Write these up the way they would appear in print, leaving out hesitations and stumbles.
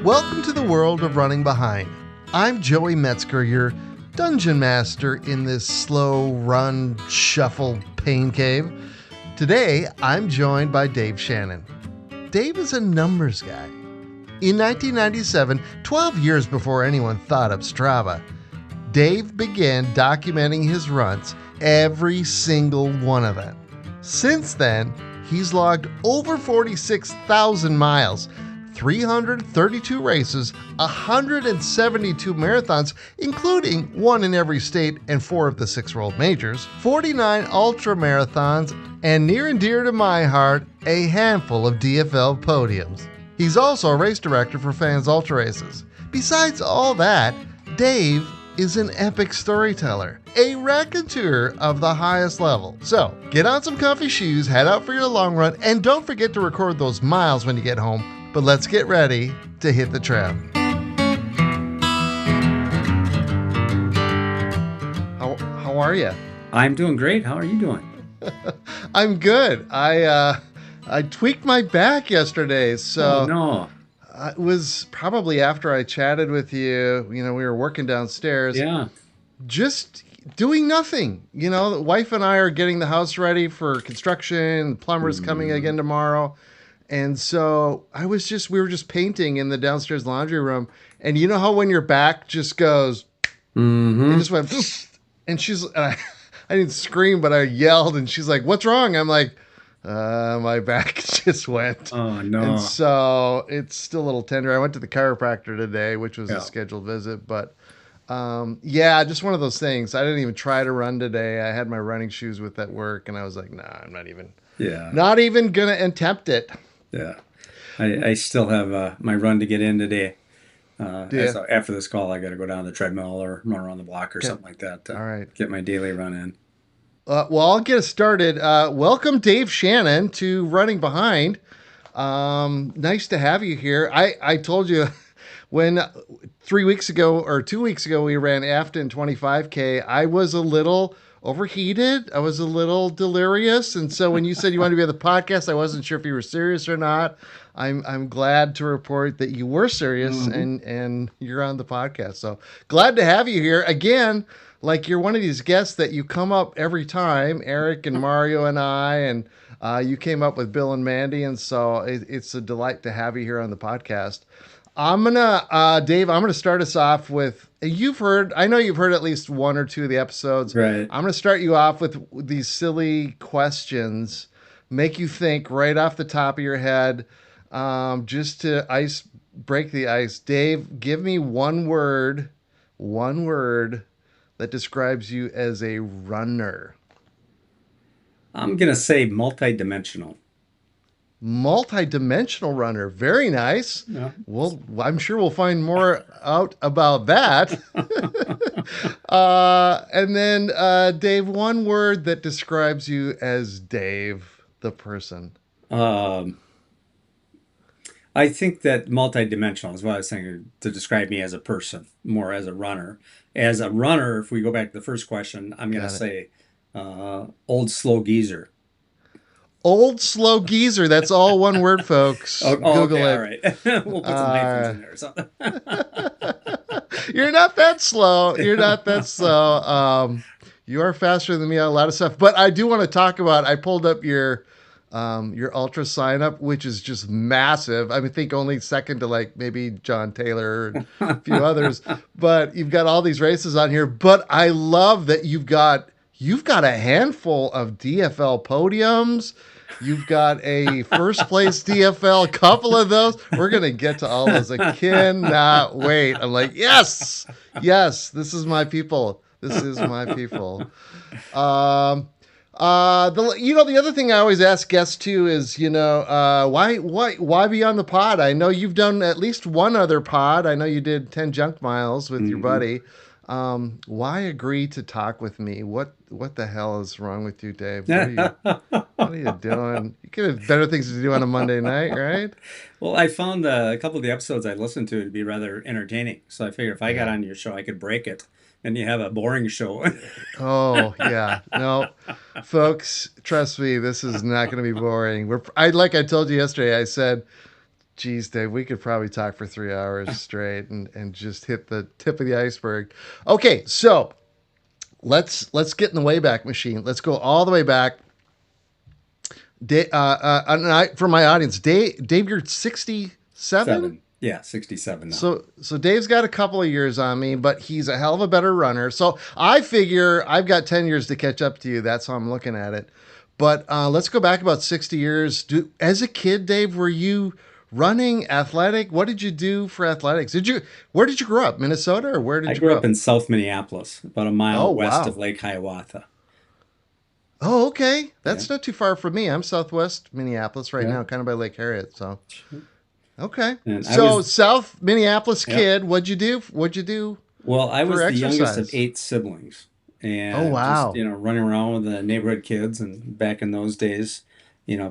Welcome to the world of running behind. I'm Joey Metzger, your dungeon master in this slow run, shuffle pain cave. Today, I'm joined by Dave Shannon. Dave is a numbers guy. In 1997, 12 years before anyone thought of Strava, Dave began documenting his runs, every single one of them. Since then, he's logged over 46,000 miles, 332 races, 172 marathons, including one in every state and 4 of the 6 world majors, 49 ultramarathons, and near and dear to my heart, a handful of DFL podiums. He's also a race director for Fans Ultra Races. Besides all that, Dave is an epic storyteller, a raconteur of the highest level. So, get on some comfy shoes, head out for your long run, and don't forget to record those miles when you get home. But let's get ready to hit the trail. How are you? I'm doing great. How are you doing? I'm good. I tweaked my back yesterday, so oh, no. It was probably after I chatted with you. You know, we were working downstairs. Yeah. Just doing nothing. You know, the wife and I are getting the house ready for construction. Plumber's coming again tomorrow. And so we were just painting in the downstairs laundry room. And you know how when your back just goes, it just went, and I didn't scream, but I yelled. And she's like, "What's wrong?" I'm like, my back just went. Oh, no. And so it's still a little tender. I went to the chiropractor today, which was a scheduled visit. But just one of those things. I didn't even try to run today. I had my running shoes with at work. And I was like, nah, I'm not even going to attempt it. Yeah. I still have my run to get in today. So after this call, I got to go down the treadmill or run around the block or something like that. All right. Get my daily run in. Well, I'll get us started. Welcome, Dave Shannon, to Running Behind. Nice to have you here. I told you when 2 weeks ago we ran Afton 25K, I was a little overheated. I was a little delirious. And so when you said you wanted to be on the podcast, I wasn't sure if you were serious or not. I'm glad to report that you were serious and you're on the podcast. So glad to have you here again. Like you're one of these guests that you come up every time, Eric and Mario and I, and you came up with Bill and Mandy. And so it's a delight to have you here on the podcast. Dave, I'm going to start us off with, I know you've heard at least one or two of the episodes. Right. I'm going to start you off with these silly questions, make you think right off the top of your head, just to break the ice. Dave, give me one word that describes you as a runner. I'm going to say multidimensional. Multi-dimensional runner. Very nice. Yeah. Well, I'm sure we'll find more out about that. And then, Dave, one word that describes you as Dave, the person. I think that multidimensional is what I was saying to describe me as a person, more as a runner. As a runner, if we go back to the first question, I'm going to say old slow geezer. Old slow geezer. That's all one word, folks. Google it. All right. We'll put some hyphens in there or something. You're not that slow. You are faster than me on a lot of stuff. But I do want to talk about, I pulled up your ultra sign up, which is just massive. I think only second to like maybe John Taylor and a few others. But you've got all these races on here. But I love that you've got a handful of DFL podiums. You've got a first place DFL, a couple of those. We're going to get to all those. I cannot wait. I'm like, yes, this is my people. The other thing I always ask guests too is, why be on the pod? I know you've done at least one other pod. I know you did 10 junk miles with your buddy. Why agree to talk with me? What the hell is wrong with you, Dave? What are you doing? You could have better things to do on a Monday night, right? Well, I found a couple of the episodes I listened to be rather entertaining. So I figured if I got on your show, I could break it and you have a boring show. Oh, yeah. No, folks, trust me, this is not going to be boring. Like I told you yesterday, I said, Geez, Dave, we could probably talk for 3 hours straight and just hit the tip of the iceberg. Okay, so let's get in the Wayback Machine. Let's go all the way back. For my audience, Dave, you're 67. Seven. Yeah, 67 now. So Dave's got a couple of years on me, but he's a hell of a better runner. So I figure I've got 10 years to catch up to you. That's how I'm looking at it. But let's go back about 60 years. As a kid, Dave, were you running, athletic? What did you do for athletics? Where did you grow up? Minnesota, or where did I you grew grow up up? in South Minneapolis, about a Oh, mile west wow. of Lake Hiawatha. Oh, okay. Yeah. That's not too far from me. I'm southwest Minneapolis right Yeah. now, kind of by Lake Harriet. So, okay. And I So, was, South Minneapolis yeah. kid, what'd you do? What'd you do Well, I for was the youngest of exercise? 8 siblings, Oh, and just, wow. running around with the neighborhood kids. And back in those days,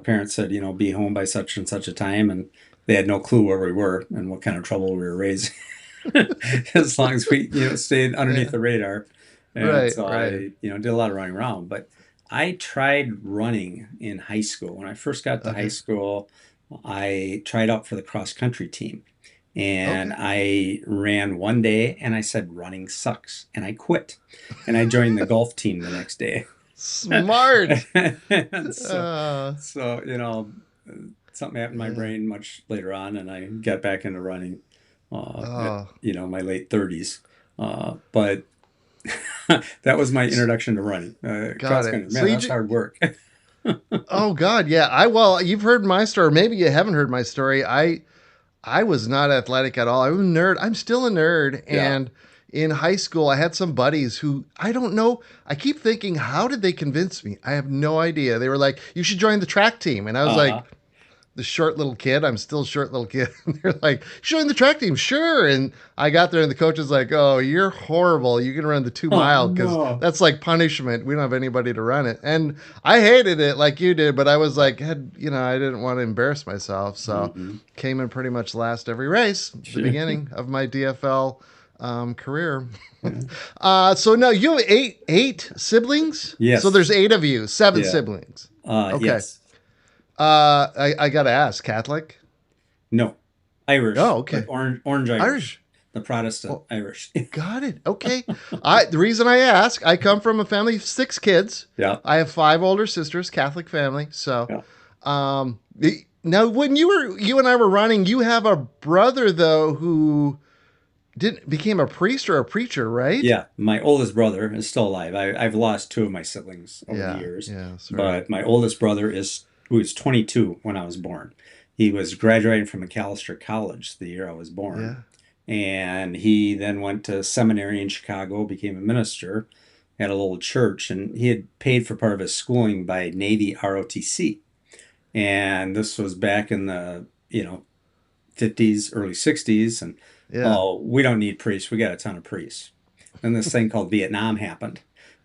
parents said, be home by such and such a time, and they had no clue where we were and what kind of trouble we were raising. As long as we, stayed underneath Yeah. the radar. And Right, so I, right. did a lot of running around. But I tried running in high school. When I first got to high Okay. school, I tried out for the cross country team. And Okay. I ran one day and I said, running sucks. And I quit. And I joined the golf team the next day. Smart. And so, Uh, so, something happened in my yeah. brain much later on, and I got back into running, at, Oh, my late 30s. But that was my introduction to running. got Cross it. country, So man, you that's just, hard work. oh God, yeah. Well, you've heard my story. Maybe you haven't heard my story. I was not athletic at all. I was a nerd. I'm still a nerd. Yeah. And in high school, I had some buddies who I don't know. I keep thinking, how did they convince me? I have no idea. They were like, you should join the track team. And I was Uh-huh. like, the short little kid. I'm still a short little kid. And they're like, join the track team. Sure. And I got there and the coach was like, oh, you're horrible. You can run the two Oh, mile because no. that's like punishment. We don't have anybody to run it. And I hated it like you did, but I was like, I didn't want to embarrass myself. So Hmm. came in pretty much last every race, the Sure. beginning of my DFL career. Yeah. So no, you have eight siblings. So Yes. there's eight of you, seven Yeah. siblings. Okay. Yes. I gotta ask, Catholic? No. Irish, Oh, but okay. orange Irish. Irish. The Protestant Well, Irish. got it. Okay. The reason I ask, I come from a family of six kids. Yeah. I have five older sisters, Catholic family. So, Yeah. now when you and I were running, you have a brother though who didn't became a priest or a preacher, right? Yeah, my oldest brother is still alive. I've lost two of my siblings over the Yeah. years, Yeah. Sorry. but my oldest brother who was 22 when I was born. He was graduating from McAllister College the year I was Yeah. born, and he then went to seminary in Chicago, became a minister at a little church, and he had paid for part of his schooling by Navy ROTC. And this was back in the 50s, early 60s, and Yeah. oh, we don't need priests. We got a ton of priests. And this thing called Vietnam happened.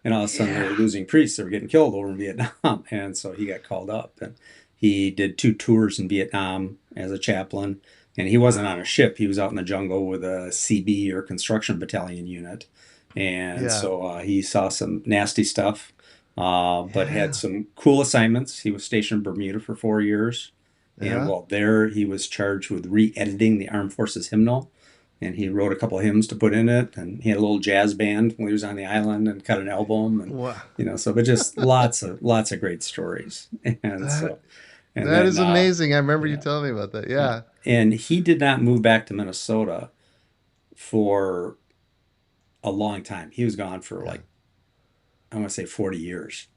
And all of a sudden they were Yeah. losing priests. They were getting killed over in Vietnam. And so he got called up. And he did 2 tours in Vietnam as a chaplain. And he wasn't on a ship. He was out in the jungle with a CB or construction battalion unit. And Yeah. so he saw some nasty stuff, but had Yeah. some cool assignments. He was stationed in Bermuda for 4 years. And Yeah. while there, he was charged with re-editing the Armed Forces hymnal, and he wrote a couple of hymns to put in it, and he had a little jazz band when he was on the island and cut an album, and Wow. but just lots of great stories. And That so and that then is amazing. I remember you yeah, telling me about that. yeah. Yeah. And he did not move back to Minnesota for a long time. He was gone for Yeah. like, I want to say 40 years.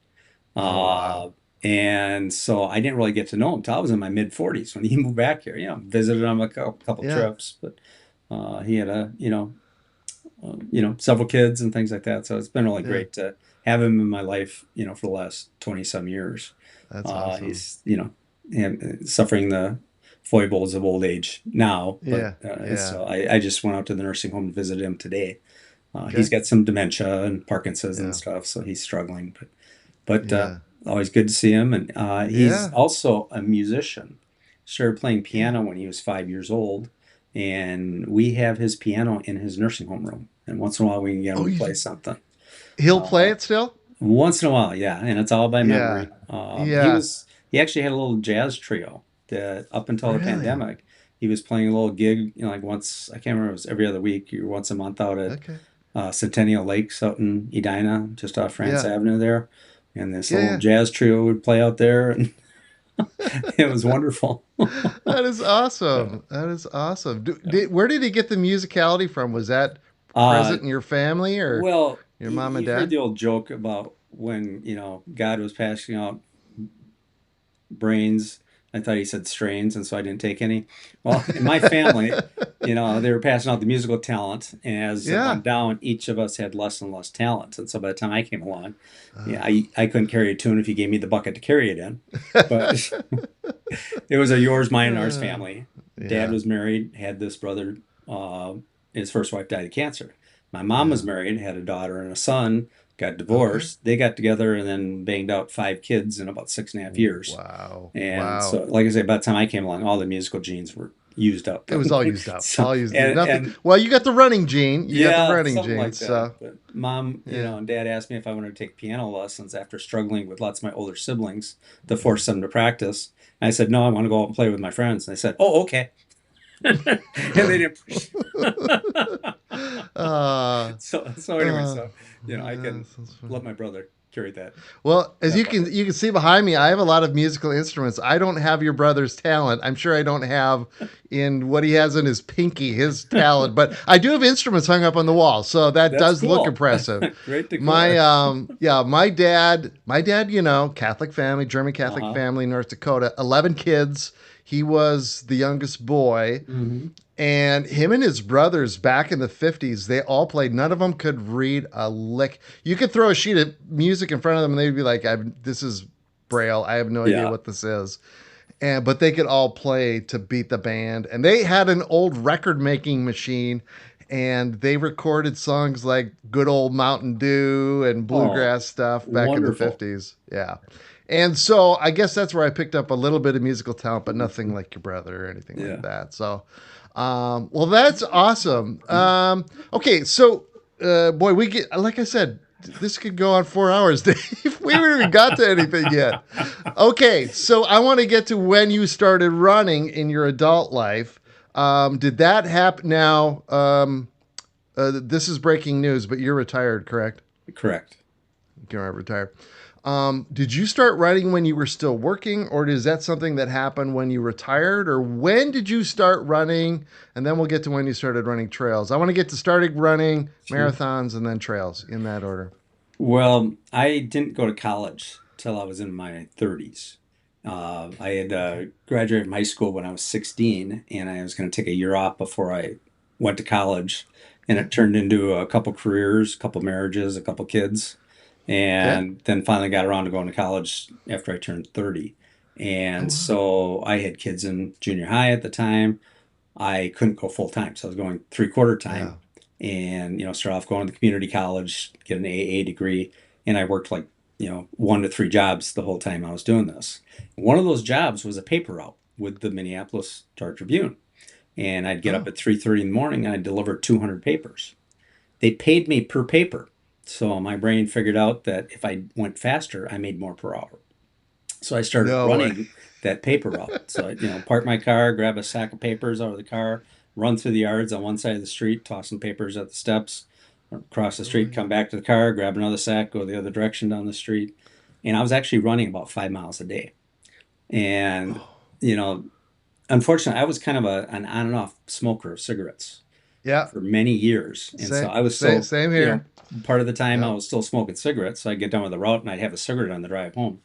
Oh wow. Uh, and so I didn't really get to know him till I was in my mid 40s when he moved back here. Visited him a couple Yeah. trips, but he had several kids and things like that. So it's been really Yeah. great to have him in my life, for the last 20 some years. That's awesome. He's, suffering the foibles of old age now, Yeah. but Yeah. so I just went out to the nursing home to visit him today. He's Okay. got some dementia and Parkinson's and Yeah. stuff, so he's struggling, but Yeah. always good to see him. And he's Yeah. also a musician. Started playing Yeah. piano when he was 5 years old, and we have his piano in his nursing home room. And once in a while, we can get him Oh, to play something. he'll play Uh, it still? Once in a while, yeah, and it's all by Yeah. memory. Yeah. He actually had a little jazz trio that up until the Really? pandemic, he was playing a little gig, like once, I can't remember, it was every other week or once a month out at Okay. Centennial Lakes out in Edina, just off France Yeah. Avenue there. And this Yeah, little yeah. jazz trio would play out there, and it was wonderful. That is So, awesome. That is awesome. yeah. Where did he get the musicality from? Was that Uh, present in your family or well, your mom and you've heard dad? the old joke about when, God was passing out brains. I thought he said strains, and so I didn't take any. Well, in my family, they were passing out the musical talent. And as it Yeah. went down, each of us had less and less talent. And so by the time I came along, yeah, Uh, I couldn't carry a tune if you gave me the bucket to carry it in. But it was a yours, mine, and ours uh, family. Dad yeah. was married, had this brother. His first wife died of cancer. My mom was Yeah. married, had a daughter and a son, got Okay. divorced. They got together and then banged out 5 kids in about 6.5 years. Wow. And Wow. so, like I say, by the time I came along, all the musical genes were used up. It was all used up. So, All used and, nothing. and Well, you got the running gene. You got the yeah, running something gene. like that. So But mom, yeah. and dad asked me if I wanted to take piano lessons after struggling with lots of my older siblings to force them to practice. And I said, no, I want to go out and play with my friends. And they said, oh, okay. And they didn't push. uh, So anyway, uh, so I yeah, can sounds funny. let my brother carry Well, as that you bucket. can see behind me, I have a lot of musical instruments. I don't have your brother's talent. I'm sure I don't have in what he has in his pinky his talent, but I do have instruments hung up on the wall, so that That's does look cool. impressive. Great My decor. yeah, my dad, Catholic family, German Catholic Uh-huh. family, North Dakota, 11 kids. He was the youngest boy. Hmm. And him and his brothers back in the 50s, they all played. None of them could read a lick. You could throw a sheet of music in front of them and they'd be like, this is Braille. I have no idea Yeah. what this is. But they could all play to beat the band. And they had an old record making machine and they recorded songs like Good Old Mountain Dew and Oh, bluegrass stuff back in the wonderful. 50s. Yeah. And so I guess that's where I picked up a little bit of musical talent, but nothing like your brother or anything like Yeah. that. So, well, that's awesome. Okay, so boy, we get like I said, this could go on 4 hours, Dave. We haven't even got to anything yet. Okay, so I want to get to when you started running in your adult life. Did that happen? Now, this is breaking news, but you're retired, correct? Correct. You're retired. Did you start writing when you were still working, or is that something that happened when you retired, or when did you start running? And then we'll get to when you started running trails. I want to get to starting running Sure. marathons and then trails in that order. Well, I didn't go to college till I was in my 30s. I had graduated from high school when I was 16, and I was going to take a year off before I went to college. And it turned into a couple careers, a couple marriages, a couple kids, Okay. and then finally got around to going to college after I turned 30. Oh And wow. so I had kids in junior high at the time. I couldn't go full time, so I was going 3/4 Yeah. time, and start off going to the community college, get an AA degree, and I worked like 1 to 3 jobs the whole time I was doing this. One of those jobs was a paper route with the Minneapolis Star Tribune, and I'd get up Oh. at 3:30 in the morning and I'd deliver 200 papers. They paid me per paper, so my brain figured out that if I went faster, I made more per hour. So I started No way. running that paper route. So I, park my car, grab a sack of papers out of the car, run through the yards on one side of the street, toss some papers at the steps, cross the Oh my street, come back to the car, grab another sack, go the other direction down the street. And I was actually running about 5 miles a day. And, Oh. you know, unfortunately, I was kind of an on and off smoker of cigarettes Yeah. for many years. And so Same. I was Same. still, Same here. part of the time I Yeah. was still smoking cigarettes. So I'd get done with the route and I'd have a cigarette on the drive home.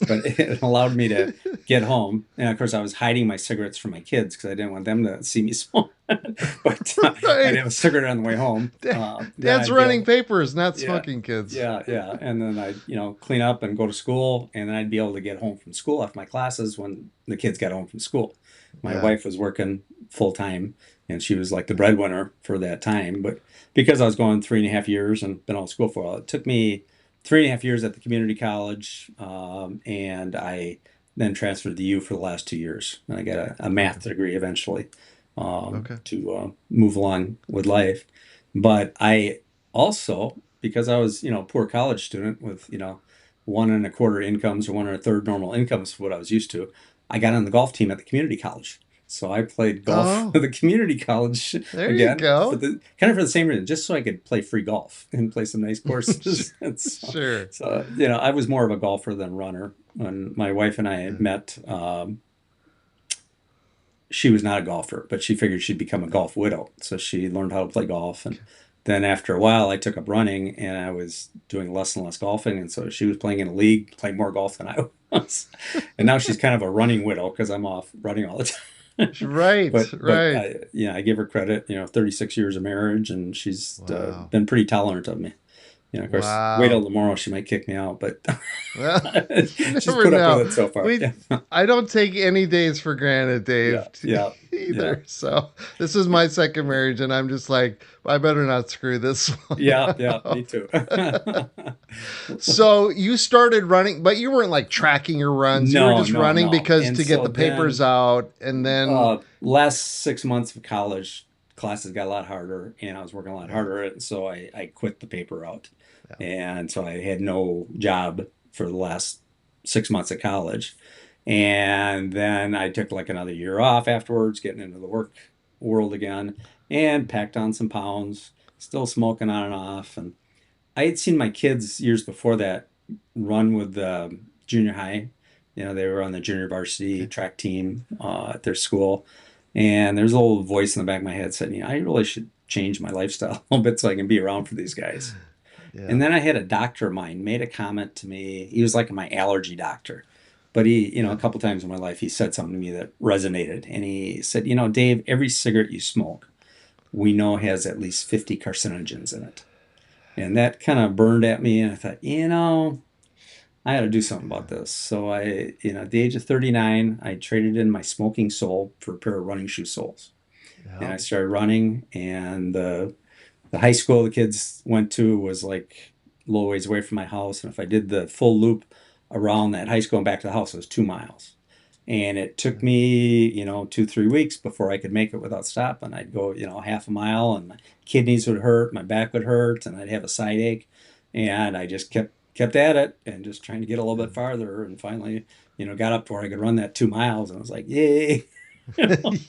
But it allowed me to get home. And of course, I was hiding my cigarettes from my kids because I didn't want them to see me smoke. But I'd Right. have a cigarette on the way home. Then Dad's I'd be running able, papers, not yeah, smoking kids. yeah. And then I'd, clean up and go to school. And then I'd be able to get home from school after my classes when the kids got home from school. My Yeah. wife was working full time and she was like the breadwinner for that time. But because I was going 3.5 years and been out of school for a while, it took me 3.5 years at the community college. And I then transferred to U for the last 2 years. And I got a Okay. math degree eventually Okay. to move along with life. But I also, because I was, poor college student with, 1.25 incomes or 1.33 normal incomes for what I was used to, I got on the golf team at the community college. So I played golf Oh, for the community college there you again for go. the kind of for the same reason, just so I could play free golf and play some nice courses. And Sure. I was more of a golfer than runner. When my wife and I Yeah. met, she was not a golfer, but she figured she'd become a golf widow. So she learned how to play golf. And then after a while, I took up running and I was doing less and less golfing. And so she was playing in a league, playing more golf than I was. And now she's kind of a running widow because I'm off running all the time. Right, But right. I give her credit, 36 years of marriage and she's Wow. been pretty tolerant of me. Of course, wait till Wow. tomorrow, she might kick me out, but Well, you she's never put up with know. it so far. We I don't take any days for granted, Yeah, Dave, yeah, yeah. either. So this is my second marriage, and I'm just like, I better not screw this one Yeah, yeah, me up. too. So you started running, but you weren't like tracking your runs. You were No, just no, running no. because And to get so the papers then, out, and then last 6 months of college, classes got a lot harder, and I was working a lot yeah, harder, and so I quit the paper route, yeah, and so I had no job for the last 6 months of college, and then I took like another year off afterwards, getting into the work world again, and packed on some pounds, still smoking on and off, and I had seen my kids years before that run with the junior high. They were on the junior varsity okay, track team at their school. And there's a little voice in the back of my head saying, I really should change my lifestyle a little bit so I can be around for these guys. And yeah, then I had a doctor of mine made a comment to me. He was like my allergy doctor. But he, a yeah. couple times in my life, he said something to me that resonated. And he said, Dave, every cigarette you smoke, we know has at least 50 carcinogens in it. And that kind of burned at me. And I thought, I got to do something about this. So at the age of 39, I traded in my smoking sole for a pair of running shoe soles. And Yeah. I started running. And the high school the kids went to was like a little ways away from my house. And if I did the full loop around that high school and back to the house, it was 2 miles. And it took me, 2, 3 weeks before I could make it without stopping. I'd go, half a mile and my kidneys would hurt, my back would hurt, and I'd have a side ache. And I just kept at it and just trying to get a little bit farther. And finally, got up to where I could run that 2 miles. And I was like, yay,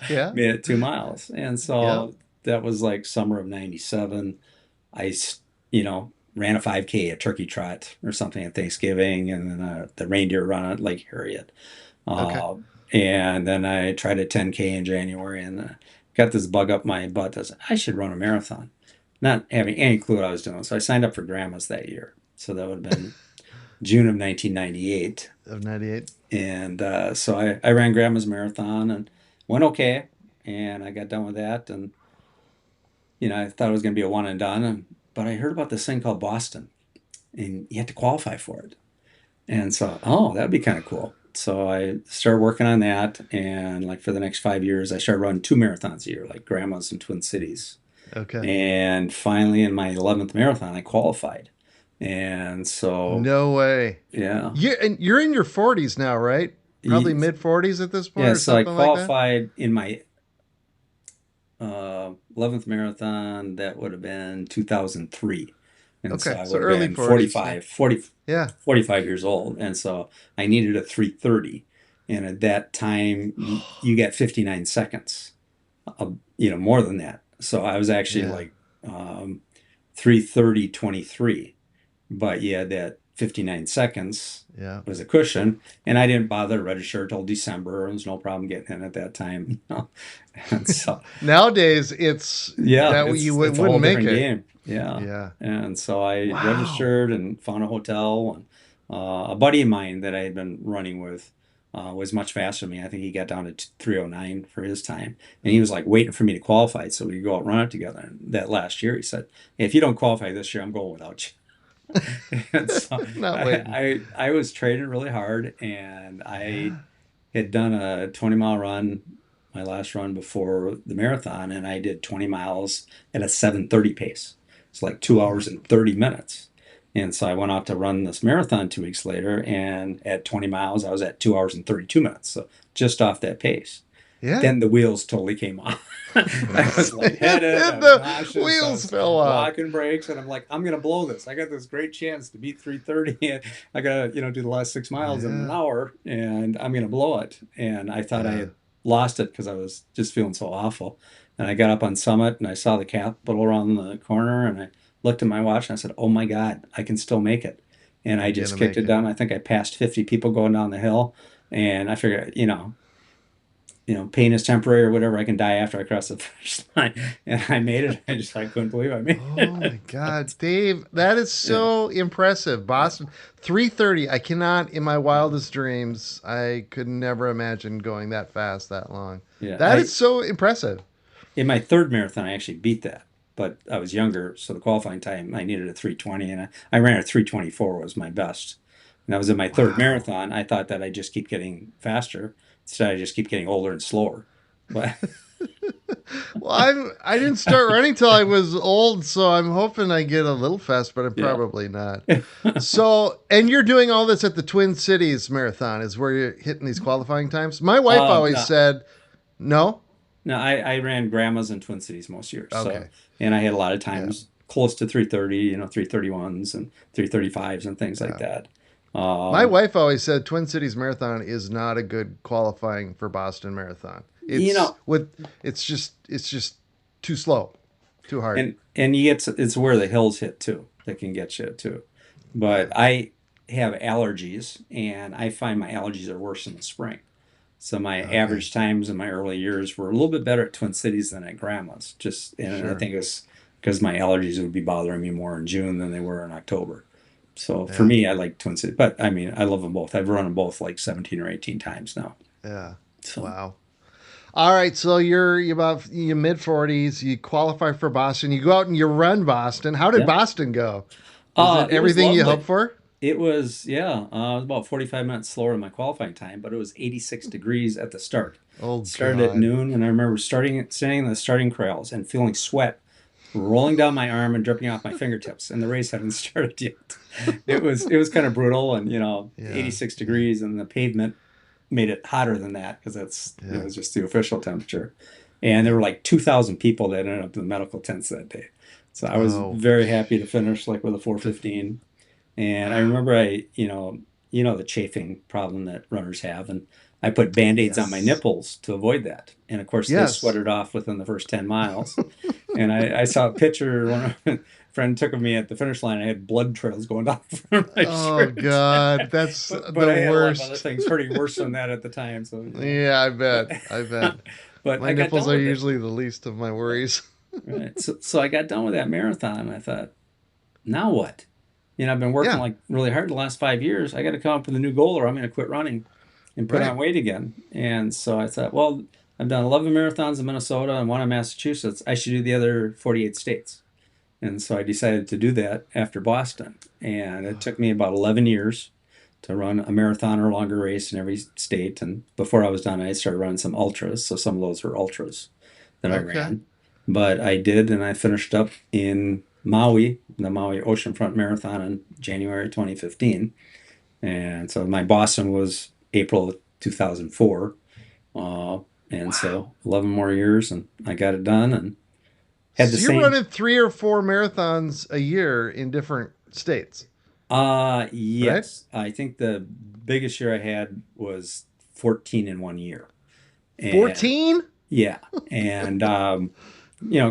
Yeah. made it 2 miles. And Yeah. so that was like summer of 97. I, ran a 5K, a turkey trot or something at Thanksgiving, and then the reindeer run at Lake Harriet. Okay. Uh, and then I tried a 10K in January and got this bug up my butt. I should run a marathon, not having any clue what I was doing. So I signed up for Grandma's that year. So that would have been June of 1998. Of 98. And so I ran Grandma's marathon and went okay. And I got done with that. And, I thought it was going to be a one and done. But I heard about this thing called Boston and you had to qualify for it. And so, oh, that'd be kind of cool. So I started working on that, and like for the next 5 years, I started running 2 marathons a year, like Grandma's in Twin Cities. Okay. And finally, in my 11th marathon, I qualified. And so, No way. yeah, You're in your 40s now, right? Probably Ye- mid 40s at this point yeah. or So I something like that. qualified in my 11th marathon. That would have been 2003. And so Okay. I So would have early been 40s. Yeah. Yeah. 45 years old. And so I needed a 3:30. And at that time, you get 59 seconds, more than that. So I was actually Yeah. like 3:30:23. But yeah, that 59 seconds Yeah. was a cushion. And I didn't bother to register till December. There was no problem getting in at that time. And so Nowadays, it's yeah, that you it's a whole wouldn't make different it. game. Yeah. Yeah. And so I Wow. registered and found a hotel. And a buddy of mine that I had been running with was much faster than me. I think he got down to 3:09 for his time. And he was like waiting for me to qualify so we could go out and run it together. And that last year, he said, hey, if you don't qualify this year, I'm going without you. And so Not waiting. I was training really hard and I Yeah. had done a 20-mile run, my last run before the marathon, and I did 20 miles at a 7:30 pace. It's like 2 hours and 30 minutes. And so I went out to run this marathon 2 weeks later, and at 20 miles, I was at 2 hours and 32 minutes. So just off that pace. Yeah. Then the wheels totally came off. I was lightheaded, I And was the nauseous, I wheels was fell off. locking brakes, and I'm like, I'm gonna blow this. I got this great chance to beat 3:30, and I gotta, do the last 6 miles in an Yeah. hour, and I'm gonna blow it. And I thought I Yeah. had lost it because I was just feeling so awful. And I got up on Summit and I saw the Capitol around the corner and I looked at my watch and I said, "Oh my God, I can still make it." And I You're just gonna kicked make it it. down. I think I passed 50 people going down the hill, and I figured, pain is temporary or whatever. I can die after I cross the finish line, and I made it. I couldn't believe I made Oh it. my God, Dave, that is Yeah, so impressive. yeah, Boston 3:30. I cannot in my wildest dreams. I could never imagine going that fast that long. yeah. That is so impressive. In my third marathon, I actually beat that, but I was younger, so the qualifying time I needed a 3:20, and I ran a 3:24 was my best. And that was in my third Wow. marathon. I thought that I just keep getting faster. Instead, I just keep getting older and slower. But Well, I didn't start running till I was old, so I'm hoping I get a little fast, but I'm yeah. probably not. So, and you're doing all this at the Twin Cities Marathon is where you're hitting these qualifying times. My wife always No, said, "No." no, I ran grandmas in Twin Cities most years. So, Okay. and I had a lot of Yeah. times close to 3:30, 3:31s and 3:35s and things like Yeah. that. My Um, wife always said Twin Cities Marathon is not a good qualifying for Boston Marathon. you know, It's just too slow, too hard. and you get it's where the hills hit too. That can get you too. But Yeah. I have allergies, and I find my allergies are worse in the spring. So my Okay. average times in my early years were a little bit better at Twin Cities than at Grandma's. And I Sure. think it's because my allergies would be bothering me more in June than they were in October. So for Yeah. me, I like Twin Cities, but I mean, I love them both. I've run them both like 17 or 18 times now. Yeah. So Wow. All right, so you're about your mid 40s. You qualify for Boston. You go out and you run Boston. How did yeah, Boston go? Was it it was everything you hoped lovely. for? It was, yeah, it was about 45 minutes slower than my qualifying time, but it was 86 degrees at the start. Oh It started at God. noon, and I remember standing in the starting corrals and feeling sweat rolling down my arm and dripping off my fingertips, and the race hadn't started yet. It was kind of brutal, and Yeah. 86 Yeah. degrees, and the pavement made it hotter than that because it Yeah. was just the official temperature. And there Yeah. were like 2,000 people that ended up in the medical tents that day. So I was Oh. very happy to finish like with a To, 4:15. And I wow. remember the chafing problem that runners have, and I put Band-Aids on my Yes. nipples to avoid that. And of course, they Yes. sweated off within the first 10 miles. And I saw a picture one of my friend took of me at the finish line. I had blood trails going down the front of my Oh shirt. God, that's But the I had a lot of other worst. things pretty worse than that at the time. So, Yeah, I but bet. I bet. but My I got nipples done are with it. usually the least of my worries. Right. So I got done with that marathon. And I thought, now what? I've been working Yeah. like really hard the last 5 years. I got to come up with a new goal, or I'm going to quit running and put Right. on weight again. And so I thought, well, I've done 11 marathons in Minnesota and one in Massachusetts. I should do the other 48 states. And so I decided to do that after Boston. And it took me about 11 years to run a marathon or longer race in every state. And before I was done, I started running some ultras. So some of those were ultras that I Okay. ran. But I did, and I finished up in Maui, the Maui Oceanfront Marathon in January 2015. And so my Boston was April of 2004. Uh, and Wow. so 11 more years, and I got it done and had the So you're same. running 3 or 4 marathons a year in different states, right? Yes. I think the biggest year I had was 14 in one year. And 14? yeah. And, a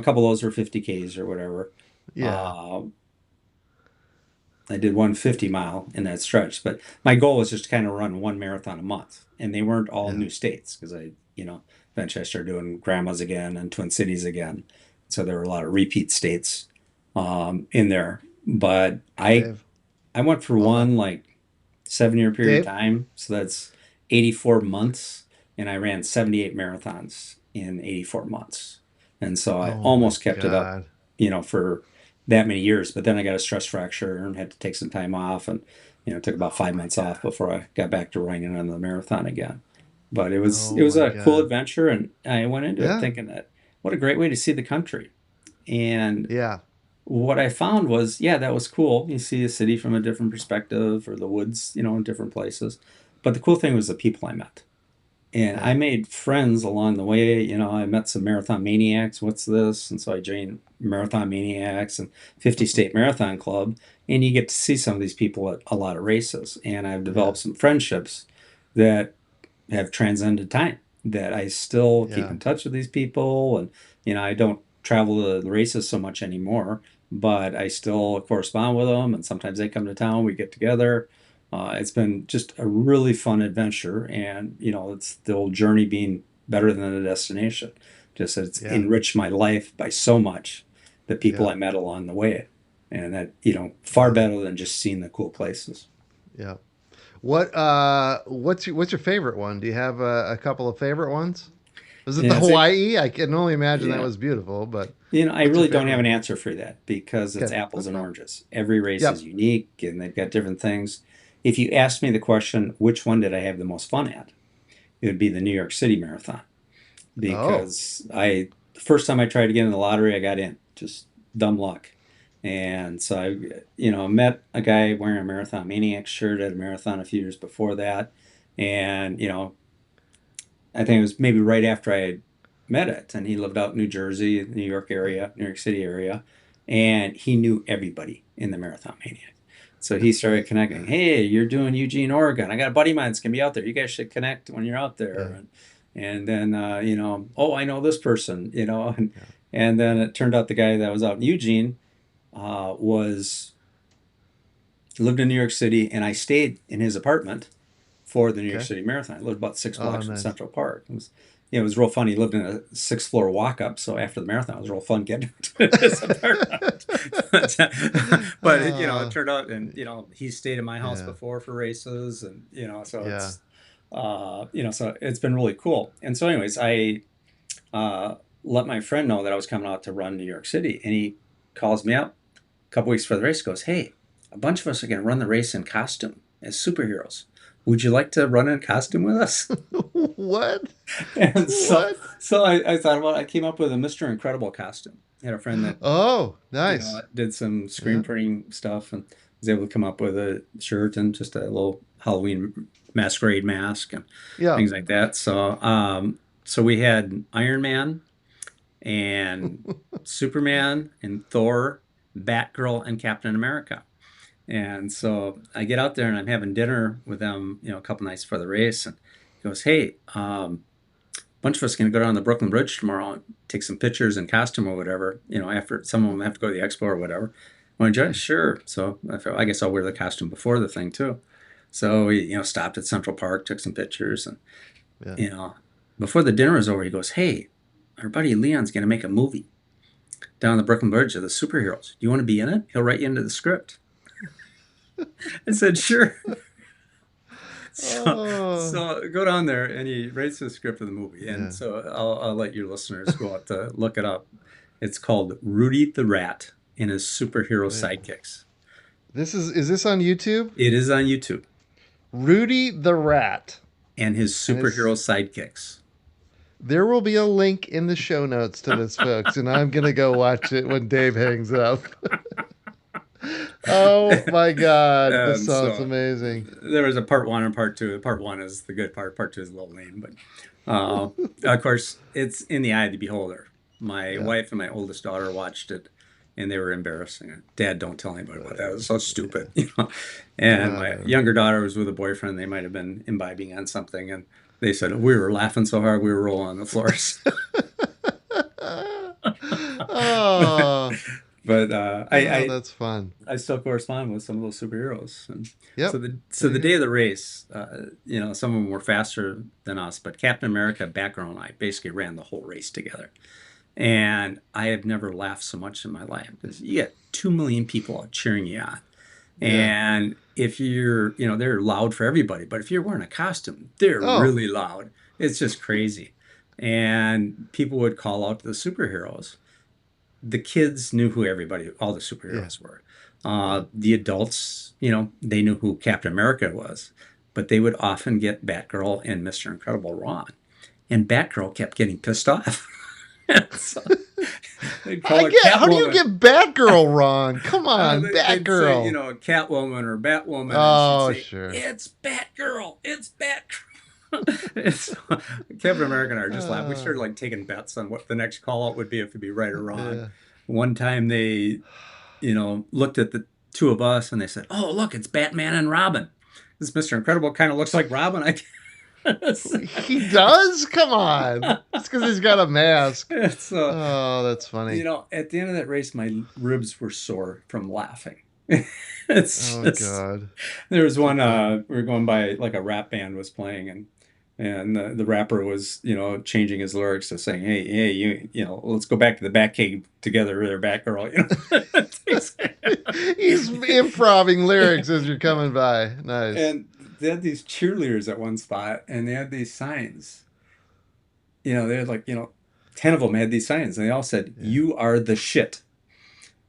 couple of those were 50Ks or whatever. Yeah. Uh, I did 150 mile in that stretch, but my goal was just to kind of run one marathon a month. And they weren't all Yeah. new states because eventually I started doing grandmas again and Twin Cities again. So there were a lot of repeat states in there. But I Dave. I went for Hold on. one like 7 year period of Dave? time. So that's 84 months. And I ran 78 marathons in 84 months. And so I Oh my almost kept it up, God. for that many years. But then I got a stress fracture and had to take some time off. And, it took about Oh five my months off God. before I got back to running on the marathon again. But it was Oh it was my a cool God. adventure, and I went into it Yeah. thinking that what a great way to see the country. And Yeah. what I found was, yeah, that was cool. You see a city from a different perspective, or the woods, in different places. But the cool thing was the people I met. And I Yeah. made friends along the way. I met some marathon maniacs. What's this? And so I joined Marathon Maniacs and 50 State Marathon Club. And you get to see some of these people at a lot of races. And I've Yeah. developed some friendships that have transcended time. that I still keep Yeah. in touch with these people. And, I don't travel to the races so much anymore, but I still correspond with them. And sometimes they come to town, we get together. It's been just a really fun adventure. And, it's the old journey being better than the destination. Just that it's Yeah. enriched my life by so much, the people Yeah. I met along the way. And that, far Yeah. better than just seeing the cool places. Yeah. What's your favorite one? Do you have a couple of favorite ones? Was it the Yeah, it's a, Hawaii? I can only imagine that yeah. was beautiful, but I what's your really don't favorite have one? an answer for that because it's Okay, apples that's and fine. oranges. Every race is Yep. unique and they've got different things. If you asked me the question, which one did I have the most fun at? It would be the New York City Marathon Oh, because the first time I tried to get in the lottery, I got in. Just dumb luck. And so met a guy wearing a Marathon Maniac shirt at a marathon a few years before that. And, I think it was maybe right after I had met it, and he lived out in New Jersey, New York yeah. area, New York City area, and he knew everybody in the Marathon Maniac. So he started connecting. Hey, you're doing Eugene, Oregon. I got a buddy of mine that's gonna be out there. You guys should connect when you're out there. Yeah. And then oh, I know this person, and Yeah. and then it turned out the guy that was out in Eugene was lived in New York City, and I stayed in his apartment for the New York Okay. City Marathon. I lived about six Oh, blocks from nice. Central Park. It was real fun. He lived in a sixth floor walk up, so after the marathon, it was real fun getting to his apartment. But it Oh, turned out, and he stayed in my house yeah. before for races, and so Yeah. so it's been really cool. And so, anyways, I uh, let my friend know that I was coming out to run New York City, and he calls me up a couple weeks before the race. Goes, hey, a bunch of us are going to run the race in costume as superheroes. Would you like to run in costume with us? What? And so, What? I thought about it. I came up with a Mr. Incredible costume. I had a friend that, Oh, nice. did some screen Yeah. printing stuff and was able to come up with a shirt and just a little Halloween masquerade mask and Yeah. things like that. So we had Iron Man and Superman and Thor, Batgirl, and Captain America. And so I get out there and I'm having dinner with them, a couple nights before the race. And he goes, hey, bunch of us going to go down the Brooklyn Bridge tomorrow and take some pictures in costume or whatever. After some of them have to go to the expo or whatever. Want to join? Sure. So I guess I'll wear the costume before the thing too. So we, stopped at Central Park, took some pictures, and Yeah. you know, before the dinner was over, he goes, "Hey, our buddy Leon's going to make a movie down the Brooklyn Bridge of the superheroes. Do you want to be in it? He'll write you into the script." I said, "Sure." So, Oh, so go down there and he writes the script of the movie. And yeah. so I'll let your listeners go out to look it up. It's called Rudy the Rat and His Superhero Wait. Sidekicks. Is this on YouTube? It is on YouTube. Rudy the Rat. And His And Superhero it's Sidekicks. there will be a link in the show notes to this, folks, and I'm gonna go watch it when Dave hangs up. Oh my God, this And sounds so amazing. there was a part one and part two. Part one is the good part. Part two is a little lame, but of course, it's in the eye of the beholder. My Yeah. wife and my oldest daughter watched it, and they were embarrassing it. Dad, don't tell anybody about that. It was so stupid. And my Yeah. younger daughter was with a boyfriend. They might have been imbibing on something, and they said we were laughing so hard we were rolling on the floors. but Oh, but oh, that's fun. I still correspond with some of those superheroes. And so Yep. the There you day go. of the race, some of them were faster than us, but Captain America, Batgirl, and I basically ran the whole race together. And I have never laughed so much in my life because you get 2 million people out cheering you on. Yeah. And if you're, they're loud for everybody, but if you're wearing a costume, they're Oh, really loud. It's just crazy. And people would call out to the superheroes. The kids knew who all the yeah. superheroes were. Yeah. The adults, they knew who Captain America was, but they would often get Batgirl and Mr. Incredible wrong. And Batgirl kept getting pissed off. So they'd call I her get. How do you Catwoman. get Batgirl wrong? Come on, They'd say, Batgirl. Catwoman or Batwoman, and she'd Oh, say, sure. "It's Batgirl, it's Batgirl." So, Captain America and I are just laughing. We Uh, started like taking bets on what the next call out would be if it'd be right or wrong. yeah. One time they, looked at the two of us and they said, "Oh, look, it's Batman and Robin. This Mr. Incredible kind of looks like Robin." He does? Come on. It's because he's got a mask. So, Oh, that's funny. at the end of that race, my ribs were sore from laughing. It's Oh, just God. there was Too one funny. we were going by like a rap band was playing and the rapper was changing his lyrics to saying hey let's go back to the back cave together there back girl He's improving lyrics as you're coming by. Nice. and they had these cheerleaders at one spot and they had these signs they had like 10 of them had these signs and they all said Yeah. you are the shit.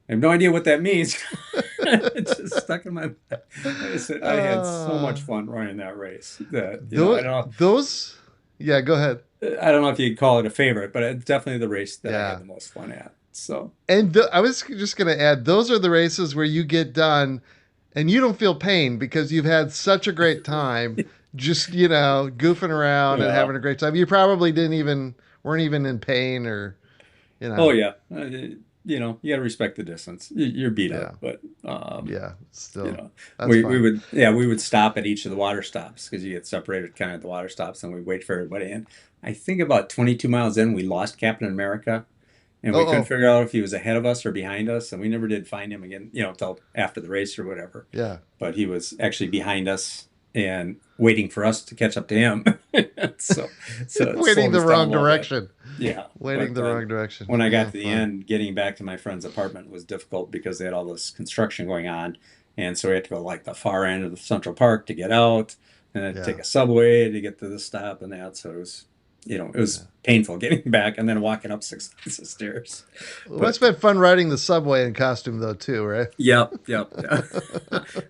I have no idea what that means. It just stuck in my mind. I said I had so much Uh, fun running that race that those, those, yeah, go ahead. I don't know if you'd call it a favorite, but it's definitely the race that I had Yeah. the most fun at. So And I was just going to add, those are the races where you get done and you don't feel pain because you've had such a great time just, goofing around and yeah. having a great time. You probably weren't even in pain or, Oh yeah. You got to respect the distance. You're beat yeah, up, but yeah, you still, know, that's we fine. would yeah we would stop at each of the water stops because you get separated kind of at the water stops, and we wait for everybody. And I think about 22 miles in, we lost Captain America, and Oh, we couldn't oh, figure out if he was ahead of us or behind us, and we never did find him again, until after the race or whatever. yeah. But he was actually behind us and waiting for us to catch up to him. so it Waiting slowed the us down a wrong little bit. direction. Yeah, Waiting but the wrong direction. when I got Oh, to the fun. end, getting back to my friend's apartment was difficult because they had all this construction going on, and so we had to go like the far end of the Central Park to get out, and then take Yeah, a subway to get to the stop and that. So it yeah. was painful getting back and then walking up 6 flights of stairs. It must But have been fun riding the subway in costume though, too, right? yep. I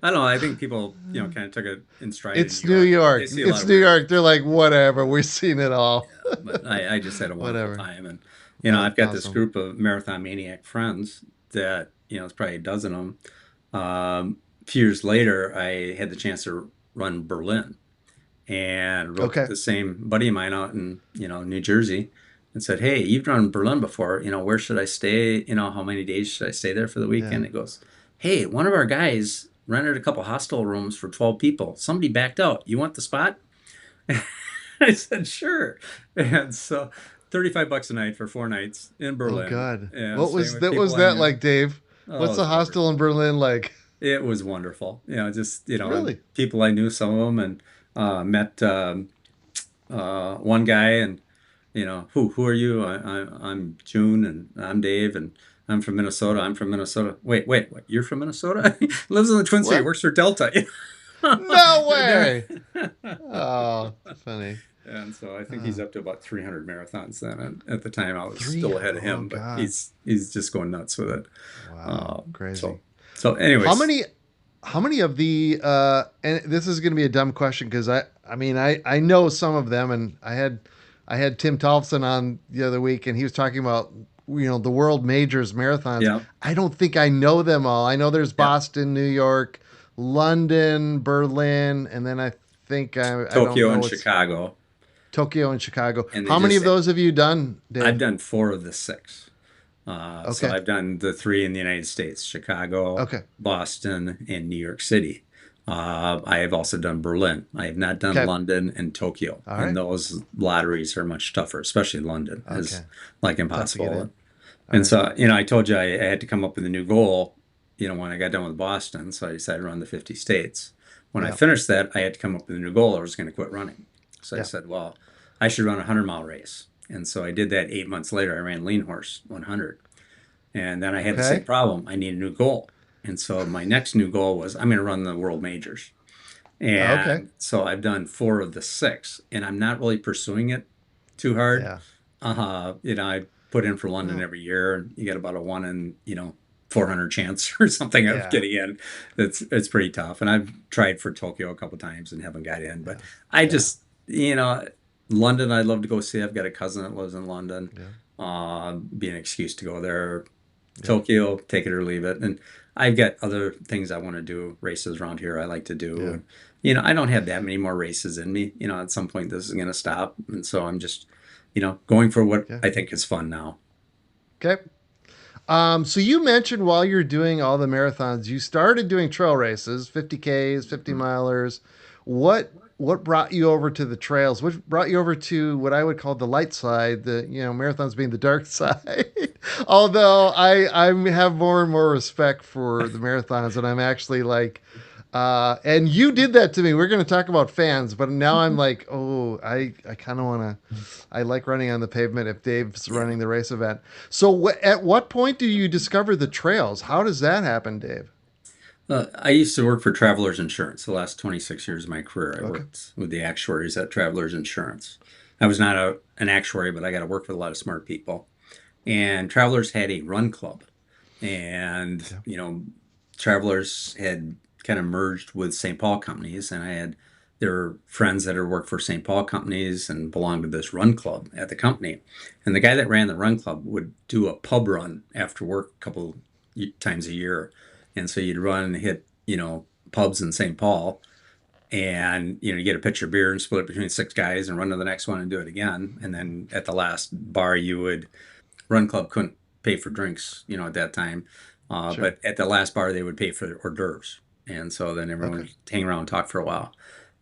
don't know. I think people kind of took it in stride in New It's New York. They York. see a lot It's of New weird York. things. They're like, whatever. We've seen it all. Yeah, but I just had a wonderful Whatever. time. And, I've got this Awesome. group of Marathon Maniac friends that, it's probably a dozen of them. A few years later, I had the chance to run Berlin and wrote to Okay. the same buddy of mine out in, New Jersey and said, hey, you've run Berlin before. Where should I stay? How many days should I stay there for the Yeah. weekend? It goes, hey, one of our guys rented a couple hostel rooms for 12 people. Somebody backed out. You want the spot? I said, sure. And so 35 bucks a night for 4 nights in Oh Berlin God. and What staying was with that? people Was I that knew. like, Dave? Oh, What's it the was hostel in wonderful. Berlin like? It was wonderful. And Really? people I knew, some of them, and met one guy, and who are you? I'm June, and I'm Dave, and I'm from Minnesota. I'm from Minnesota. Wait, what? You're from Minnesota? Lives in the Twin City. What? Works for Delta. No There. way. Oh, funny. And so I think Uh, he's up to about 300 marathons then. And at the time, I was three. still ahead of Oh him, but God. he's just going nuts with it. Wow. So Crazy. How anyways, many? How many of the? And this is going to be a dumb question because I mean, I know some of them, and I had Tim Tolfson on the other week, and he was talking about the world majors marathons. yeah, I don't think I know them all. I know there's yeah, Boston, New York, London, Berlin, and then I think I don't Tokyo know and what's Chicago, Tokyo and Chicago. and they How many just of those have you done, I've Dave? done 4 of the 6. So Okay. I've done the 3 in the United States: Chicago, Okay. Boston, and New York City. I have also done Berlin. I have not done Okay. London and Tokyo, All and right. those lotteries are much tougher, especially London is Okay. like Tough to get impossible. in. All And right. so, I told you I had to come up with a new goal, when I got done with Boston. So I decided to run the 50 states. When I Yeah. finished that, I had to come up with a new goal. I was going to quit running. So I Yeah. said, well, I should run a 100-mile race. And so I did that 8 months later. I ran Lean Horse 100. And then I had the same Okay. problem. I need a new goal. And so my next new goal was I'm going to run the world majors. Okay. And so I've done 4 of the 6, and I'm not really pursuing it too hard. Yeah. I put in for London Oh. every year, and you get about a 1 in 400 chance or something of Yeah. getting in. It's pretty tough. And I've tried for Tokyo a couple times and haven't got in. But Yeah. I Yeah. just London, I'd love to go see. I've got a cousin that lives in London. Yeah. Be an excuse to go there. Yeah. Tokyo, take it or leave it. And I've got other things I want to do, races around here I like to do. Yeah. And, I don't have that many more races in me. At some point this is going to stop. And so I'm just, going for what Yeah. I think is fun now. Okay. So you mentioned while you're doing all the marathons, you started doing trail races, 50Ks, 50 milers. What what brought you over to the trails? What brought you over to what I would call the light side? The marathons being the dark side. Although I have more and more respect for the marathons, and I'm actually like, and you did that to me. We're going to talk about fans, but now I'm like, oh, I kind of want to. I like running on the pavement if Dave's running the race event. So at what point do you discover the trails? How does that happen, Dave? I used to work for Travelers Insurance. The last 26 years of my career, I Okay. worked with the actuaries at Travelers Insurance. I was not an actuary, but I got to work with a lot of smart people. And Travelers had a run club. And, Yeah. Travelers had kind of merged with St. Paul companies. And there were friends that had worked for St. Paul companies and belonged to this run club at the company. And the guy that ran the run club would do a pub run after work a couple times a year. And so you'd run and hit, pubs in St. Paul and, you get a pitcher of beer and split it between six guys and run to the next one and do it again. And then at the last bar, Run Club couldn't pay for drinks, at that time. Sure. But at the last bar, they would pay for hors d'oeuvres. And so then everyone Okay. would hang around and talk for a while.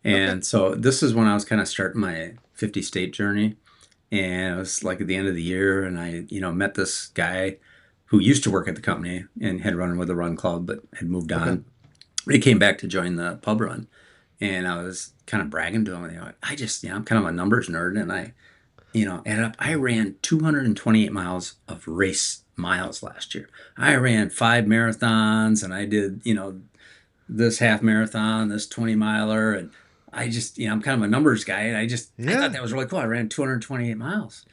Okay. And so this is when I was kind of starting my 50 state journey. And it was like at the end of the year. And I, met this guy who used to work at the company and had run with the run club, but had moved Okay. on. He came back to join the pub run. And I was kind of bragging to him. I'm kind of a numbers nerd. And added up, I ran 228 miles of race miles last year. I ran 5 marathons and I did, this half marathon, this 20 miler. And I'm kind of a numbers guy. And I thought Yeah. that was really cool. I ran 228 miles.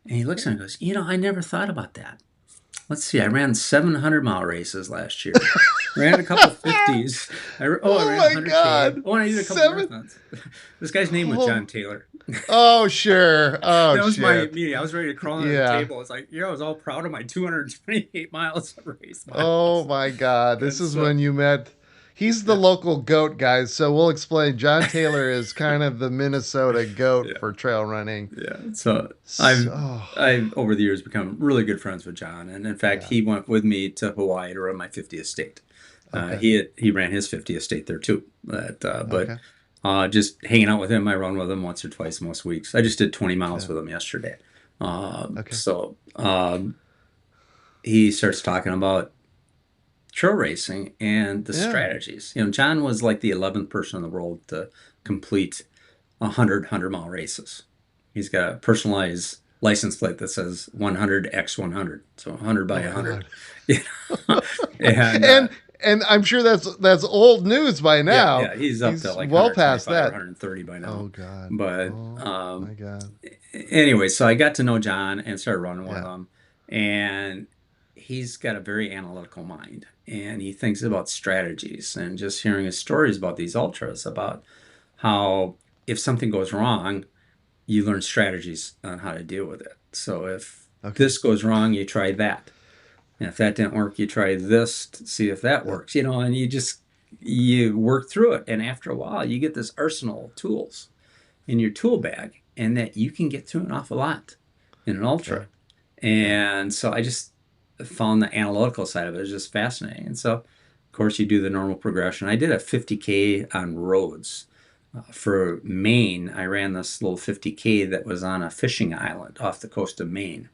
And he looks at me and goes, I never thought about that. Let's see, I ran 700-mile races last year. Ran a couple 50s. I ran Oh my 100K. God. Oh, and I did a couple Seven. marathons. This guy's name was Oh, John Taylor. oh sure. Oh That was my shit. immediate. I was ready to crawl under the Yeah. table. It's like, I was all proud of my 228 miles of race Oh miles. my God. This And is so, when you met. He's the yeah, local goat, guys. So we'll explain. John Taylor is kind of the Minnesota goat yeah, for trail running. yeah. So So, I've over the years become really good friends with John, and in fact, yeah. he went with me to Hawaii to run my 50th state. Okay. He ran his 50th state there too. But Okay. just hanging out with him, I run with him once or twice most weeks. I just did 20 miles Yeah. with him yesterday. Okay. He starts talking about trail racing and the Yeah. strategies. John was like the 11th person in the world to complete 100 mile races. He's got a personalized license plate that says 100x100, so 100 by Oh 100. God. You know? and and and I'm sure that's old news by yeah, now. yeah, he's up to He's like well past 125 or that. 130 by now. Oh God. But Oh my God. anyway, so I got to know John and started running with Yeah. him, and he's got a very analytical mind, and he thinks about strategies. And just hearing his stories about these ultras, about how if something goes wrong, you learn strategies on how to deal with it. So if Okay. this goes wrong, you try that. And if that didn't work, you try this to see if that Yeah. works, and you work through it. And after a while, you get this arsenal of tools in your tool bag, and that you can get through an awful lot in an Yeah. ultra. Yeah. And so I just found the analytical side of it is just fascinating. And so, of course, you do the normal progression. I did a 50K on roads. For Maine, I ran this little 50K that was on a fishing island off the coast of Maine,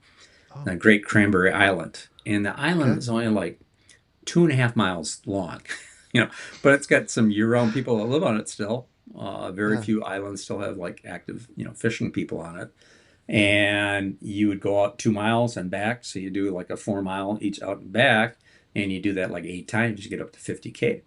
Oh. a Great Cranberry Island. And the island Okay. is only like 2.5 miles long, but it's got some year-round people that live on it still. Very Yeah. few islands still have like active, fishing people on it. Yeah. And you would go out 2 miles and back. So you do like a 4 mile each out and back, and you do that like 8 times. You get up to 50K.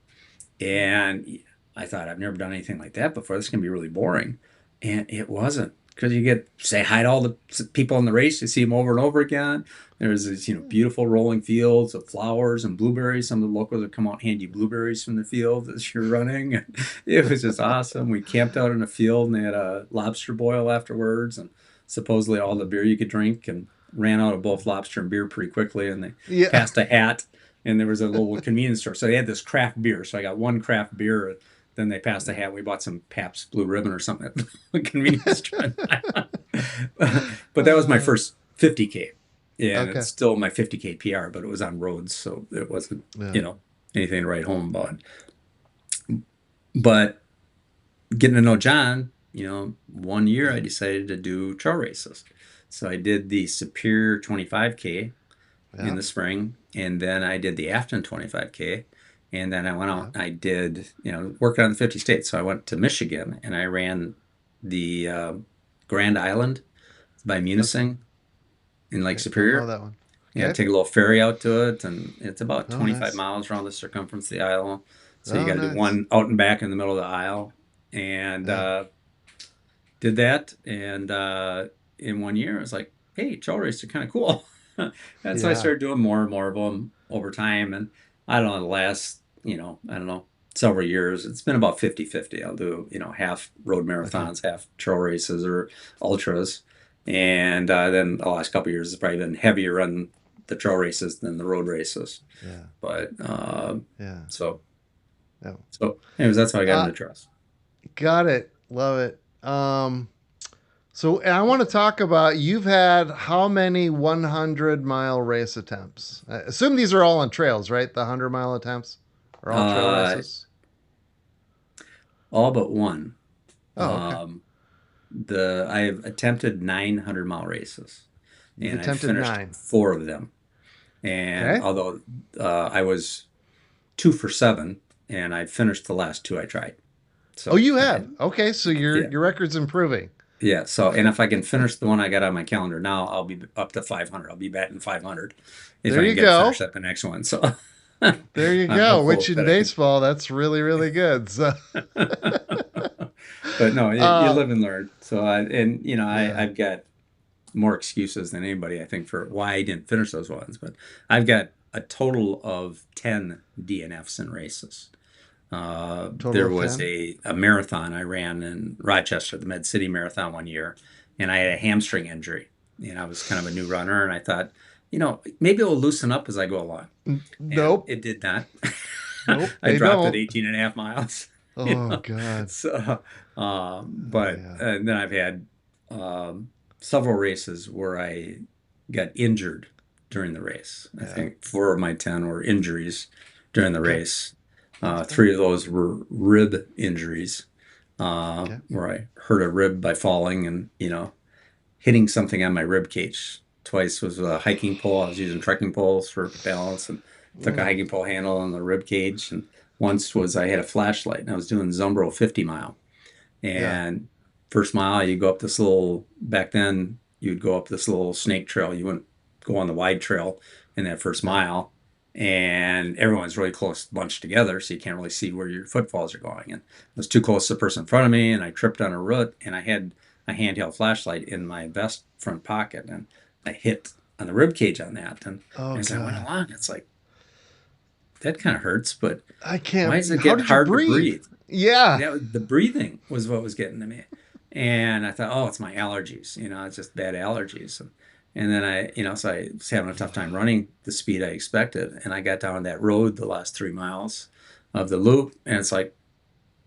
And I thought, I've never done anything like that before. This is going to be really boring. And it wasn't, because you get say hi to all the people in the race. You see them over and over again. There's these, beautiful rolling fields of flowers and blueberries. Some of the locals would come out and hand you blueberries from the field as you're running. And it was just awesome. We camped out in a field, and they had a lobster boil afterwards, and supposedly all the beer you could drink, and ran out of both lobster and beer pretty quickly. And they Yeah. passed a hat, and there was a little convenience store. So they had this craft beer. So I got one craft beer. Then they passed a hat. We bought some Pabst Blue Ribbon or something at the convenience store. But that was my first 50K. And Okay. it's still my 50K PR, but it was on roads. So it wasn't, Yeah. anything to write home about. But getting to know John, 1 year I decided to do trail races. So I did the Superior 25K in Yeah. the spring, and then I did the Afton 25K. And then I went out Yeah. and I did, working on the 50 states. So I went to Michigan and I ran the Grand Island by Okay. Munising in Lake Okay. Don't know Superior. that one. Yeah, Okay. take a little ferry out to it, and it's about Oh, 25 nice. miles around the circumference of the isle. So you Oh, got to do nice. one out and back in the middle of the isle, and Yeah. did that. And in 1 year, I was like, "Hey, trail races are kind of cool." And so I Yeah. started doing more and more of them over time. And I don't know, the last, I don't know, several years, it's been about 50-50. I'll do, half road Okay. marathons, half trail races or ultras. And then the last couple of years has probably been heavier on the trail races than the road races. Yeah. But Yeah. so, Yeah. anyways, that's how I got Uh, into trails. got it. Love it. So I want to talk about you've had how many 100-mile race attempts? I assume these are all on trails, right? The 100-mile attempts are all trail Uh, races. all but one. Oh, okay. Um, I've attempted 900-mile races, You've and I've attempted finished nine. four of them. And Okay. although I was 2 for 7, and I finished the last two I tried. Oh, So you have. Okay, so your yeah, your record's improving. yeah. So and if I can finish the one I got on my calendar now, I'll be up to 500. I'll be batting 500 if There I you can get it finished go. at the next one. So There you I'm go. hopeful Which in that I can. baseball, that's really, really good. So, But no, you uh, live and learn. So yeah. I've got more excuses than anybody, I think, for why I didn't finish those ones. But I've got a total of 10 DNFs in races. Total There of was 10. a marathon I ran in Rochester, the Med City Marathon 1 year, and I had a hamstring injury. And I was kind of a new runner, and I thought, maybe it'll loosen up as I go along. And Nope. it did not. Nope, I they dropped at don't. 18 and a half miles. Oh, God. So, but Yeah. then I've had several races where I got injured during the race. I Yeah. think 4 of my 10 were injuries during the Okay. race. That's fine. 3 of those were rib injuries, Okay. where I hurt a rib by falling and, hitting something on my rib cage. Twice was a hiking pole. I was using trekking poles for balance and took a Mm, hiking pole handle on the rib cage. And once was I had a flashlight and I was doing Zumbro 50 mile. yeah. And first mile, you go up this little, back then, you'd go up this little snake trail. You wouldn't go on the wide trail in that first Yeah. mile. And everyone's really close bunched together, so you can't really see where your footfalls are going. And I was too close to the person in front of me, and I tripped on a root, and I had a handheld flashlight in my vest front pocket, and I hit on the rib cage on that. And Oh, as I went God. along, it's like, that kind of hurts, but I why does can't. it How get did you hard to breathe? breathe? Yeah. The breathing was what was getting to me. And I thought, oh, it's my allergies. It's just bad allergies. And then so I was having a tough time running the speed I expected. And I got down that road the last 3 miles of the loop, and it's like,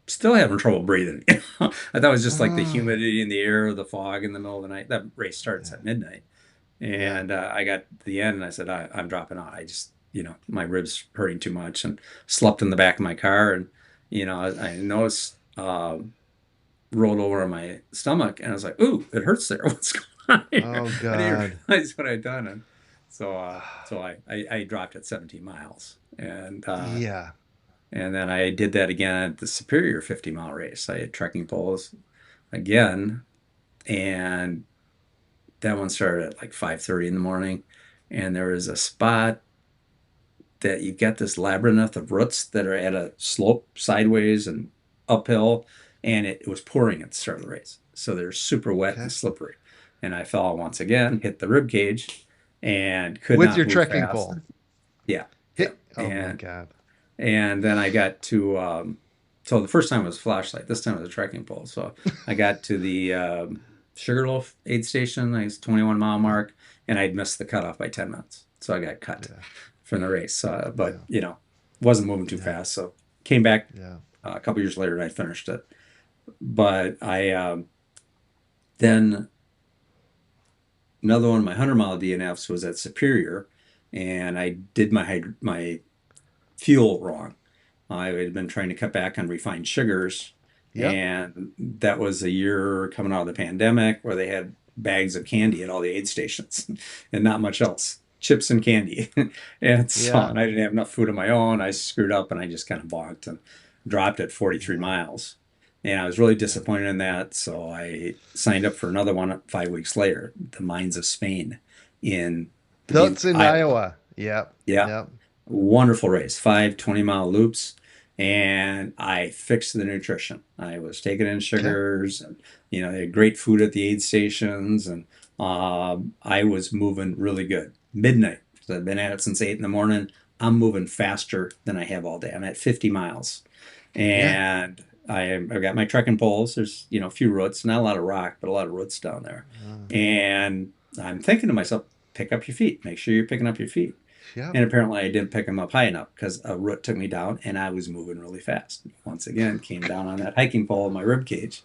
still having trouble breathing. I thought it was just like the Oh, humidity in the air, the fog in the middle of the night. That race starts yeah. at midnight. Yeah. And I got to the end and I said, I'm dropping out. I just, my ribs hurting too much, and slept in the back of my car. And, I noticed, rolled over on my stomach and I was like, ooh, it hurts there. What's going on here? Oh, I didn't God. realize what I'd done. And so I dropped at 17 miles. Yeah. And then I did that again at the Superior 50-mile race. I had trekking poles again. And that one started at like 5:30 in the morning. And there was a spot that you get this labyrinth of roots that are at a slope sideways and uphill, and it was pouring at the start of the race. So they're super wet Okay. and slippery. And I fell once again, hit the rib cage, and could With not your move trekking fast. pole. Yeah, yeah. Hit. Oh, my God. And then I got to so the first time was a flashlight. This time it was a trekking pole. So I got to the Sugarloaf aid station. I was 21-mile Yeah. mark, and I'd missed the cutoff by 10 minutes. So I got cut Yeah. from the race. But Yeah. wasn't moving too Yeah. fast. So came back Yeah. a couple years later and I finished it. But I then another one of my 100-mile DNFs was at Superior, and I did my fuel wrong. I had been trying to cut back on refined sugars, Yep. And that was a year coming out of the pandemic where they had bags of candy at all the aid stations and not much else. Chips and candy. And Yeah. I didn't have enough food of my own. I screwed up and I just kind of balked and dropped at 43 Yeah. miles. And I was really Yeah. disappointed in that. So I signed up for another one 5 weeks later, the Mines of Spain in Dubuque, That's in Iowa. Iowa. Yep. Yeah, Yep. wonderful race, 5 20-mile loops. And I fixed the nutrition. I was taking in Okay. sugars, and they had great food at the aid stations, and I was moving really good. Midnight, so I've been at it since 8 in the morning. I'm moving faster than I have all day. I'm at 50 miles, Yeah. and I've got my trekking poles. There's a few roots, not a lot of rock, but a lot of roots down there. Uh, And I'm thinking to myself, pick up your feet. Make sure you're picking up your feet. yep. And apparently I didn't pick them up high enough because a root took me down and I was moving really fast. Once again, came down on that hiking pole in my rib cage.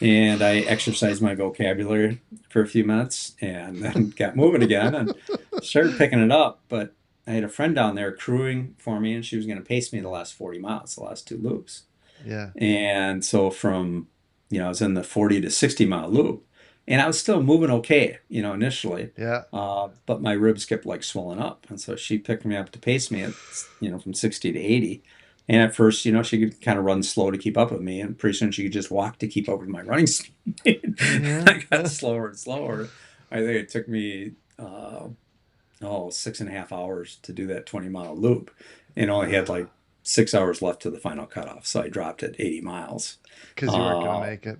And I exercised my vocabulary for a few minutes and then got moving again and started picking it up. But I had a friend down there crewing for me and she was going to pace me the last 40 miles, the last two loops. Yeah. And so I was in the 40 to 60 mile loop and I was still moving okay, initially. Yeah. But my ribs kept like swelling up. And so she picked me up to pace me at, from 60 to 80. And at first, she could kind of run slow to keep up with me. And pretty soon she could just walk to keep up with my running speed. Yeah. I got slower and slower. I think it took me, 6.5 hours to do that 20-mile loop and only had Uh, like 6 hours left to the final cutoff. So I dropped at 80 miles. because you weren't gonna Uh, make it.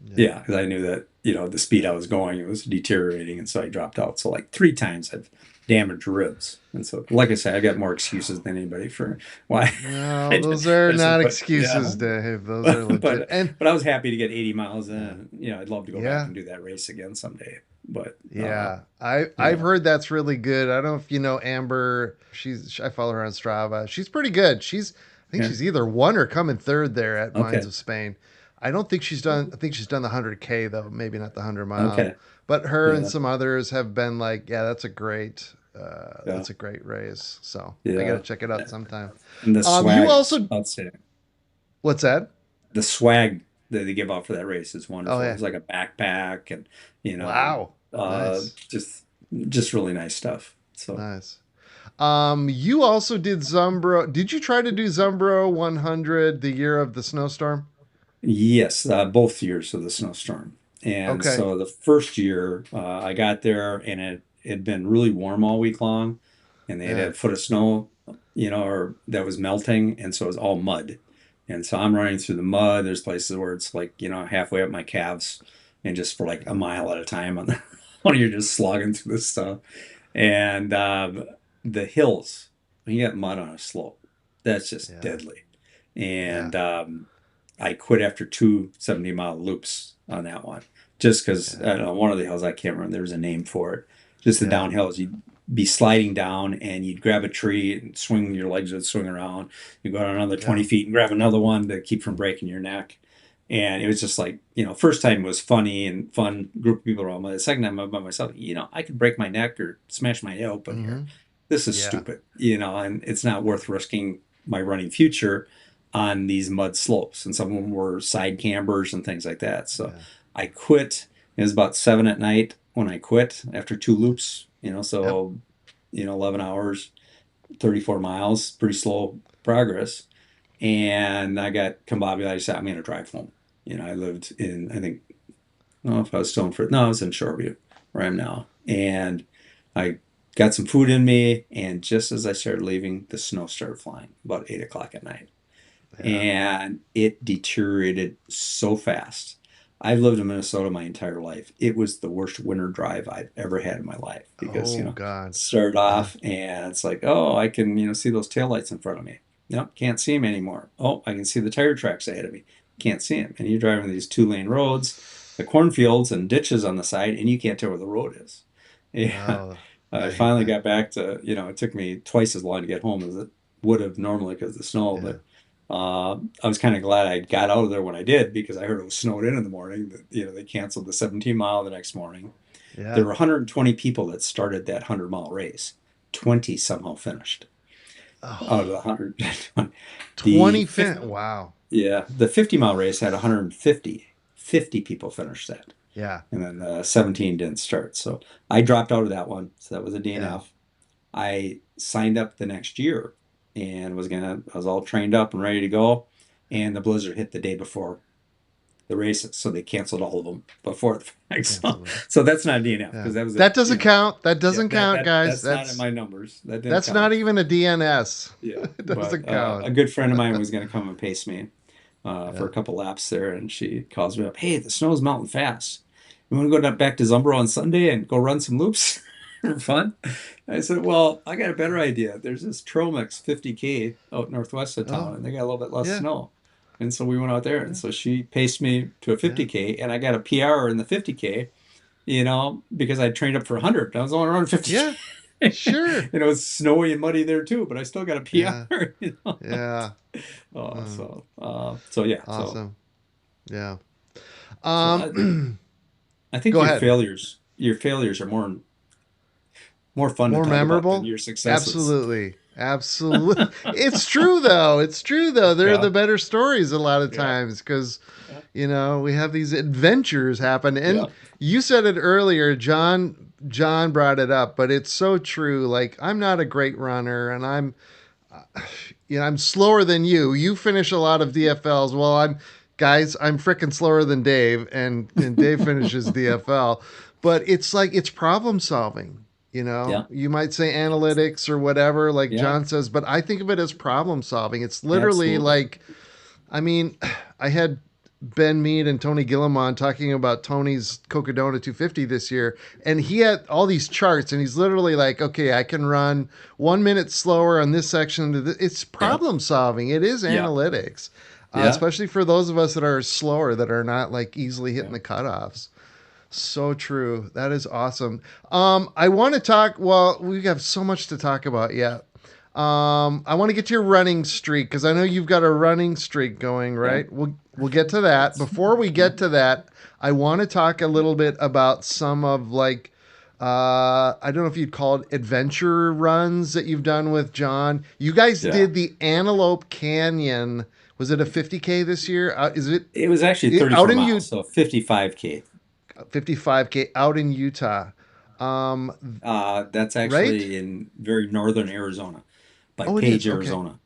Yeah. yeah, because I knew that, the speed I was going, it was deteriorating. And so I dropped out. So like three times I've damaged ribs. And so, like I said, I got more excuses than anybody for why No, I those are did. not But yeah, excuses, Dave. Those are legit. but And but I was happy to get 80 miles yeah. in. I'd love to go back Yeah. and do that race again someday. But Yeah, I've yeah, heard that's really good. I don't know if you know Amber. I follow her on Strava. She's pretty good. I think yeah, she's either won or coming third there at Mines okay, of Spain. I don't think she's done. I think she's done the 100K though, maybe not the 100 mile. okay, But her and yeah, some others have been like, yeah, yeah, that's a great race. So I got to yeah. check it out sometime. And the You swag is also outstanding. what's that? The swag that they give out for that race is Oh wonderful. yeah, It's like a backpack and you know, wow, uh, nice, just just really nice stuff. So nice. You also did Zumbro. Did you try to do Zumbro 100 the year of the snowstorm? yes, both years of the snowstorm. And Okay. so the first year, I got there and it had been really warm all week long, and they had Yeah. a foot of snow, or that was melting, and so it was all mud. And so I'm running through the mud. There's places where it's like, halfway up my calves, and just for like a mile at a time on the when you're just slogging through this stuff. And the hills, when you got mud on a slope, that's just Yeah. deadly. Yeah. And I quit after two 70-mile loops on that one. Just because, I Yeah. don't know, one of the hills, I can't remember, there was a name for it. Just the Yeah. downhills, you'd be sliding down and you'd grab a tree and swing, your legs would swing around. You go down another Yeah. 20 feet and grab another one to keep from breaking your neck. And it was just like, first time was funny and fun, group of people around. But the second time I'm by myself, I could break my neck or smash my head open here. Hmm. This is Yeah. stupid, and it's not worth risking my running future on these mud slopes. And some of them were side cambers and things like that. So Yeah. I quit. It was about 7 at night when I quit after two loops, Yep. so, 11 hours, 34 miles, pretty slow progress. And I got combobulated. I said, I'm going to drive home. I lived in, I think, I don't know if I was still in, no, I was in Shoreview where I am now. And I got some food in me. And just as I started leaving, the snow started flying about 8 o'clock at night. Yeah. And it deteriorated so fast. I've lived in Minnesota my entire life. It was the worst winter drive I've ever had in my life because, Oh God. started Yeah. off and it's like, oh, I can, see those taillights in front of me. Nope, can't see them anymore. Oh, I can see the tire tracks ahead of me. Can't see them. And you're driving these two-lane roads, the cornfields and ditches on the side, and you can't tell where the road is. Yeah. Oh, I I hate finally that. got back to, it took me twice as long to get home as it would have normally because of the snow, Yeah. but I was kind of glad I got out of there when I did because I heard it was snowed in the morning. That they canceled the 17 mile the next morning. There Yeah. were 120 people that started that 100-mile race. 20 somehow finished out of Oh, the 100. 20 The fin. 50, Wow. Yeah, the 50-mile race had 150 people finish that. Yeah. And then 17 didn't start. So I dropped out of that one. So that was a Yeah. DNF. I signed up the next year and I was all trained up and ready to go. And the blizzard hit the day before the races. So they canceled all of them before the fact. So, Cancel it. so that's not a DNF Yeah. because that was That doesn't count. That yeah, doesn't count, guys. that's not in my numbers. That didn't That's not count. even a DNS. Yeah. It But doesn't count. a good friend of mine was going to come and pace me for Yeah. a couple laps there. And she calls me up, hey, the snow's melting fast. You want to go back to Zumbro on Sunday and go run some loops for fun? I said, well, I got a better idea. There's this Tromix 50K out northwest of Oh, town, and they got a little bit less yeah. snow. And so we went out there, Yeah. and so she paced me to a Yeah. 50K, and I got a PR in the 50K, because I trained up for 100. I was only running 50K. Yeah. Sure. And it was snowy and muddy there too, but I still got a Yeah. PR, Yeah. So yeah, Awesome. Yeah. so I think Go ahead. your failures are more fun to More talk about than memorable? your successes. Absolutely. Absolutely. It's true though. It's true though. They're Yeah, the better stories a lot of yeah, times because yeah, we have these adventures happen. yeah, And you said it earlier, John brought it up, but it's so true. Like I'm not a great runner and I'm slower than you. You finish a lot of DFLs. Well, I'm freaking slower than Dave, and Dave finishes DFL. But it's like it's problem solving. yeah, You might say analytics or whatever, like yeah, John says, but I think of it as problem solving. It's literally absolutely. like, I mean, I had Ben Mead and Tony Gillimon talking about Tony's Cocodona 250 this year, and he had all these charts, and he's literally like, okay, I can run 1 minute slower on this section. It's Yeah, problem solving. It is yeah, analytics, yeah, especially for those of us that are slower, that are not like easily hitting yeah. the cutoffs. So true. That is awesome. I want to talk. Well, we have so much to talk about yet. I want to get to your running streak because I know you've got a running streak going, Yeah. right? We'll get to that. That's Before we yeah, get to that, I want to talk a little bit about some of like I don't know if you'd call it adventure runs that you've done with John. You guys yeah. did the Antelope Canyon. Was it a 50K this year? Is It was actually out 34 in miles, so 55K. 55K out in Utah? Um, That's right? actually in very northern Arizona, by Oh, it Page, is. Okay. Arizona.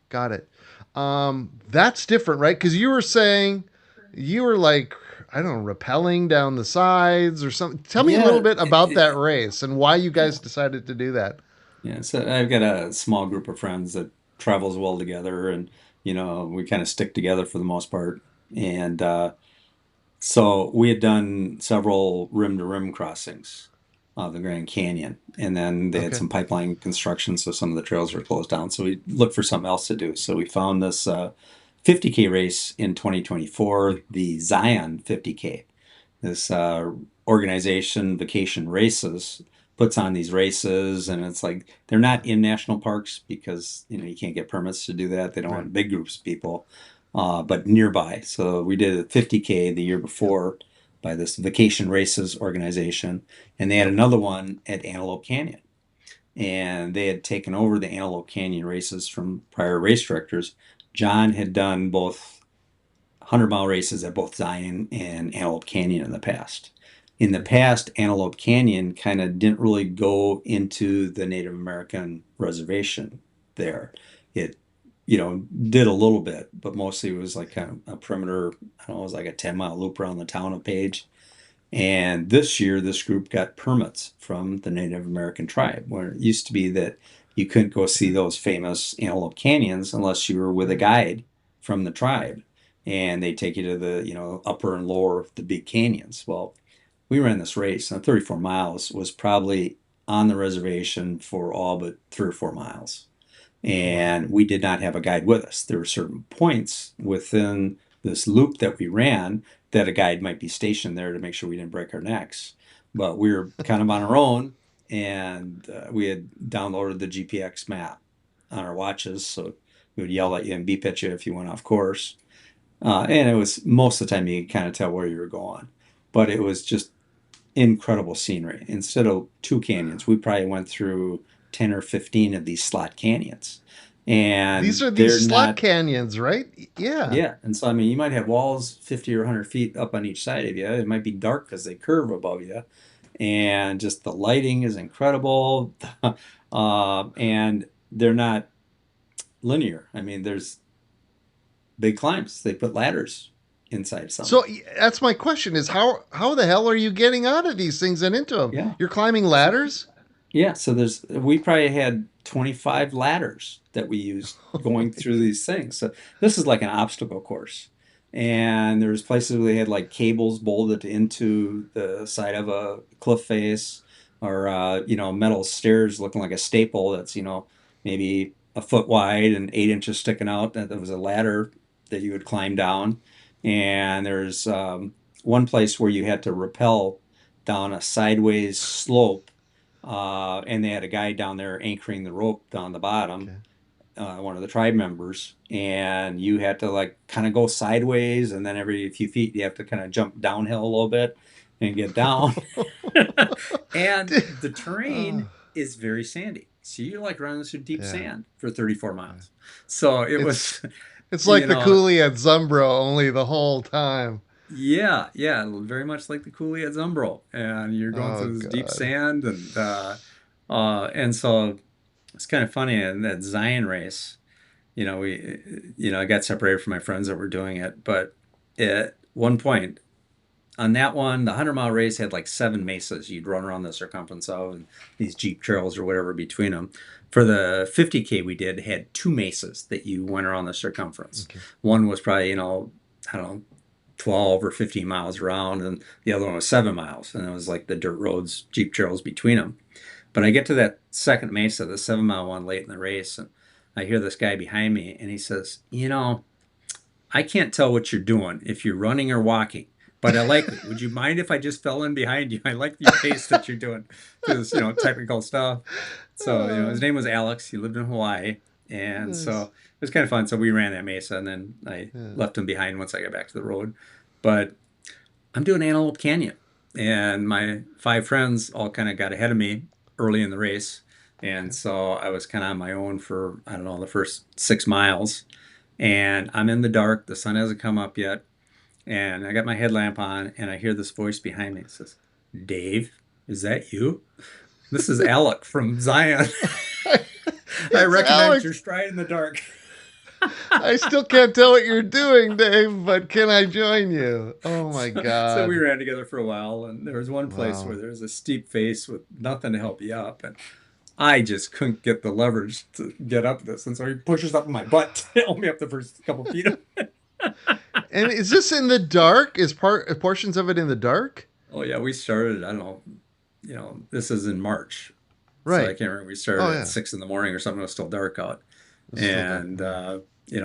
Got it. That's different, right? Because you were saying you were like, I don't know, rappelling down the sides or something. Tell me a little Yeah, bit about that race and why you guys yeah, decided to do that. yeah. So I've got a small group of friends that travels well together, and we kind of stick together for the most part. And so we had done several rim to rim crossings of the Grand Canyon, and then they had Okay. some pipeline construction, so some of the trails were closed down. So we looked for something else to do. So we found this 50K race in 2024, the Zion 50K. This organization, Vacation Races, puts on these races, and it's like they're not in national parks because you can't get permits to do that. They don't Right. want big groups of people, but nearby. So we did a 50K the year Yep. before by this Vacation Races organization, and they had Yep. another one at Antelope Canyon. And they had taken over the Antelope Canyon races from prior race directors. John had done both 100-mile races at both Zion and Antelope Canyon in the past. In the Mhm. past, Antelope Canyon kind of didn't really go into the Native American reservation there. It, did a little bit, but mostly it was like kind of a perimeter. I don't know, it was like a 10-mile loop around the town of Page. And this year, this group got permits from the Native American tribe, where it used to be that you couldn't go see Yeah. those famous Antelope Canyons unless you were with a Right. guide from the tribe. And they take you to the, upper and lower, the big canyons. Well, we ran this race, and 34 miles was probably on the reservation for all but 3 or 4 miles, Wow. and we did not have a guide with us. There were certain points within this loop that we ran that a guide might be stationed there to make sure we didn't break our necks. But we were kind of on our own, and we had downloaded the GPX map on our watches, so we would yell at you and beep at you if you went off course. And it was most of the time you could kind of tell where you were going, but it was just incredible scenery. Instead of two canyons, we probably went through 10 or 15 of these slot canyons. These and are these they're slot not. canyons, right? Yeah. Yeah, and so I mean, you might have walls 50 or 100 feet up on each side of you. It might be dark because they curve above you, and just the lighting is incredible. And they're not linear. I mean, there's big climbs. They put ladders inside some. So that's my question: is how the hell are you getting out of these things and into them? Yeah. You're climbing So, ladders. yeah, so we probably had 25 ladders that we used going through these things. So this is like an obstacle course. And there's places where they had like cables bolted into the side of a cliff face, or metal stairs looking like a staple that's, maybe a foot wide and 8 inches sticking out. That there was a ladder that you would climb down. And there's one place where you had to rappel down a sideways slope, and they had a guy down there anchoring the rope down the bottom, Okay. one of the tribe members, and you had to like kind of go sideways, and then every few feet you have to kind of jump downhill a little bit and get down. And the Uh, terrain is very sandy. So you're like running through deep yeah. sand for 34 miles. So it It's was, it's you like the know, coulee at Zumbro, only the whole time. yeah, yeah, very much like the coulee at Zumbro. And you're going Oh through this deep God. sand, and so it's kind of funny in that Zion race. I got separated from my friends that were doing it, but at one point on that one, the 100-mile race had like 7 mesas you'd run around the circumference of, and these Jeep trails or whatever between them. For the 50K we did, had 2 mesas that you went around the circumference. Okay. One was probably, I don't know, 12 or 15 miles around, and the other one was 7 miles, and it was like the dirt roads, Jeep trails between them. But I get to that second mesa, the 7 mile one, late in the race, and I hear this guy behind me, and he says, I can't tell what you're doing, if you're running or walking, but I like it. Would you mind if I just fell in behind you? I like your pace that you're doing through this, technical stuff. So, his Oh, name was Alex. He lived in Hawaii. And so nice. it was kind of fun. So we ran that mesa, and then I Yeah. left him behind once I got back to the road. But I'm doing Antelope Canyon, and my 5 friends all kind of got ahead of me early in the race. And Okay. so I was kind of on my own for, I don't know, the first 6 miles. And I'm in the dark. The sun hasn't come up yet. And I got my headlamp on, and I hear this voice behind me. It says, "Dave, is that you? This is Alec from Zion. I It's recognize Alex. your stride in the dark." I still can't tell what you're doing, Dave, but can I join you? Oh my So we God. ran together for a while, and there was one place where Wow. there was a steep face with nothing to help you up, and I just couldn't get the leverage to get up this, and so he pushes up my butt to help me up the first couple feet. And is this in the dark? Is portions of it in the dark? Oh yeah, we started. I don't know. This is in March, so I Right. can't remember. We started Oh at yeah. 6 in the morning or something. It was still dark out, It's still dark. and Yeah.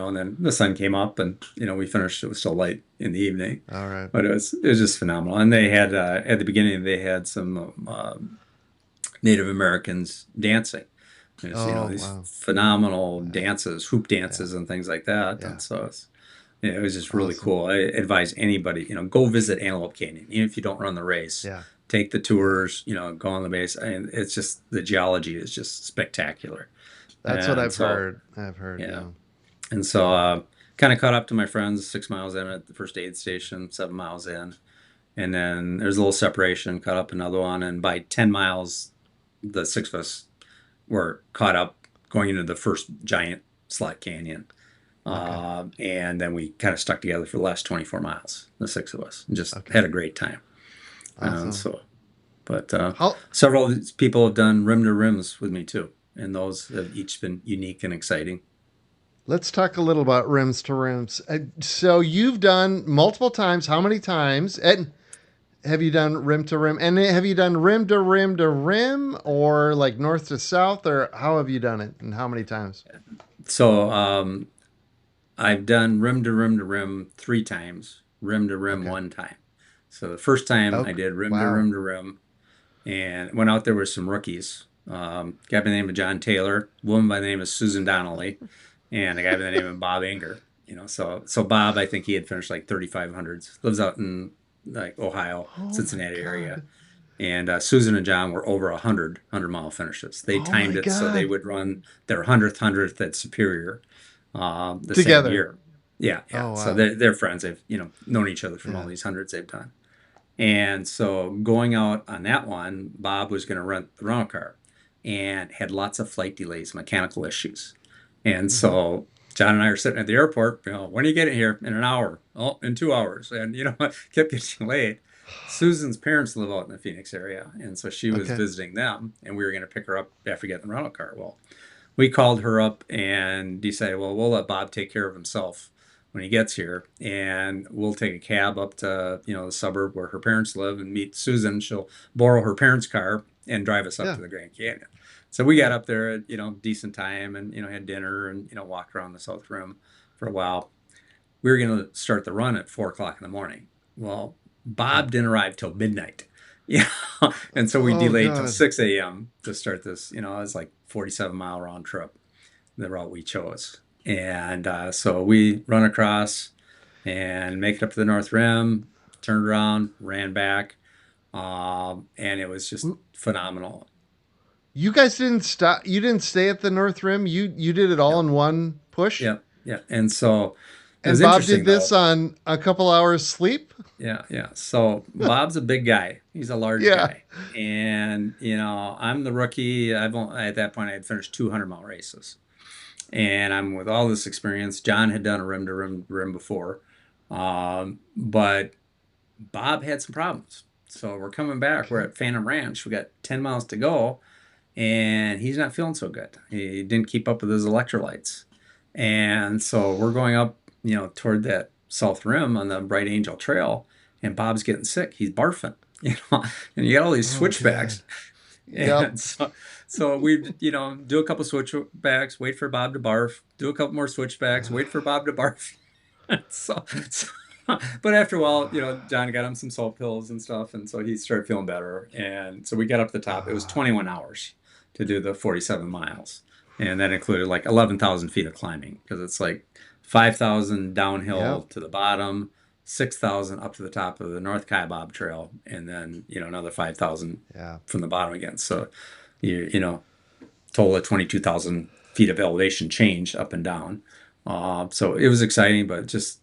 and then the sun came up, and we finished. It was still light in the evening, All right. but it was just phenomenal. And they had at the beginning they had some Native Americans dancing. There's Oh these wow. phenomenal Yeah. dances, hoop Yeah. dances, and things like that. Yeah. And so it was just really Awesome. cool. I advise anybody, go visit Antelope Canyon, even if you don't run the race. Yeah. Take the Yeah. tours, go on the base, and it's just the geology is just spectacular. That's what And I've so, heard. I've heard. yeah, Yeah. and so kind of caught up to my friends 6 miles in at the first aid station, 7 miles in, and then there's a little separation. Caught up another one, and by 10 miles, the six of us were caught up going into the first giant slot canyon. Okay. And then we kind of stuck together for the last 24 miles, the six of us, and just Okay. had a great time. And Awesome. so, but How several of these people have done rim to rims with me too, and those have each been unique and exciting. Let's talk a little about rims to rims. So you've done multiple times. How many times? And have you done rim to rim? And have you done rim to rim to rim, or like north to south, or how have you done it, and how many times? So I've done rim to rim to rim 3 times, rim to rim Okay. one time. So the first time I Okay. did rim to Wow. rim to rim, and went out there with some rookies. Guy by the name of John Taylor, woman by the name of Susan Donnelly, and a guy by the name of Bob Anger. So Bob, I think he had finished like 3,500s. Lives out in like Ohio, Oh my Cincinnati area, God. And Susan and John were over 100-mile finishes. They Oh timed my it so they God. would run their 100th at Superior the same Together. year. Yeah, yeah. Oh So wow. they're friends. They've, known each other from all Yeah. these hundreds they've done. And so going out on that one, Bob was going to rent the rental car and had lots of flight delays, mechanical issues. And Hmm. so John and I are sitting at the airport, when are you getting here? In an hour. Oh, in 2 hours. And, kept getting late. Susan's parents live out in the Phoenix area. And so she was Okay. visiting them, and we were going to pick her up after getting the rental car. Well, we called her up and decided, well, we'll let Bob take care of himself when he gets here, and we'll take a cab up to the suburb where her parents live and meet Susan. She'll borrow her parents' car and drive us up Yeah. to the Grand Canyon. So we got Yeah. up there at decent time and had dinner and walked around the South Rim for a while. We were going to start the run at 4 o'clock in the morning. Well, Hmm. Bob didn't arrive till midnight. Yeah. And so we Oh delayed till God. 6 a.m. to start this. It was like 47-mile round trip, the route we chose. And so we run across and make it up to the North Rim, turned around, ran back. And it was just phenomenal. You guys didn't stop. You didn't stay at the North Rim. You did it all Yep. in one push. Yep. Yeah. And so it And was Bob did interesting this though. on a couple hours sleep. Yeah, yeah. So Bob's a big guy. He's a large Yeah. guy, and I'm the rookie. At that point I had finished 200-mile races, and I'm with all this experience. John had done a rim to rim before, but Bob had some problems. So we're coming back. We're Okay. at Phantom Ranch. We got 10 miles to go, and he's not feeling so good. He didn't keep up with his electrolytes. And so we're going up, toward that South Rim on the Bright Angel Trail, and Bob's getting sick. He's barfing, and you got all these Oh God. switchbacks. Yep. And so we, do a couple switchbacks, wait for Bob to barf, do a couple more switchbacks, wait for Bob to barf. so but after a while, John got him some salt pills and stuff, and so he started feeling better. And so we got up the top. It was 21 hours to do the 47 miles, and that included like 11,000 feet of climbing because it's like 5,000 downhill Yep. to the bottom, 6,000 up to the top of the North Kaibab Trail, and then another 5,000 Yeah. from the bottom again. So total of 22,000 feet of elevation change up and down. So it was exciting, but just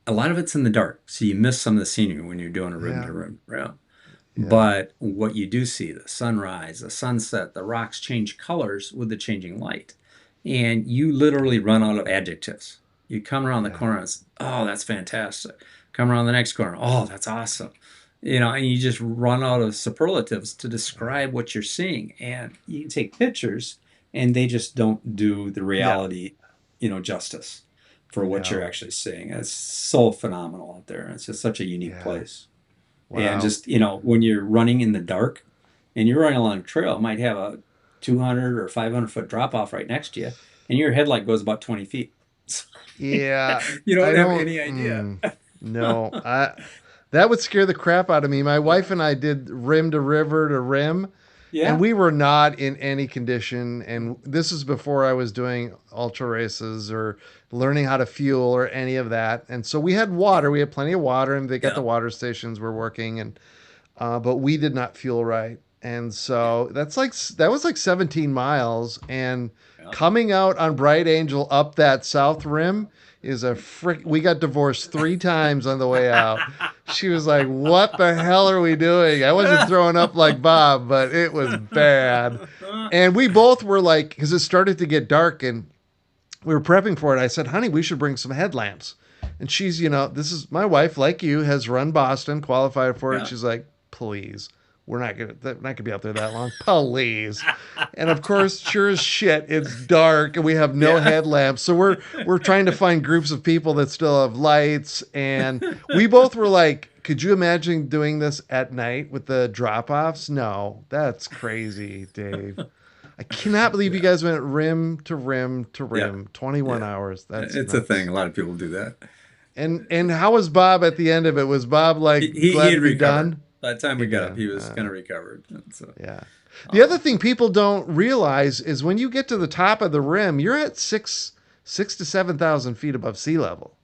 a lot of it's in the dark, so you miss some of the scenery when you're doing a rim Yeah. to rim route. Yeah. But what you do see, the sunrise, the sunset, the rocks change colors with the changing light. And you literally run out of adjectives. You come around the Yeah. corner and it's, oh, that's fantastic. Come around the next corner, oh, that's awesome. And you just run out of superlatives to Yeah. describe what you're seeing. And you can take pictures and they just don't do the No. reality, justice for what you're No. actually seeing. It's so phenomenal out there. It's just such a unique Yeah. place. And Wow. just, when you're running in the dark and you're running along a trail, it might have a 200 or 500-foot drop off right next to you, and your headlight goes about 20 feet. Yeah. You I don't have don't. any idea. No. I. That would scare the crap out of me. My wife and I did rim to river to rim, and Yeah. we were not in any condition. And this is before I was doing ultra races or learning how to fuel or any of that. And so we had water. We had plenty of water, and they got the Yeah. water stations were working. And but we did not fuel right. And Yeah. so that was like 17 miles. And Yeah. coming out on Bright Angel up that south rim is a frick. We got divorced 3 times on the way out. She was like, "What the hell are we doing?" I wasn't throwing up like Bob, but it was bad. And we both were like, because it started to get dark and we were prepping for it. I said, "Honey, we should bring some headlamps." And she's, this is my wife, like you, has run Boston, qualified for it. Yeah. She's like, "Please, we're not gonna be out there that long, please." And of course, sure as shit, it's dark and we have no Yeah. headlamps. So we're trying to find groups of people that still have lights. And we both were like, "Could you imagine doing this at night with the drop offs?" No, that's crazy, Dave. I cannot believe you Yeah. guys went rim to rim to Yeah. rim, 21 Yeah. hours. That's It's a thing. nuts. A lot of people do that. And how was Bob at the end of it? Was Bob He, like he glad had to be recovered. done? By the time He we got up, did. he was kind of recovered. And so, Yeah. The other um, thing people don't realize is when you get to the top of the rim, you're at 6 to 7,000 feet above sea level.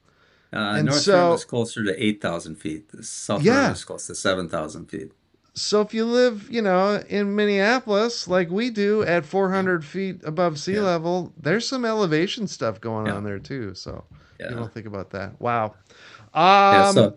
And North Rim is so, closer to 8,000 feet. The South Rim yeah. is close to 7,000 feet. So if you live, in Minneapolis, like we do at Yeah, 400 feet above sea yeah, level, there's some elevation stuff going yeah, on there too. So people yeah, don't think about that. Wow. yeah. Um,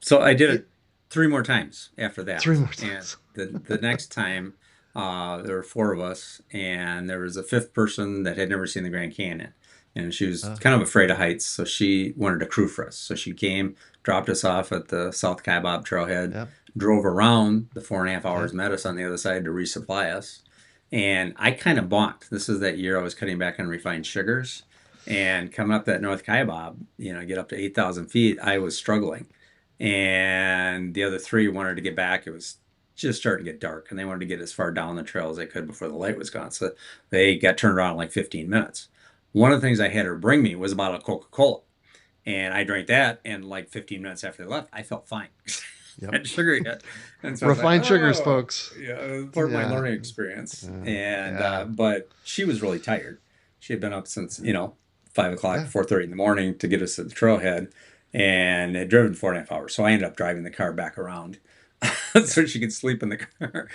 So I did it it three more times after three that, more and times. the next time, there were four of us, and there was a fifth person that had never seen the Grand Canyon, and she was Uh, kind of afraid of heights, so she wanted to crew for us. So she came, dropped us off at the South Kaibab Trailhead, yep. drove around the 4.5 hours, Okay. met us on the other side to resupply us, and I kind of bonked. This is that year I was cutting back on refined sugars. And coming up that North Kaibab, get up to 8,000 feet, I was struggling, and the other three wanted to get back. It was just starting to get dark, and they wanted to get as far down the trail as they could before the light was gone. So they got turned around in like 15 minutes. One of the things I had her bring me was a bottle of Coca-Cola, and I drank that. And like 15 minutes after they left, I felt fine. Yep. Had sugar yet, and so I was like, Refined sugars, "Oh, folks. yeah, it was part of my Yeah. learning experience." And Yeah. but she was really tired. She had been up since 5 o'clock, Yeah. 4:30 in the morning to get us to the trailhead, and had driven 4.5 hours. So I ended up driving the car back around Yeah. so she could sleep in the car.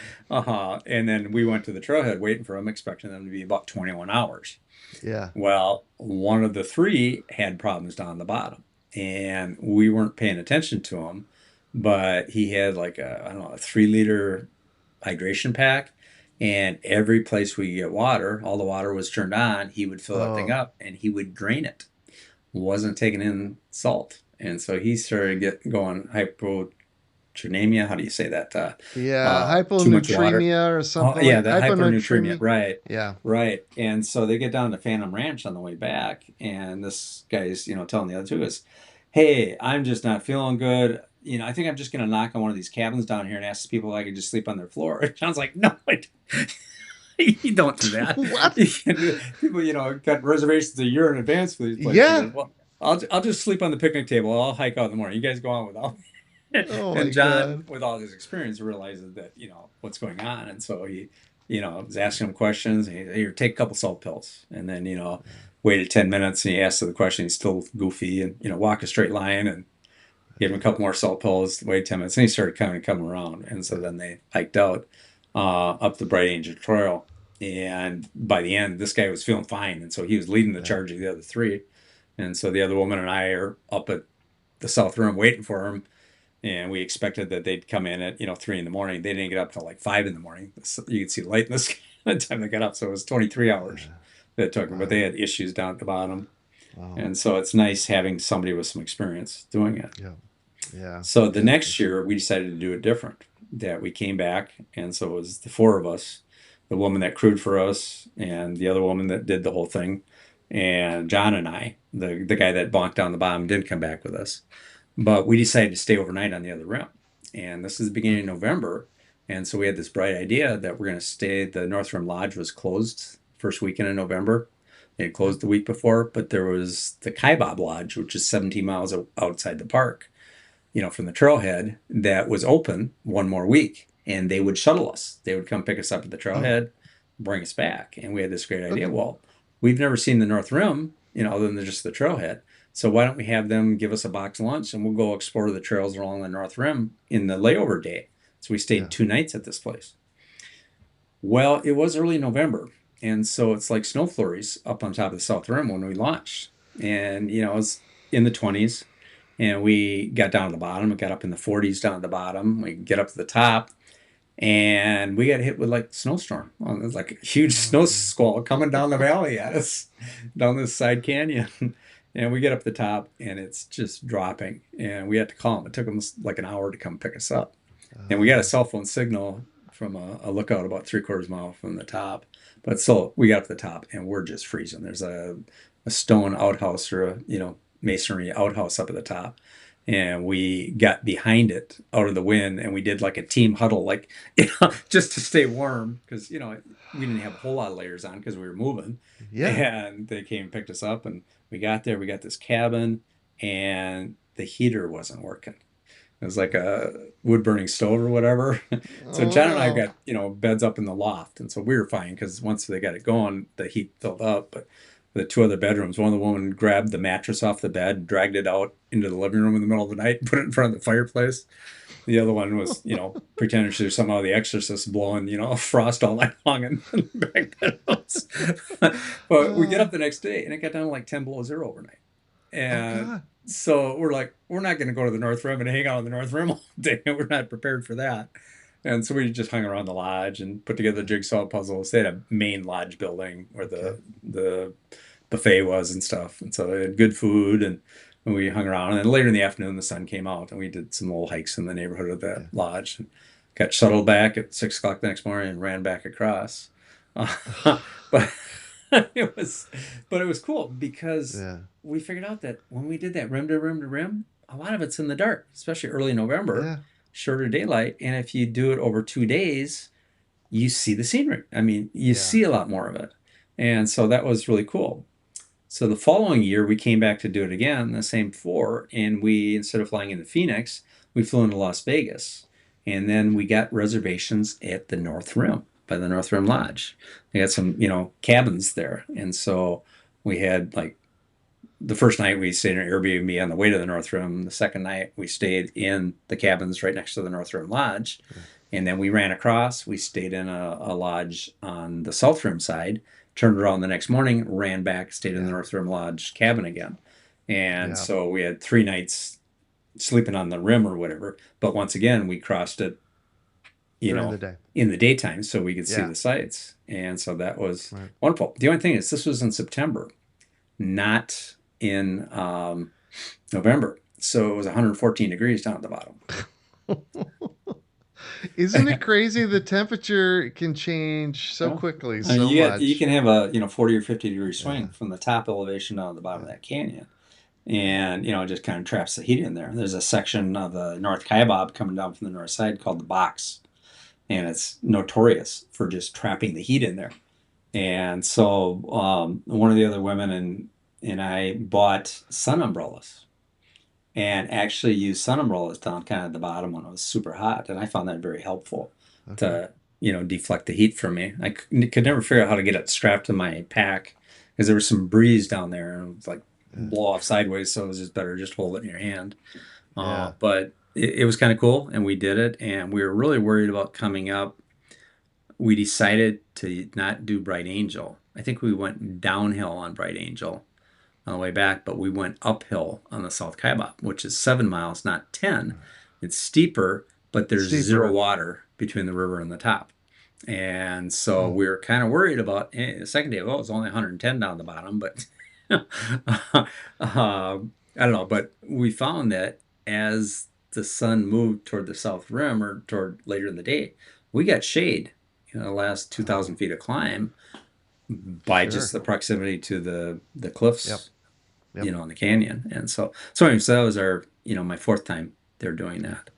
And then we went to the trailhead waiting for them, expecting them to be about 21 hours. Yeah. Well, one of the three had problems down the bottom, and we weren't paying attention to him, but he had like I don't know, a 3 liter hydration pack. And every place we get water, all the water was turned on, he would fill that thing Oh. up and he would drain it. Wasn't taking in salt. And so he started going hypotonemia. How do you say that? Yeah. Too much water. Hyponatremia or Oh, something yeah, like the hypernatremia. hyponatremia. Right. Yeah. Right. And so they get down to Phantom Ranch on the way back. And this guy's, telling the other two is, hey, I'm just not feeling good. I think I'm just going to knock on one of these cabins down here and ask people if I could just sleep on their floor. It sounds like, no, you don't do that. What? People, got reservations a year in advance for these places. He Yeah. goes, well, I'll just sleep on the picnic table. I'll hike out in the morning. You guys go on without me. Oh my And John, God. with all his experience, realizes that what's going on, and so he, was asking him questions. And here, take a couple salt pills, and then waited 10 minutes, and he asked the question. He's still goofy, and walk a straight line, and gave him a couple more salt pills. Waited 10 minutes, and he started coming around, and so then they hiked out up the Bright Angel Trail. And by the end, this guy was feeling fine. And so he was leading the Yeah. charge of the other three. And so the other woman and I are up at the South Room waiting for him. And we expected that they'd come in at, 3 in the morning. They didn't get up till like 5 in the morning. You could see the light in the sky by the time they got up. So it was 23 hours that it took them. But Wow. they had issues down at the bottom. Wow. And so it's nice having somebody with some experience doing it. Yeah. Yeah. So the Yeah. For next sure. year, we decided to do it different. That we came back, and so it was the four of us, the woman that crewed for us, and the other woman that did the whole thing, and John and I. The guy that bonked down the bottom didn't come back with us, but we decided to stay overnight on the other rim. And this is the beginning of November, and so we had this bright idea that we're going to stay. The North Rim Lodge was closed first weekend in November. They had Yep. closed the week before, but there was the Kaibab Lodge, which is 17 miles outside the park, from the trailhead, that was open one more week, and they would shuttle us. They would come pick us up at the Oh. trailhead, bring us back. And we had this great idea. Okay. Well, we've never seen the North Rim, other than just the trailhead. So why don't we have them give us a box lunch and we'll go explore the trails along the North Rim in the layover day. So we stayed Yeah. 2 nights at this place. Well, it was early November, and so it's like snow flurries up on top of the South Rim when we launched. And, it was in the 20s, and we got down to the bottom. We got up in the 40s down at the bottom. We get up to the top, and we got hit with like snowstorm. Well, it was like a huge Oh snow geez. squall coming down the valley at us, down this side canyon. And we get up the top, and it's just dropping. And we had to call them. It took them like an hour to come pick us up. And we got a Oh. cell phone signal from a lookout about 3/4 mile from the top. But still, we got to the top, and we're just freezing. There's a stone outhouse, or masonry outhouse up at the top. And we got behind it out of the wind, and we did like a team huddle, like, just to stay warm, because, we didn't have a whole lot of layers on because we were moving. Yeah. And they came and picked us up, and we got there. We got this cabin, and the heater wasn't working. It was like a wood burning stove or whatever. So Oh John and I no. got, beds up in the loft. And so we were fine because once they got it going, the heat filled up. But the two other bedrooms. One of the women grabbed the mattress off the bed, dragged it out into the living room in the middle of the night, put it in front of the fireplace. The other one was, pretending she was somehow the exorcist blowing, frost all night long in the back bedrooms. But we get up the next day and it got down to like 10 below zero overnight. Oh And God. so we're like, we're not going to go to the North Rim and hang out in the North Rim all day. We're not prepared for that. And so we just hung around the lodge and put together jigsaw puzzles. They had a main lodge building where Okay. the buffet was and stuff. And so they had good food and we hung around. And then later in the afternoon, the sun came out and we did some little hikes in the neighborhood of that Yeah. lodge. And got shuttled back at 6 o'clock the next morning and ran back across. But it was, but it was cool because Yeah. we figured out that when we did that rim to rim to rim, a lot of it's in the dark, especially early November, Yeah. shorter daylight. And if you do it over 2 days, you see the scenery. I mean, you Yeah. see a lot more of it. And so that was really cool. So the following year, we came back to do it again, the same four, and we, instead of flying into Phoenix, we flew into Las Vegas. And then we got reservations at the North Rim, by the North Rim Lodge. They had some, cabins there. And so we had like the first night we stayed in an Airbnb on the way to the North Rim. The second night we stayed in the cabins right next to the North Rim Lodge. And then we ran across. We stayed in a lodge on the South Rim side, turned around the next morning, ran back, stayed in the North Rim Lodge cabin again. And so we had 3 nights sleeping on the rim or whatever. But once again, we crossed it, During the day. in the daytime so we could see Yeah. the sights. And so that was Right. wonderful. The only thing is, this was in September, not in November. So it was 114 degrees down at the bottom. Isn't it crazy? The temperature can change so Yeah. quickly, I mean, so much. you can have a 40 or 50 degree swing Yeah. from the top elevation down to the bottom of that canyon. And it just kind of traps the heat in there. There's a section of the North Kaibab coming down from the north side called the Box. And it's notorious for just trapping the heat in there. And so one of the other women and I bought sun umbrellas and actually used sun umbrellas down kind of at the bottom when it was super hot. And I found that very helpful Okay. to, deflect the heat from me. I could never figure out how to get it strapped to my pack because there was some breeze down there and it was like blow off sideways. So it was just better just hold it in your hand. Yeah. But it was kind of cool and we did it. And we were really worried about coming up. We decided to not do Bright Angel. I think we went downhill on Bright Angel on the way back, but we went uphill on the South Kaibab, which is 7 miles, not 10. It's steeper, but there's zero water between the river and the top. And so we were kind of worried about the second day. Well, it was only 110 down the bottom, but I don't know. But we found that as the sun moved toward the south rim or toward later in the day, we got shade the last 2,000 feet of climb by just the proximity to the cliffs, Yep. in the canyon. And so anyway, so that was our, my fourth time there doing that.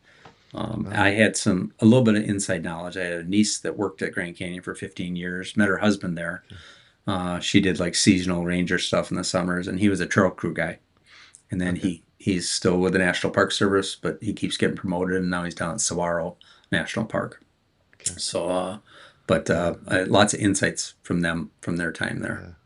I had a little bit of inside knowledge. I had a niece that worked at Grand Canyon for 15 years, met her husband there. She did like seasonal ranger stuff in the summers, and he was a trail crew guy. And then he's still with the National Park Service, but he keeps getting promoted, and now he's down at Saguaro National Park. Okay. So, but lots of insights from them from their time there.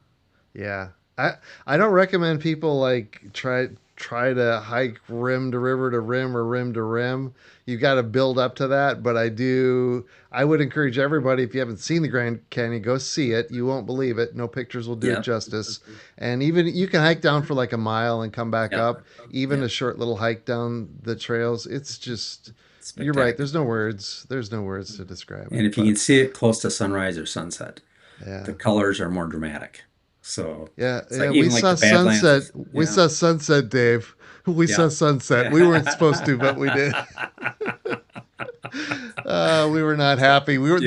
Yeah. I don't recommend people like try to hike rim to river to rim or rim to rim. You've got to build up to that, but I would encourage everybody, if you haven't seen the Grand Canyon, go see it. You won't believe it. No pictures will do it justice. And even you can hike down for like a mile and come back up. Even a short little hike down the trails. It's just, you're right. There's no words. There's no words to describe it. And if you can see it close to sunrise or sunset, the colors are more dramatic. So we saw sunset. We saw sunset, Dave. We saw sunset. We weren't supposed to, but we did. We were not happy. We were.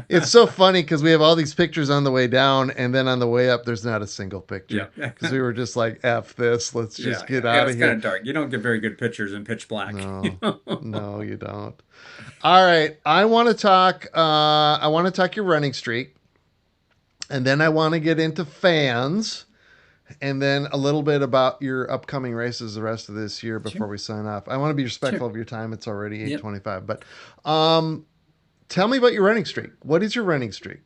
It's so funny because we have all these pictures on the way down, and then on the way up, there's not a single picture. Because we were just like, "F this. Let's just get out of here." It's kind of dark. You don't get very good pictures in pitch black. No, no, you don't. All right, I want to talk. I want to talk your running streak. And then I want to get into fans and then a little bit about your upcoming races the rest of this year before we sign off. I want to be respectful of your time. It's already 8:25. But tell me about your running streak. What is your running streak?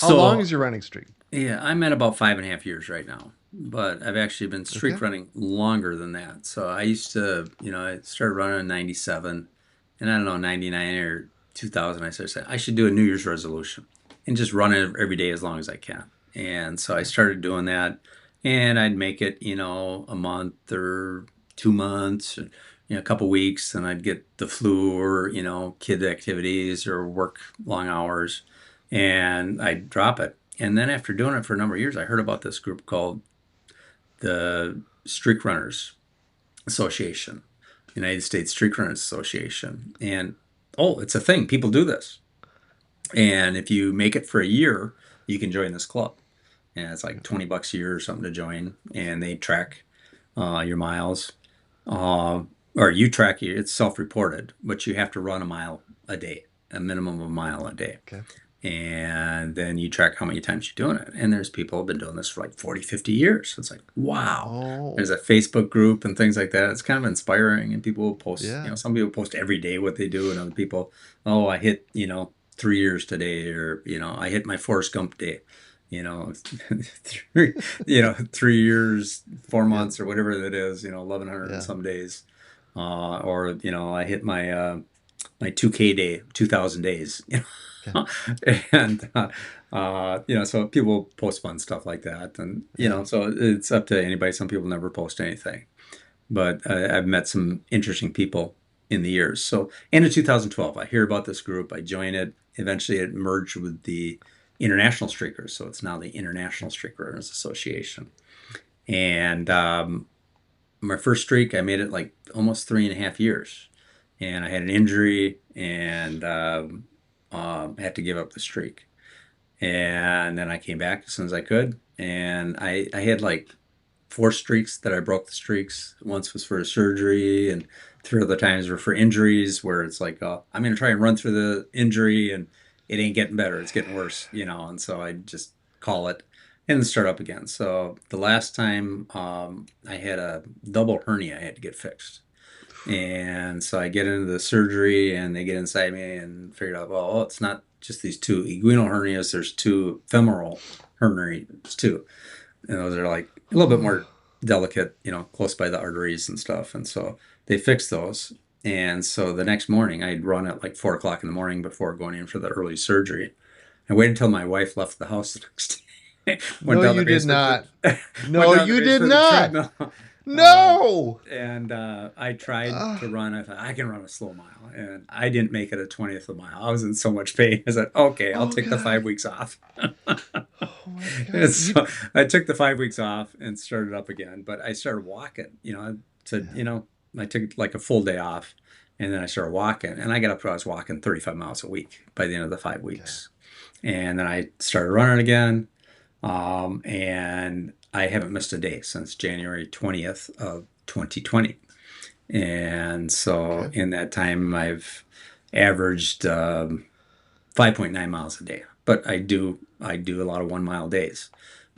How long is your running streak? Yeah, I'm at about 5.5 years right now, but I've actually been Okay. streak running longer than that. So I used to, I started running in 97, and I don't know, 99 or 2000, I started saying I should do a New Year's resolution and just run it every day as long as I can. And so I Okay. started doing that, and I'd make it, a month or 2 months, a couple weeks, and I'd get the flu or, kid activities or work long hours, and I'd drop it. And then after doing it for a number of years, I heard about this group called the Streak Runners Association, United States Streak Runners Association. And oh, it's a thing. People do this. And if you make it for a year, you can join this club. And it's like Okay. $20 a year or something to join. And they track your miles. Uh, or you track it, it's self reported, but you have to run a mile a day, a minimum of a mile a day. Okay. And then you track how many times you're doing it. And there's people who have been doing this for like 40, 50 years. So it's like, wow. There's Oh, a Facebook group and things like that. It's kind of inspiring. And people will post, yeah. some people post every day what they do, and other people, oh, I hit, 3 years today, or, I hit my Forrest Gump day, you know, three, 3 years, four Yep. months, or whatever it is, 1,100 and Yeah. some days. Or, I hit my 2K day, 2,000 days, Okay. and so people post fun stuff like that, and Yeah. so it's up to anybody. Some people never post anything, but I've met some interesting people in the years. So, and in 2012, I hear about this group, I join it. Eventually, it merged with the International Streakers, so it's now the International Streakers Association. And my first streak, I made it like almost 3.5 years, and I had an injury, and had to give up the streak. And then I came back as soon as I could, and I had like four streaks that I broke the streaks. Once was for a surgery, and three other times were for injuries, where it's like, I'm going to try and run through the injury, and it ain't getting better, it's getting worse, and so I just call it and then start up again. So the last time, I had a double hernia I had to get fixed. And so I get into the surgery, and they get inside me and figured out, well, it's not just these two inguinal hernias, there's two femoral hernias too. And those are like a little bit Oh, more delicate, close by the arteries and stuff. And so they fixed those. And so the next morning, I'd run at like 4 o'clock in the morning before going in for the early surgery. I waited until my wife left the house the next day, went no, down the you did basement, not. went No, down the you did basement of the not. treadmill. Um, No. and I tried Uh, to run. I thought I can run a slow mile, and I didn't make it a 20th of a mile. I was in so much pain. I said, "Okay, I'll oh take the God. 5 weeks off." Oh my And God. You. so I took the 5 weeks off and started up again. But I started walking. To Yeah. I took like a full day off, and then I started walking. And I got up to I was walking 35 miles a week by the end of the five Okay. weeks. And then I started running again. And I haven't missed a day since January 20th of 2020. And so Okay. in that time, I've averaged 5.9 miles a day. But I do a lot of 1 mile days.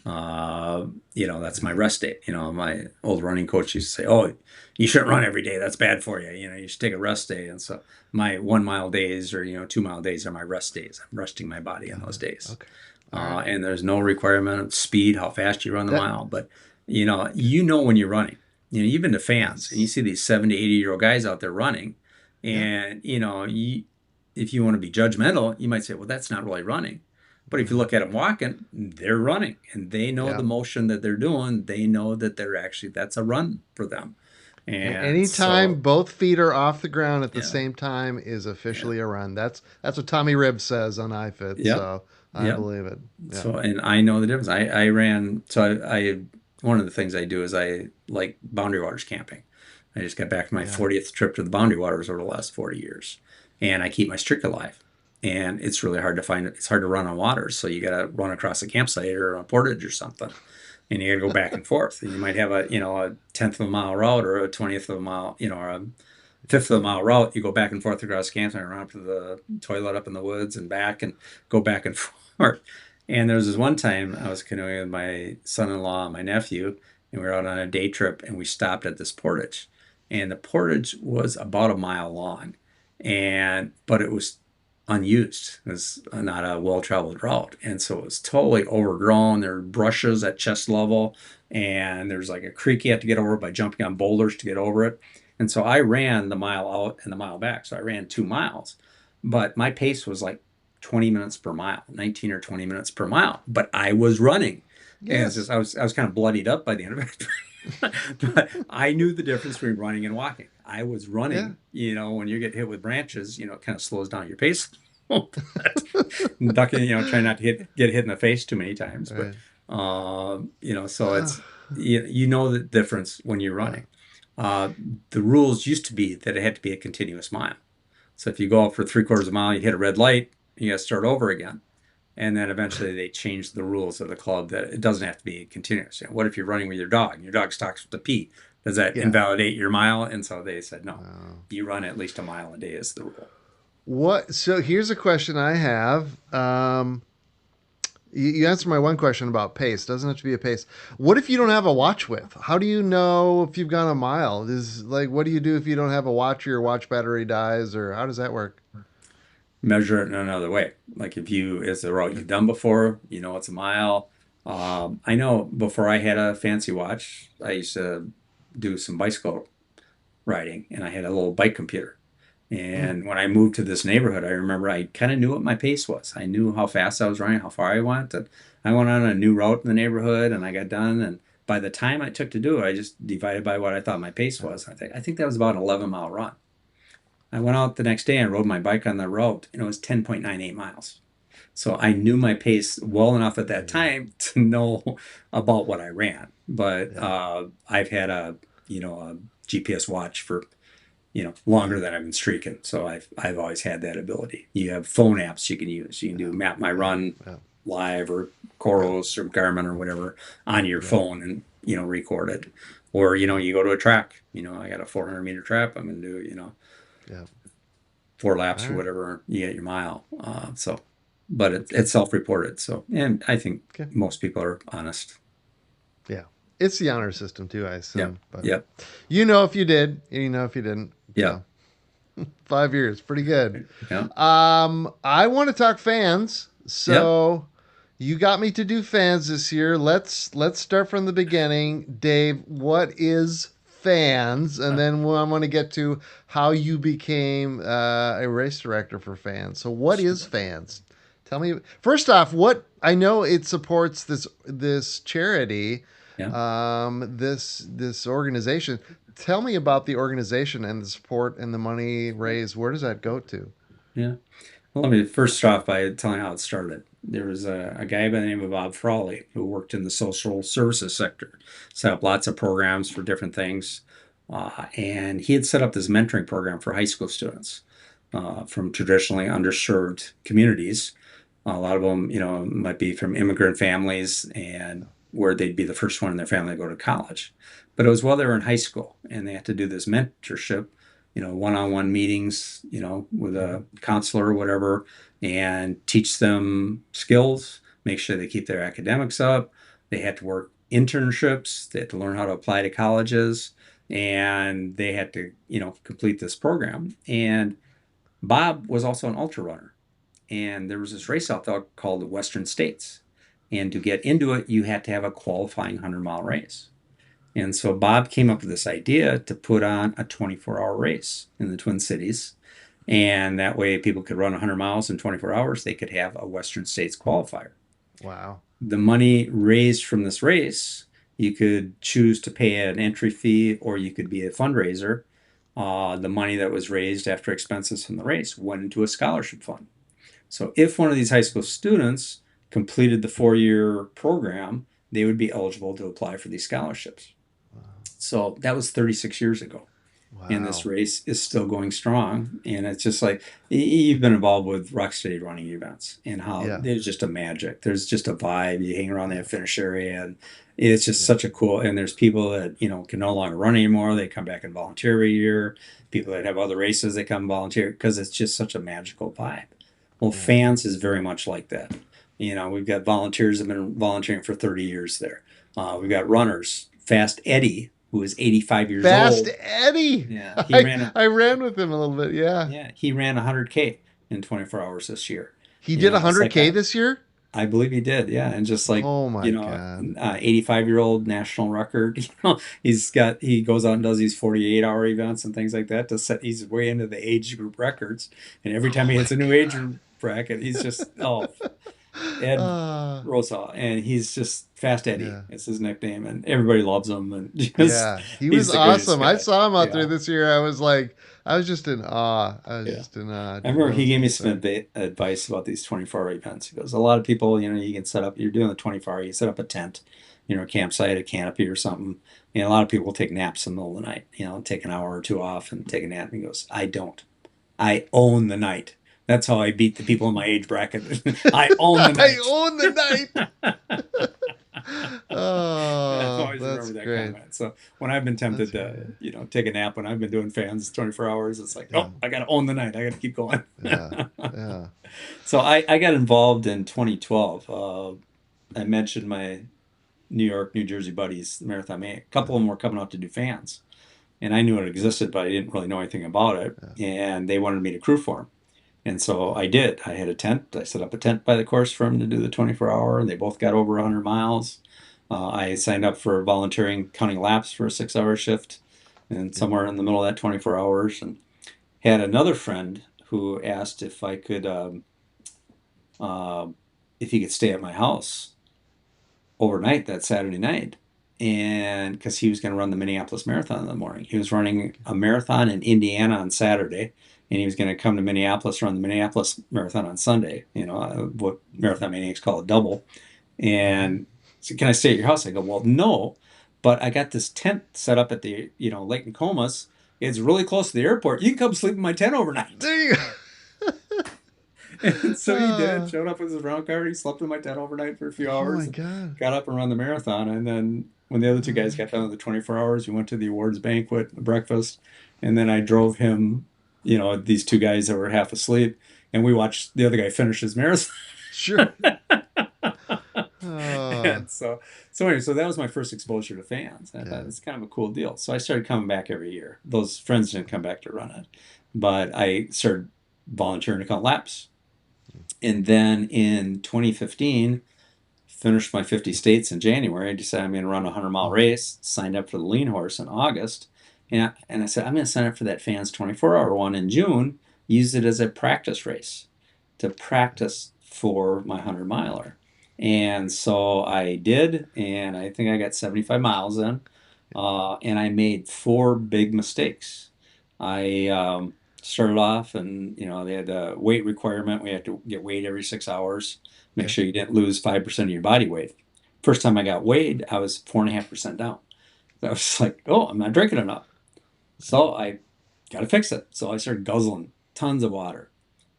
That's my Yeah. rest day. My old running coach used to say, "Oh, you shouldn't run every day. That's bad for you. You should take a rest day." And so my 1 mile days, or 2 mile days, are my rest days. I'm resting my body in Got those it. days. Okay. All right. And there's no requirement of speed, how fast you run the That. mile, but Okay. when you're running. You've been to fans, and you Yes. see these 70, 80-year-old guys out there running, Yeah. and if you want to be judgmental, you might say, well, that's not really running. But if you Uh, look at them walking, they're running, and they know the yeah. motion that they're doing. They know that that's a run for them. And Anytime so, both feet are off the ground at the yeah, same time is yeah, officially a run. That's what Tommy Ribs says on iFit. yep, So I yep. believe it. Yeah. So, and I know the difference. I ran, so one of the things I do is I like Boundary Waters camping. I just got back from my Yeah. 40th trip to the Boundary Waters over the last 40 years. And I keep my streak alive. And it's really hard to find it. It's hard to run on waters. So you got to run across a campsite or a portage or something. And you got to go back and forth. And you might have a tenth of a mile route, or a 20th of a mile, or a fifth of a mile route. You go back and forth across the campsite and run up to the toilet up in the woods and back, and go back and forth. And there was this one time I was canoeing with my son-in-law and my nephew, and we were out on a day trip, and we stopped at this portage. And the portage was about a mile long, but it was unused. It's not a well-traveled route. And so it was totally overgrown. There were brushes at chest level, and there's like a creek you have to get over by jumping on boulders to get over it. And so I ran the mile out and the mile back. So I ran 2 miles, but my pace was like 20 minutes per mile, 19 or 20 minutes per mile, but I was running. And it's Yes. just, I was kind of bloodied up by the end of it. But I knew the difference between running and walking. I was Yeah. running, when you get hit with branches, it kind of slows down your pace. Ducking, trying not to get hit in the face too many times. But, Right. so Uh, you know the difference when you're yeah. running. Uh, the rules used to be that it had to be a continuous mile. So if you go out for 3/4 of a mile, you hit a red light, you got to start over again. And then eventually they changed the rules of the club that it doesn't have to be continuous. What if you're running with your dog and your dog stops with a pee? Does that Yeah. invalidate your mile? And so they said, no, Uh, you run at least a mile a day is the rule. what? So here's a question I have. You answered my one question about pace. Doesn't have to be a pace. What if you don't have a watch with? How do you know if you've gone a mile? Is like, what do you do if you don't have a watch or your watch battery dies, or how does that work? Measure it in another way. Like if it's a route you've done before, it's a mile. I know before I had a fancy watch, I used to do some bicycle riding, and I had a little bike computer. Hmm. And when I moved to this neighborhood, I remember I kind of knew what my pace was. I knew how fast I was running, how far I went. And I went on a new route in the neighborhood, and I got done. And by the time I took to do it, I just divided by what I thought my pace was. I think that was about an 11-mile run. I went out the next day and rode my bike on the route, and it was 10.98 miles. So I knew my pace well enough at that Yeah. time to know about what I ran. But Yeah. I've had a GPS watch for longer than I've been streaking. So I've always had that ability. You have phone apps you can use. You can do Map My Yeah. Run Yeah. Live or Yeah. Coros or Garmin or whatever on your Yeah. phone and record it. Or you go to a track. I got a 400-meter trap. I'm gonna do Yeah. 4 laps All or right. whatever. You get your mile. But it's self-reported. So, and I think Okay. most people are honest. Yeah. It's the honor system too, I Yep. assume. But Yep. you know if you did, you know if you didn't. Yep. So 5 years, pretty good. Yeah. I want to talk fans. Yep. So you got me to do fans this year. Let's start from the beginning. Dave, what is fans? And then I want to get to how you became a race director for fans. So what is Sure. fans? Tell me first off, what I know it supports this charity, Yeah. this organization. Tell me about the organization and the support and the money raised. Where does that go to? Yeah. Well, let me first start off by telling how it started. There was a guy by the name of Bob Frawley who worked in the social services sector, set up lots of programs for different things. And he had set up this mentoring program for high school students from traditionally underserved communities. A lot of them, might be from immigrant families and where they'd be the first one in their family to go to college. But it was while they were in high school and they had to do this mentorship, one-on-one meetings, with a counselor or whatever, and teach them skills, make sure they keep their academics up. They had to work internships, they had to learn how to apply to colleges, and they had to, complete this program. And Bob was also an ultra runner. And there was this race out there called the Western States. And to get into it, you had to have a qualifying 100-mile race. And so Bob came up with this idea to put on a 24-hour race in the Twin Cities. And that way people could run 100 miles in 24 hours. They could have a Western States qualifier. Wow. The money raised from this race, you could choose to pay an entry fee or you could be a fundraiser. The money that was raised after expenses from the race went into a scholarship fund. So if one of these high school students completed the 4-year program, they would be eligible to apply for these scholarships. So that was 36 years ago. And this Wow. race is still going strong. And it's just like you've been involved with Rocksteady running events and how Yeah. there's just a magic. There's just a vibe. You hang around that finish area and it's just Yeah. such a cool. And there's people that, can no longer run anymore. They come back and volunteer every year. People that have other races, they come volunteer because it's just such a magical vibe. Well, Yeah. fans is very much like that. We've got volunteers that have been volunteering for 30 years there. We've got runners. Fast Eddie, who is 85 years Fast old. Eddie. Yeah, he I ran a I ran with him a little bit. Yeah. yeah, he ran 100K. in 24 hours this year. He You did know, it's like 100K this year? I believe he did, yeah, and just like Oh my God. 85-year-old national record. He goes out and does these 48-hour events and things like that to set. He's way into the age group records, and every time Oh he my hits a new age group bracket, he's just God. Ed Rosa, and he's just Fast Eddie. Yeah. It's his nickname, and everybody loves him, and just Yeah. He was he's the greatest awesome. I guy. saw him out there Yeah, this year. I was like, I was just in awe. I was yeah. just in awe. I remember That he was gave me some insane. advice about these 24-hour events. He goes, a lot of people, you can set up, you're doing the 24-hour, you set up a tent, a campsite, a canopy or something. And a lot of people will take naps in the middle of the night, take an hour or two off and take a nap. And he goes, I don't. I own the night. That's how I beat the people in my age bracket. I own the I night. own the night. I Oh, always that's remember that great. comment. So when I've been tempted That's to, great. take a nap when I've been doing fans 24 hours, it's like, Yeah. oh, I got to own the night. I got to keep going. Yeah. Yeah. So I got involved in 2012. I mentioned my New York, New Jersey buddies, Marathon Maniac. A couple of them were coming out to do fans, and I knew it existed, but I didn't really know anything about it. Yeah. And they wanted me to crew for them, and so I did. I had a tent. I set up a tent by the course for them to do the 24-hour. They both got over 100 miles. I signed up for volunteering, counting laps for a 6-hour shift, and Yeah. somewhere in the middle of that 24 hours, and had another friend who asked if I could. Uh, if he could stay at my house overnight that Saturday night. And because he was going to run the Minneapolis Marathon in the morning, he was running a marathon in Indiana on Saturday, and he was going to come to Minneapolis, run the Minneapolis Marathon on Sunday, what Marathon Maniacs call a double. Mm-hmm. And so, can I stay at your house? I go, well, no, but I got this tent set up at the, Lake Nokomis. It's really close to the airport. You can come sleep in my tent overnight. There you And so he did. go. Showed up with his round car. He slept in my tent overnight for a few Oh my hours and God. got up and ran the marathon. And then when the other two guys Uh, got done with the 24 hours, we went to the awards banquet, the breakfast, and then I drove him, these two guys that were half asleep, and we watched the other guy finish his marathon. sure. Uh, And so anyway, so that was my first exposure to fans. I thought yeah. it's kind of a cool deal. So I started coming back every year. Those friends didn't come back to run it, but I started volunteering to count laps. And then in 2015, finished my 50 states in January. I decided I'm going to run a 100-mile Mhm. race, signed up for the Lean Horse in August. And I said, I'm going to sign up for that Fans 24-hour one in June, use it as a practice race to practice for my 100-miler. And so I did, and I think I got 75 miles in. And I made four big mistakes. I started off, and they had a weight requirement. We had to get weighed every 6 hours. Make Okay. sure you didn't lose 5% of your body weight. First time I got weighed, I was 4.5% down. I was like, oh, I'm not drinking enough. So I got to fix it. So I started guzzling tons of water.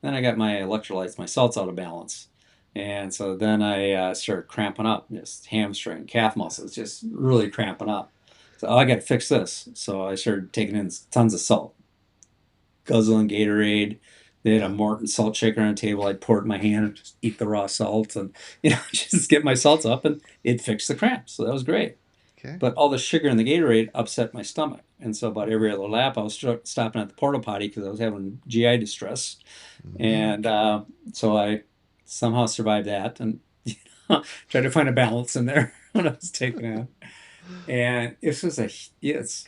Then I got my electrolytes, my salts out of balance. And so then I started cramping up, just hamstring, calf muscles, just really cramping up. So I got to fix this. So I started taking in tons of salt, guzzling Gatorade. They had a Yeah. Morton salt shaker on the table. I'd pour it in my hand and just eat the raw salt and, just get my salts up, and it fixed the cramps. So that was great. Okay. But all the sugar in the Gatorade upset my stomach. And so about every other lap, I was stopping at the porta potty because I was having GI distress. Hmm. And so I somehow survived that and tried to find a balance in there when I was taking it. And it's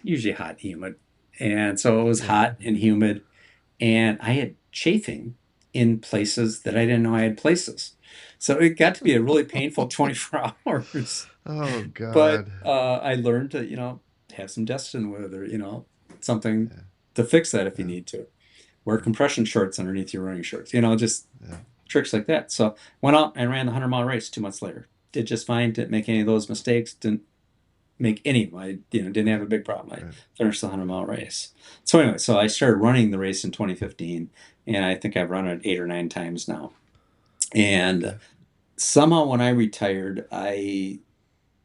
usually hot and humid. And so it was Yeah. hot and humid. And I had chafing in places that I didn't know I had places. So it got to be a really painful 24 hours. Oh But God. I learned to, have some Destin with, or, something Yeah. to fix that if you Yeah. need to. Wear Yeah. compression shorts underneath your running shorts, just Yeah. tricks like that. So went out and ran the 100-mile race 2 months later. Did just fine. Didn't make any of those mistakes. Didn't make any of them. I, didn't have a big problem. I Right. finished the 100-mile race. So anyway, so I started running the race in 2015, and I think I've run it 8 or 9 times now. And Okay. somehow when I retired, I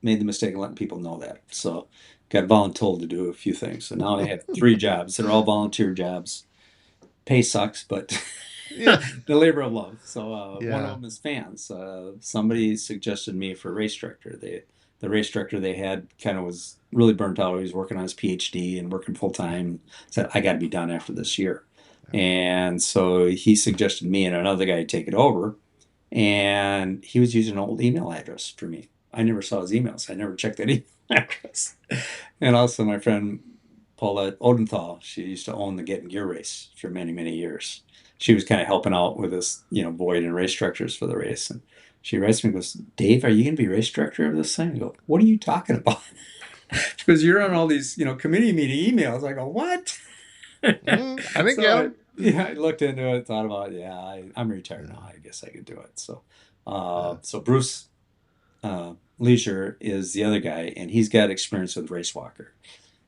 made the mistake of letting people know that. So got voluntold to do a few things. So now I have 3 jobs that are all volunteer jobs. Pay sucks, but Yeah. the labor of love. So one of Yeah. them is fans. Somebody suggested me for race director. The race director they had kind of was really burnt out. He was working on his PhD and working full time. Said I got to be done after this year. And so he suggested me and another guy take it over. And he was using an old email address for me. I never saw his emails. I never checked that email address. And also my friend Paulette Odenthal, she used to own the Getting Gear race for many, many years. She was kind of helping out with this, void and race structures for the race. And she writes me and goes, Dave, are you going to be race director of this thing? I go, what are you talking about? Because you're on all these, committee meeting emails. I go, what? I think So yeah. I looked into it, thought about it. Yeah, I'm retired now. I guess I could do it. So, Yeah. so Bruce Leisure is the other guy, and he's got experience with race walker.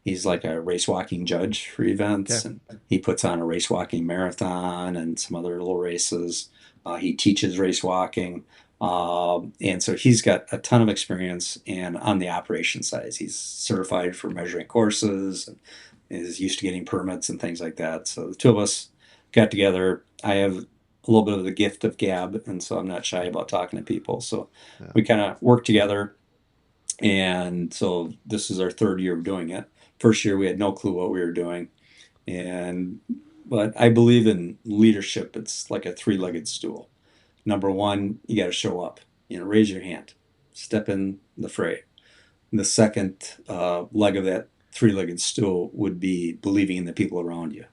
He's like a race walking judge for events, Okay. and he puts on a race walking marathon and some other little races. He teaches race walking. And so he's got a ton of experience. And on the operation side, he's certified for measuring courses and is used to getting permits and things like that. So the two of us got together. I have a little bit of the gift of gab, and so I'm not shy about talking to people. So Yeah. we kind of worked together. And so this is our third year of doing it. First year, we had no clue what we were doing. And, but I believe in leadership. It's like a three-legged stool. Number one, you got to show up, raise your hand, step in the fray. The second leg of that three-legged stool would be believing in the people around you.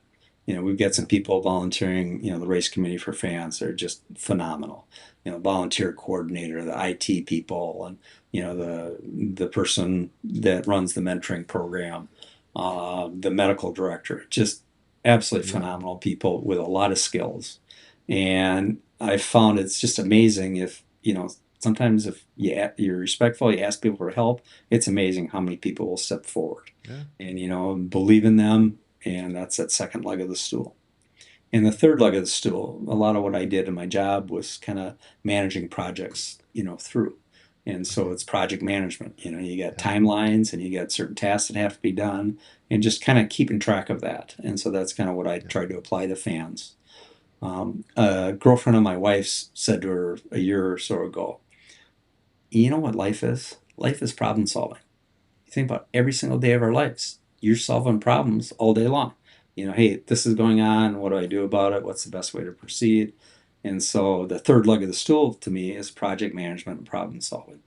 We've got some people volunteering, the race committee for fans. They're just phenomenal. Volunteer coordinator, the IT people, and the person that runs the mentoring program, the medical director. Just absolutely Yeah. phenomenal people with a lot of skills. And I found it's just amazing if sometimes if you're respectful, you ask people for help. It's amazing how many people will step forward Yeah. and believe in them. And that's that second leg of the stool. And the third leg of the stool, a lot of what I did in my job was kind of managing projects, through. And so Okay. it's project management. You got Yeah. timelines and you got certain tasks that have to be done and just kind of keeping track of that. And so that's kind of what I Yeah. tried to apply to fans. A girlfriend of my wife's said to her a year or so ago, you know what life is? Life is problem solving. You think about every single day of our lives. You're solving problems all day long. Hey, this is going on. What do I do about it? What's the best way to proceed? And so the third leg of the stool to me is project management and problem solving.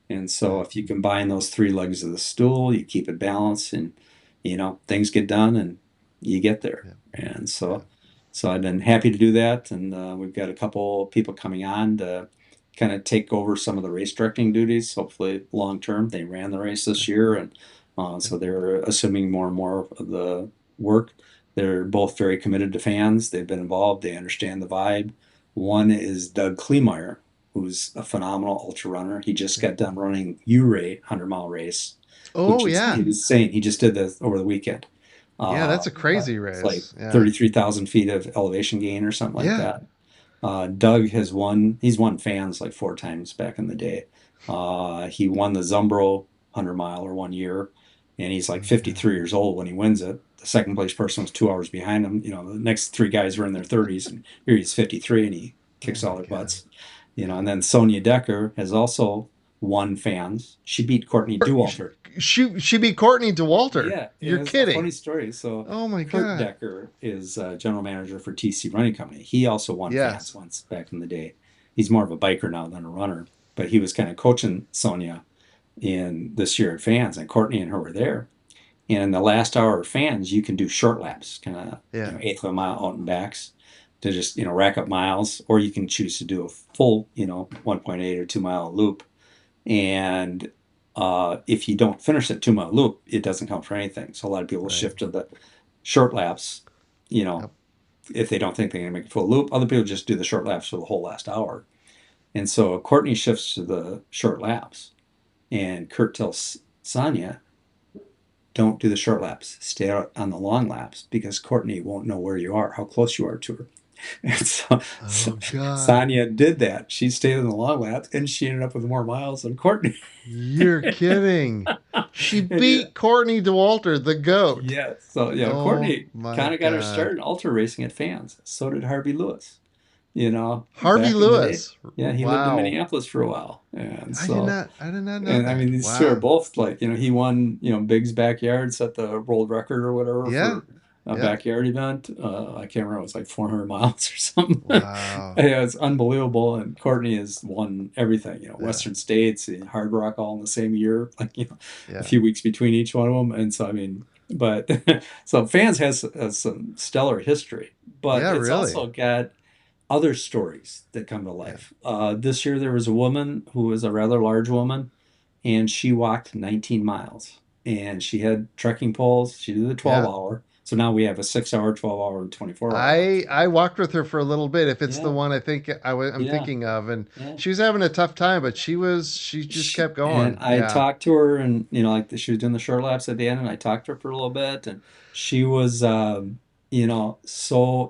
And so Yeah. if you combine those three legs of the stool, you keep it balanced and things get done and you get there. Yeah. And Yeah. so I've been happy to do that. And we've got a couple people coming on to kind of take over some of the race directing duties, hopefully long term. They ran the race Yeah. this year, and Yeah. so they're assuming more and more of the work. They're both very committed to fans. They've been involved. They understand the vibe. One is Doug Kleemeyer, who's a phenomenal ultra runner. He just Yeah. got done running Uray 100-mile race, Oh which is yeah. he was saying he just did this over the weekend. Yeah. That's a But crazy it's like race. Yeah. 33,000 feet of elevation gain or something like Yeah. that. Doug has won. He's won fans like four times back in the day. He won the Zumbro 100-miler one year, and he's like Oh yeah. 53 years old when he wins it. The second place person was 2 hours behind him. The next three guys were in their 30s, and here he's 53, and he Oh kicks my all their God. butts. And then Sonia Decker has also won fans. She beat Courtney Dauwalter. She beat Courtney DeWalter. Yeah, and You're it's a kidding. funny story. So Oh my Kurt God. Decker is general manager for TC Running Company. He also won fans Yes. once back in the day. He's more of a biker now than a runner, but he was kind of coaching Sonia in this year at fans, and Courtney and her were there. And in the last hour of fans, you can do short laps, kind of Yeah. eighth of a mile out and backs to just rack up miles, or you can choose to do a full 1.8 or 2 mile loop. And if you don't finish that 2 mile loop, it doesn't count for anything. So a lot of people Right. shift to the short laps, you know, Yep. if they don't think they're going to make a full loop. Other people just do the short laps for the whole last hour. And so Courtney shifts to the short laps, and Kurt tells Sonia, don't do the short laps. Stay out on the long laps because Courtney won't know where you are, how close you are to her. And so Oh God. Sonia did that. She stayed in the long laps, and she ended up with more miles than Courtney. You're kidding. She And you, beat Courtney DeWalter, the GOAT. yeah, so Oh Courtney my kind of got her start God. in ultra racing at fans. So did Harvey Lewis. Harvey Back in the day. Lewis. Yeah, he lived in Wow. Minneapolis for a while, and I did not know and I that. mean these two are Wow. both like he won Big's backyard, set the world record or whatever Yeah. for a Yeah. backyard event. I can't remember, it was like 400 miles or something. Wow. Yeah, it's unbelievable. And Courtney has won everything, Yeah. Western States and Hard Rock all in the same year, like, a Yeah. few weeks between each one of them. And so, I mean, but so Fans has some stellar history, but Yeah, it's really. also got other stories that come to Yeah. life. This year, there was a woman who was a rather large woman, and she walked 19 miles. And she had trekking poles. She did the 12 Yeah. hour. So now we have a 6 hour, 12 hour, and 24 hour. I walked with her for a little bit. If it's the Yeah, one I think I'm yeah, thinking of, and yeah. she was having a tough time, but she just kept And going. I Yeah. talked to her, and like she was doing the short laps at the end, and I talked to her for a little bit, and she was, so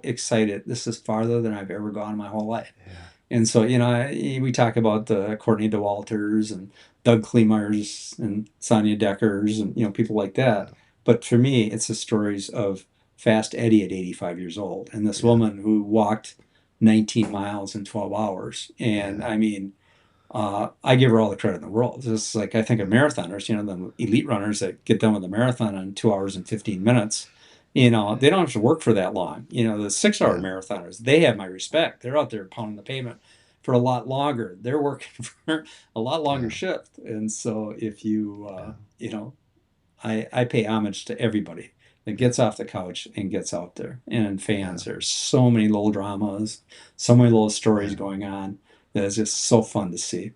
excited. This is farther than I've ever gone in my whole life. Yeah. And so, we talk about Courtney DeWalters and Doug Kleemeyers and Sonia Deckers and, people like that. Yeah. But for me, it's the stories of Fast Eddie at 85 years old and this Yeah. woman who walked 19 miles in 12 hours. And Yeah. I mean, I give her all the credit in the world. It's just like I think of marathoners, the elite runners that get done with a marathon in 2 hours and 15 minutes. They don't have to work for that long. The 6 hour Yeah. marathoners, they have my respect. They're out there pounding the pavement for a lot longer. They're working for a lot longer Yeah. shift. And so if you, Yeah. I pay homage to everybody that Yeah. gets off the couch and gets out there. And in Yeah. Fans, there's so many little dramas, so many little stories Yeah. going on that is just so fun to see.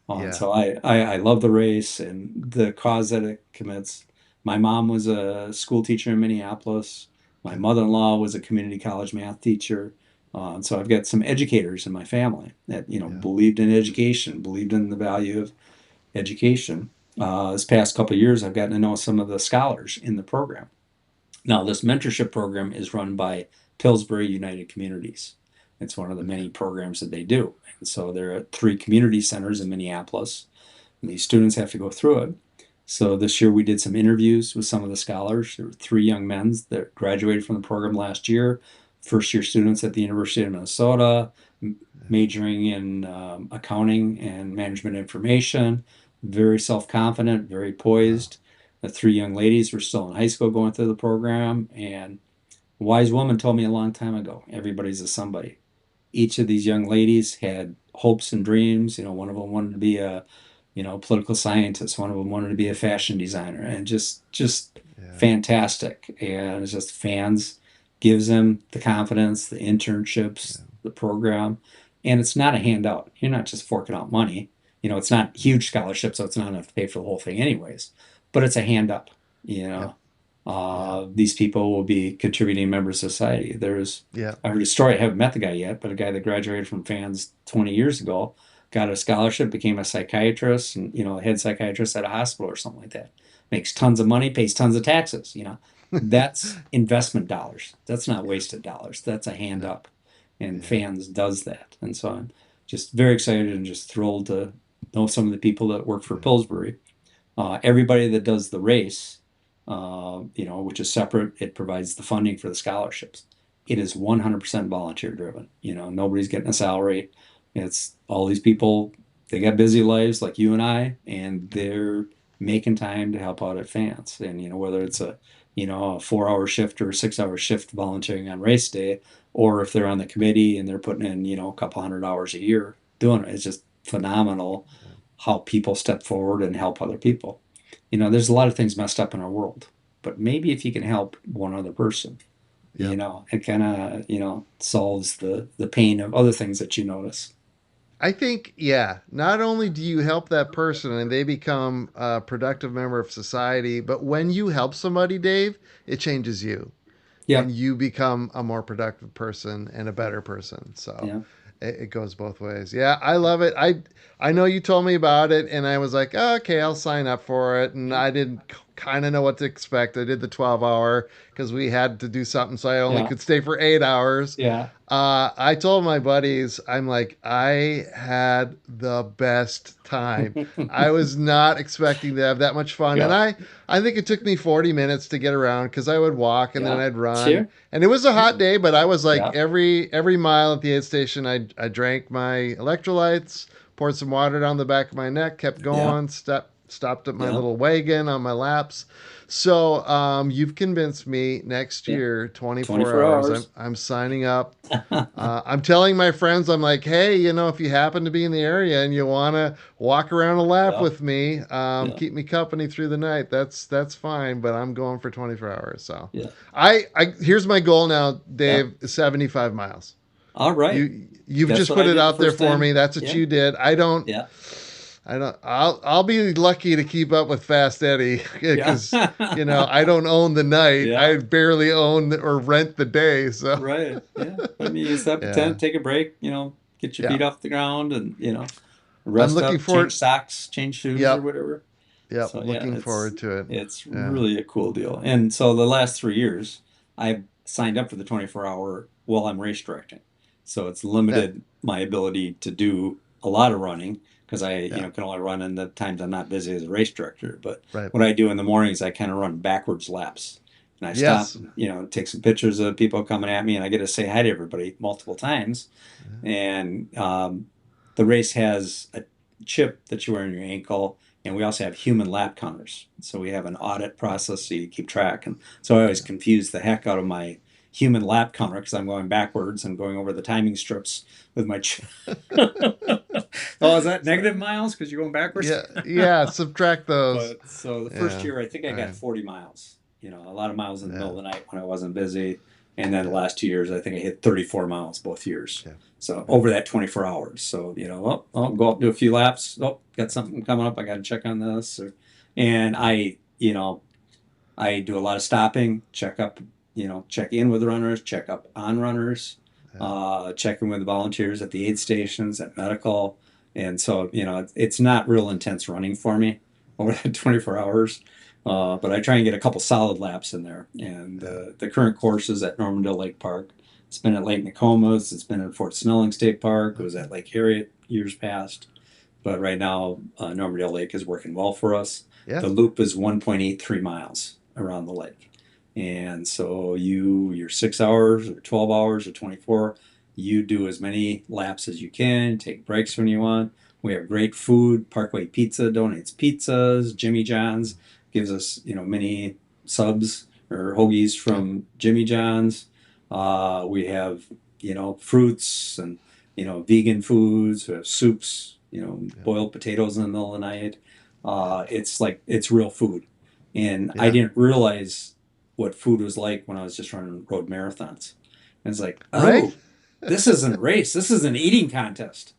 And Yeah. so I love the race and the cause that it commits. My mom was a school teacher in Minneapolis. My Yeah. mother-in-law was a community college math teacher. And so I've got some educators in my family that, Yeah. believed in education, believed in the value of education. This past couple of years, I've gotten to know some of the scholars in the program. Now, this mentorship program is run by Pillsbury United Communities. It's one of the Okay. many programs that they do. And so there are 3 community centers in Minneapolis, and these students have to go through it. So this year we did some interviews with some of the scholars. There were 3 young men that graduated from the program last year, first year students at the University of Minnesota, Yeah. majoring in accounting and management information, very self confident, very Wow. poised. The 3 young ladies were still in high school going through the program. And a wise woman told me a long time ago, everybody's a somebody. Each of these young ladies had hopes and dreams. One of them wanted to be a political scientist. One of them wanted to be a fashion designer, and just Yeah. fantastic. And it's just Fans gives them the confidence, the internships, Yeah. the program, and it's not a handout. You're not just forking out money. It's not huge scholarship, so it's not enough to pay for the whole thing, anyways. But it's a hand up. You Yep. know, Yeah. these people will be contributing members of society. Yeah. I heard a story. I haven't met the guy yet, but a guy that graduated from Fans 20 years ago got a scholarship, became a psychiatrist, and a head psychiatrist at a hospital or something like that. Makes tons of money, pays tons of taxes. That's investment dollars. That's not wasted dollars. That's a hand Yeah. up, and Yeah. Fans does that. And so I'm just very excited and just thrilled to know some of the people that work for Yeah. Pillsbury. Everybody that does the race, which is separate, it provides the funding for the scholarships. It is 100% volunteer driven. Nobody's getting a salary. It's all these people, they got busy lives like you and I, and they're making time to help out at Fans. And, whether it's a 4 hour shift or a 6 hour shift volunteering on race day, or if they're on the committee and they're putting in, a couple hundred hours a year doing it, it's just phenomenal how people step forward and help other people. There's a lot of things messed up in our world, but maybe if you can help one other person, Yep. it kind of, solves the pain of other things that you notice. I think, yeah, not only do you help that person and they become a productive member of society, but when you help somebody, Dave, it changes you and Yep. you become a more productive person and a better person. So Yeah. it goes both ways. Yeah, I love it. I know you told me about it and I was like, oh, okay, I'll sign up for it. And Yeah. I didn't kind of know what to expect. I did the 12-hour because we had to do something, so I only Yeah. could stay for 8 hours. Yeah. I told my buddies, I'm like, I had the best time. I was not expecting to have that much fun. And Yeah. I think it took me 40 minutes to get around because I would walk and then Yeah. I'd run. Sure. And it was a hot day, but I was like Yeah. every mile at the aid station, I drank my electrolytes, poured some water down the back of my neck, kept Yeah. going, stopped at my Yeah. little wagon on my laps. So you've convinced me. Next Yeah. year, 24 24 hours. hours. I'm signing up. I'm telling my friends, I'm like, hey, if you happen to be in the area and you want to walk around a lap Yeah. with me, Yeah. keep me company through the night. That's fine. But I'm going for 24 hours. So Yeah. I here's my goal now, Yeah. Dave. 75 miles. All right. You've That's just what put I it did the out there first for time. me. That's what Yeah. you did. I don't. Yeah. I don't. I'll be lucky to keep up with Fast Eddie Yeah. because I don't own the night. Yeah. I barely own or rent the day. So Right. Yeah. I mean, you set up a yeah, tent, take a break, get your yeah. feet off the ground and, I'm rest looking up, change forward. socks, change shoes or Yep, whatever. yep. So yeah, Looking forward to it. it's Yeah, really a cool deal. And so the last 3 years, I signed up for the 24-hour while I'm race directing. So it's yeah, limited my ability to do a lot of running because I, yeah. can only run in the times I'm not busy as a race director. But Right. what I do in the mornings, I kind of run backwards laps. And I stop, Yes. take some pictures of people coming at me, and I get to say hi to everybody multiple times. Yeah. And the race has a chip that you wear on your ankle, and we also have human lap counters. So we have an audit process so you keep track. And so I always confuse the heck out of my human lap counter because I'm going backwards and going over the timing strips with my chip. Oh, is that So, negative miles because you're going backwards? yeah, yeah. Subtract those. But so the first Yeah. year, I think I All got right. 40 miles, a lot of miles in the Yeah. middle of the night when I wasn't busy. And then the Yeah. last 2 years, I think I hit 34 miles both years. Yeah. So Yeah. over that 24 hours. So, I'll go up, do a few laps. Oh, got something coming up. I got to check on this. And I do a lot of stopping, check up, check in with runners, check up on runners, Yeah. check in with volunteers at the aid stations, at medical. And so, it's not real intense running for me over that 24 hours. But I try and get a couple solid laps in there. And Yeah. the current course is at Normandale Lake Park. It's been at Lake Nokomis. It's been at Fort Snelling State Park. It was Okay. at Lake Harriet years past. But right now, Normandale Lake is working well for us. Yeah. The loop is 1.83 miles around the lake. And so your 6 hours or 12 hours or 24, you do as many laps as you can, take breaks when you want. We have great food. Parkway Pizza donates pizzas. Jimmy John's gives us, mini subs or hoagies Okay. from Jimmy John's. We have, fruits and, vegan foods. We have soups, Yeah. boiled potatoes in the middle of the night. It's real food. And I Yeah. didn't realize what food was like when I was just running road marathons. And it's like, Right. oh, this isn't a race. This is an eating contest.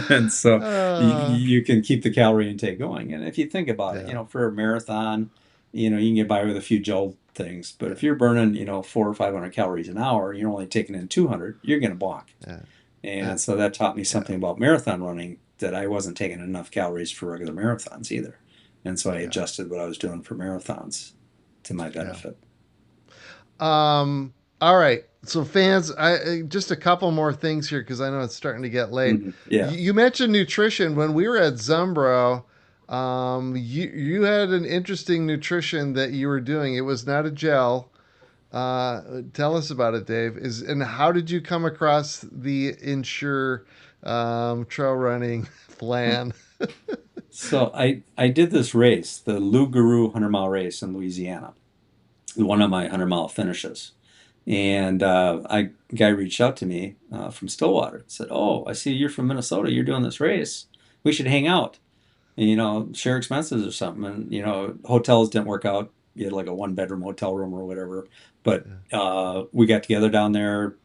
And so Uh, you can keep the calorie intake going. And if you think about it, yeah. for a marathon, you can get by with a few gel things. But if you're burning, 400 or 500 calories an hour, you're only taking in 200, you're going to balk. Yeah. Yeah. And so that taught me Yeah. something about marathon running that I wasn't taking enough calories for regular marathons either. And so I Yeah. adjusted what I was doing for marathons to my Yeah. benefit. All right. So fans, just a couple more things here because I know it's starting to get late. Yeah. You mentioned nutrition when we were at Zumbro. You had an interesting nutrition that you were doing. It was not a gel. Tell us about it, Dave. And how did you come across the Ensure trail running plan? So I did this race, the Loup Garou 100-mile race in Louisiana, one of my 100-mile finishes. And a guy reached out to me from Stillwater, said, "Oh, I see you're from Minnesota. You're doing this race. We should hang out and, share expenses or something." And, hotels didn't work out. You had like a one-bedroom hotel room or whatever. But we got together down there,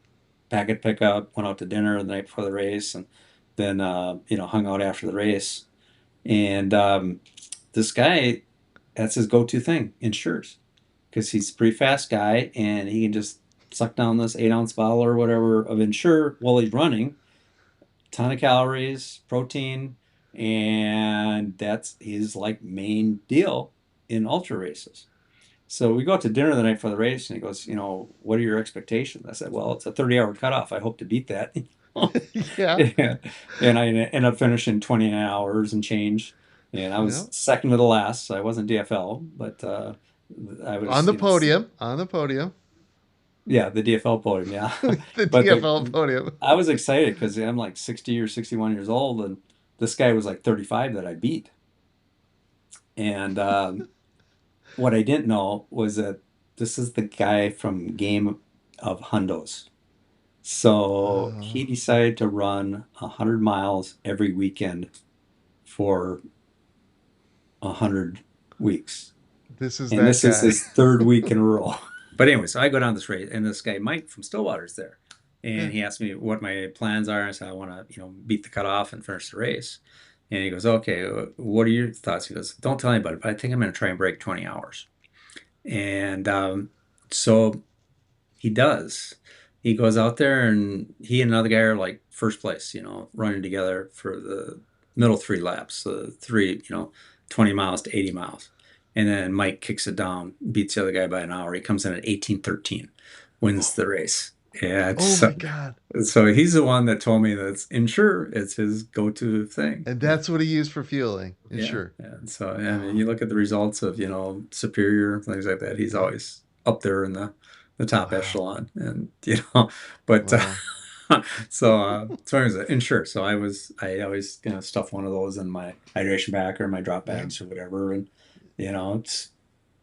packet pickup, went out to dinner the night before the race, and then, hung out after the race. And this guy, that's his go-to thing, insures, because he's a pretty fast guy and he can just suck down this 8-ounce bottle or whatever of Ensure while he's running. Ton of calories, protein, and that's his like main deal in ultra races. So we go out to dinner the night for the race, and he goes, "What are your expectations?" I said, "Well, it's a 30-hour cutoff. I hope to beat that." Yeah. And I ended up finishing 29 hours and change. And I Yeah. was second to the last, so I wasn't DFL, but I On was, the podium. On the podium. yeah, the DFL podium, yeah. The But DFL podium. I was excited because I'm like 60 or 61 years old, and this guy was like 35 that I beat. And what I didn't know was that this is the guy from Game of Hundos. So he Oh, decided to run 100 miles every weekend for 100 weeks. this is And that this is guy. his third week in a row. But anyway, so I go down this race, and this guy, Mike from Stillwater's there. Yeah. And he asked me what my plans are. I said, I want to, beat the cutoff and finish the race. And he goes, okay, what are your thoughts? He goes, don't tell anybody, but I think I'm going to try and break 20 hours. And so he does. He goes out there, and he and another guy are like first place, running together for the middle three laps, the three, 20 miles to 80 miles. And then Mike kicks it down, beats the other guy by an hour. He comes in at 18:13, wins the race. And Oh my God. so he's the one that told me that's Ensure. It's his go-to thing. And that's what he used for fueling. Yeah. Sure. And so, I mean, you look at the results of, Superior, things like that. He's always up there in the top Wow. echelon. And, but Wow. so I was Ensure. So I always, stuff one of those in my hydration bag or my drop Yeah. bags or whatever. And, it's,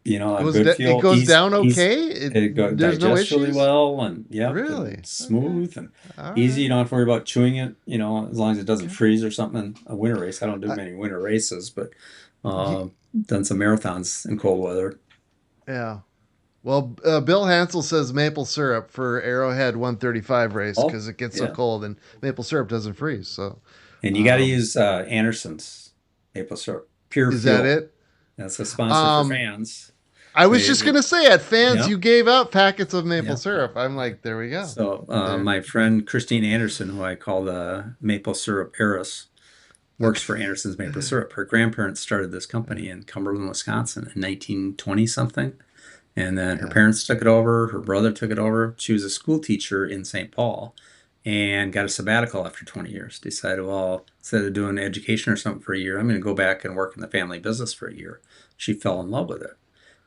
a Goes good it fuel. goes down Easy. okay? There's no Digests really issues? well, and yep, Really? and Okay. smooth and All easy. You right. don't have to worry about chewing it, as long as it doesn't Okay. freeze or something in a winter race. I don't do I, many winter races, but ye- uh, done some marathons in cold weather. yeah. Well, Bill Hansel says maple syrup for Arrowhead 135 race Oh, because it gets so yeah. cold and maple syrup doesn't freeze. So, And you got to um, use Anderson's maple syrup, Pure is that Fuel. it? That's a sponsor for Um, fans. I was They, just gonna say at fans yeah, you gave out packets of maple yeah. syrup. I'm like, there we go. So There. my friend Christine Anderson, who I call the maple syrup heiress, works for Anderson's Maple Syrup. Her grandparents started this company in Cumberland, Wisconsin in 1920 something. And then her Yeah. parents took it over, her brother took it over. She was a school teacher in St. Paul and got a sabbatical after 20 years. Decided, well, instead of doing education or something for a year, I'm going to go back and work in the family business for a year. She fell in love with it.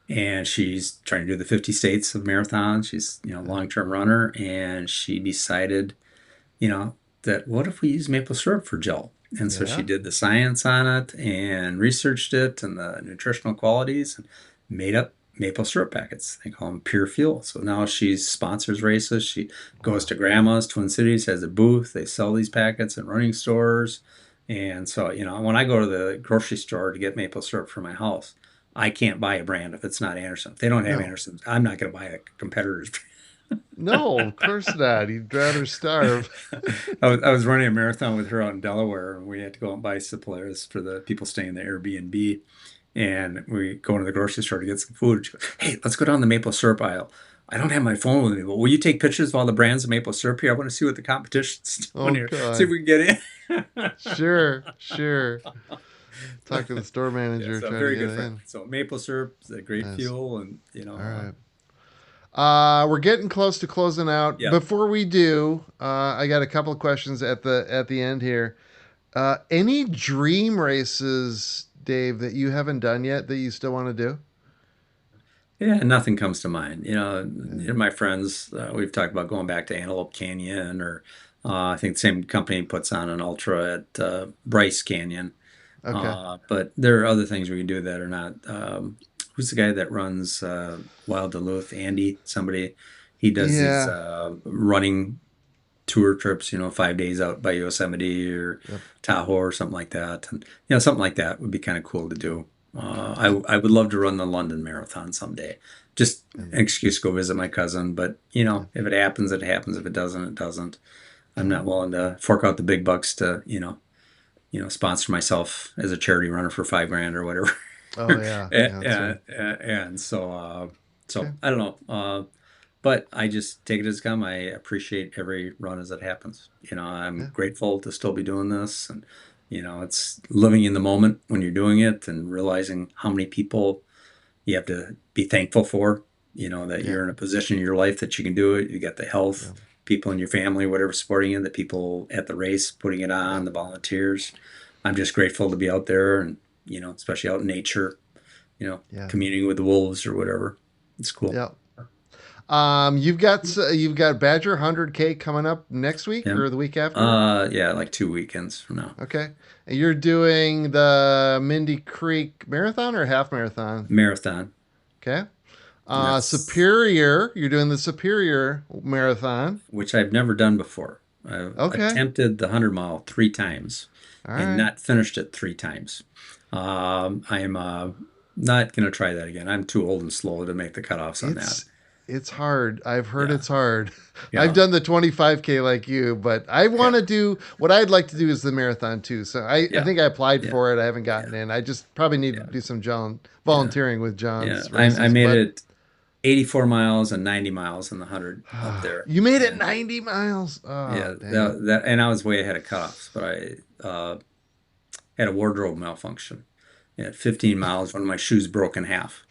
And she's trying to do the 50 states of marathons. She's, a long-term runner. And she decided, you know, that what if we use maple syrup for gel? And so she Yeah. did the science on it and researched it and the nutritional qualities and made up maple syrup packets. They call them Pure Fuel. So now she sponsors races. She goes Wow. to Grandma's Twin Cities, has a booth. They sell these packets in running stores. And so, when I go to the grocery store to get maple syrup for my house, I can't buy a brand if it's not Anderson. If they don't have No. Anderson's, I'm not going to buy a competitor's. No, of course not. You'd rather starve. I was running a marathon with her out in Delaware, and we had to go out and buy supplies for the people staying in the Airbnb. And we go into the grocery store to get some food. She goes, "Hey, let's go down the maple syrup aisle. I don't have my phone with me, but will you take pictures of all the brands of maple syrup here? I want to see what the competition's doing Oh here. See if God. we can get in." Sure. Sure. Talk to the store Yeah, manager so trying to very get good it friend. in. So maple syrup is a great Nice. fuel, and All right. We're getting close to closing out. yeah. Before we do, I got a couple of questions at the end here. Any dream races, Dave, that you haven't done yet that you still want to do? Yeah, nothing comes to mind. Yeah. My friends, we've talked about going back to Antelope Canyon, or I think the same company puts on an ultra at Bryce Canyon. Okay. But there are other things we can do that are not. Who's the guy that runs Wild Duluth? Andy, somebody. He does these Yeah. running tour trips, 5 days out by Yosemite or Yep. Tahoe or something like that. And, something like that would be kind of cool to do. I would love to run the London Marathon someday. Just And, an excuse to go visit my cousin. But, yeah. if it happens, it happens. If it doesn't, it doesn't. I'm Yeah. not willing to fork out the big bucks to, sponsor myself as a charity runner for 5 grand or whatever. Oh yeah. and, Yeah. That's right. and so Okay. I don't know. But I just take it as come. I appreciate every run as it happens. I'm Yeah. grateful to still be doing this, and it's living in the moment when you're doing it and realizing how many people you have to be thankful for. That Yeah. you're in a position in your life that you can do it. You got the health, Yeah. people in your family, whatever, supporting you, the people at the race putting it Yeah. on, the volunteers. I'm just grateful to be out there and especially out in nature, Yeah. communing with the wolves or whatever. It's cool. Yeah. You've got Badger 100K coming up next week Yeah. or the week after. Yeah, like 2 weekends from now. Okay, and you're doing the Mindy Creek Marathon or half marathon. Marathon. Okay. That's Superior. You're doing the Superior Marathon. which I've never done before. I've Okay. attempted the 100 mile 3 times All and right. not finished it 3 times. I am not going to try that again. I'm too old and slow to make the cutoffs on that. It's it's hard. I've heard Yeah, it's hard. I've yeah, done the 25K like you, but I want yeah, to do what I'd like to do is the marathon too. So I yeah, think I applied yeah, for it. I haven't gotten yeah, in. I just probably need to yeah, do some yeah, volunteering with yeah. John's I races. made But it 84 miles and 90 miles in the 100 up there. you made it And 90 miles. Oh, yeah, dang it. and I was way ahead of cutoffs, but I had a wardrobe malfunction. At 15 miles, one of my shoes broke in half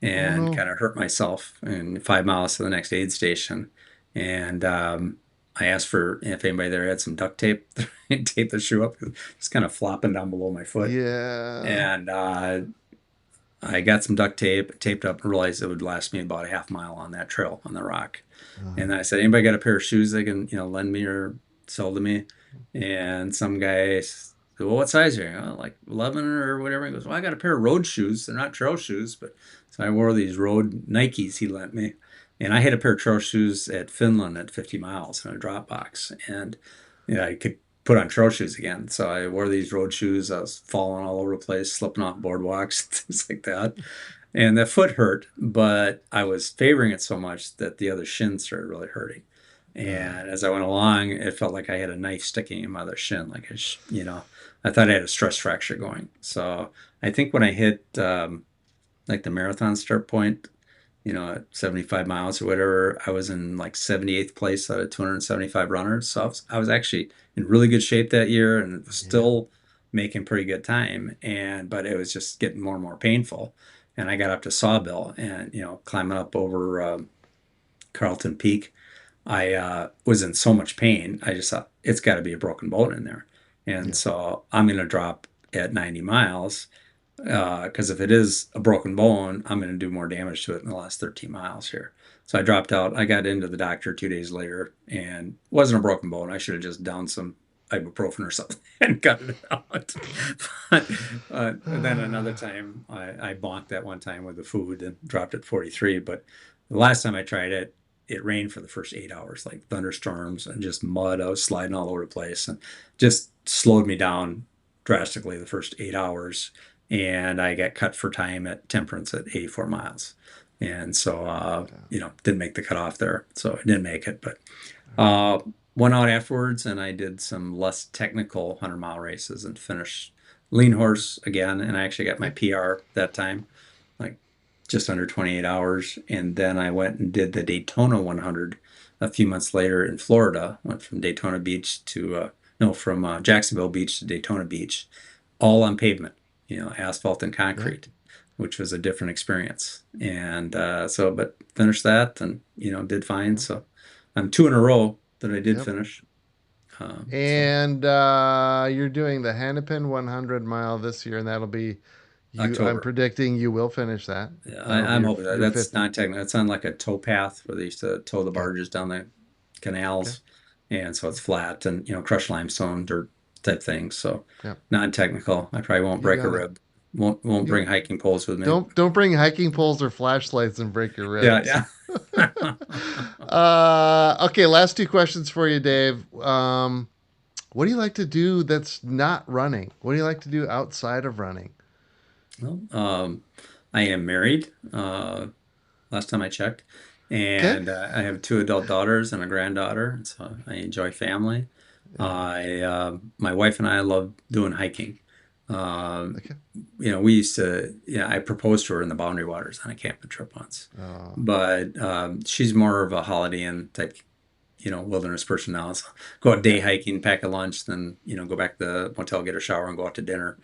Oh and no. kind of hurt myself. And 5 miles to the next aid station, and I asked for if anybody there had some duct tape, tape the shoe up. It's kind of flopping down below my foot, Yeah. and I got some duct tape, taped up, and realized it would last me about a half mile on that trail on the rock. Uh, And then I said, anybody got a pair of shoes they can, lend me or sell to me? And some guy said, well, what size are you? "Oh, like 11 or whatever. He goes, well, I got a pair of road shoes. They're not trail shoes, but so I wore these road Nikes he lent me. And I had a pair of trail shoes at Finland at 50 miles in a drop box. And I could put on trail shoes again. So I wore these road shoes. I was falling all over the place, slipping off boardwalks, things like that. And the foot hurt, but I was favoring it so much that the other shin started really hurting. uh, And as I went along, it felt like I had a knife sticking in my other shin, like I thought I had a stress fracture going. So I think when I hit like the marathon start point, at 75 miles or whatever, I was in like 78th place out of 275 runners. So I was actually in really good shape that year and was yeah. still making pretty good time. But it was just getting more and more painful. And I got up to Sawbill and, climbing up over Carlton Peak. I was in so much pain. I just thought it's got to be a broken bone in there. And Yeah. so I'm going to drop at 90 miles because if it is a broken bone, I'm going to do more damage to it in the last 13 miles here. So I dropped out. I got into the doctor 2 days later and it wasn't a broken bone. I should have just downed some ibuprofen or something and got it out. but then another time, I bonked that one time with the food and dropped at 43. But the last time I tried it, it rained for the first 8 hours, like thunderstorms and just mud. I was sliding all over the place and just slowed me down drastically the first 8 hours, and I got cut for time at Temperance at 84 miles. And so, didn't make the cutoff there. So I didn't make it, but uh, went out afterwards and I did some less technical 100-mile races and finished lean horse again. And I actually got my Okay. PR that time, like just under 28 hours. And then I went and did the Daytona 100 a few months later in Florida. Went from Daytona Beach to, no, from Jacksonville Beach to Daytona Beach, all on pavement, asphalt and Yeah. concrete, which was a different experience. And but finished that and, did fine. Yeah. So I'm two in a row that I did Yep. finish. So And you're doing the Hennepin 100 mile this year, and that'll be you. I'm October. predicting you will finish that. Yeah, That'll be I'm your hoping that your that's 50. not technical. It's on like a tow path where they used to tow the Okay. barges down the Okay. canals, and so it's flat and crushed limestone dirt type things. So Yep. non-technical. I probably won't You break a got it. rib. Won't You bring hiking poles with me. don't bring hiking poles or flashlights and break your ribs. Yeah, yeah. Okay, last two questions for you, Dave. What do you like to do that's not running? What do you like to do outside of running? Well, I am married. Last time I checked, Okay. and I have two adult daughters and a granddaughter, so I enjoy family. Yeah. My wife and I love doing hiking. Um, Okay. we used to, I proposed to her in the Boundary Waters on a camping trip once, Uh, but she's more of a Holiday Inn type, wilderness person now. So go out day yeah. hiking, pack a lunch, then, go back to the motel, get a shower, and go out to dinner.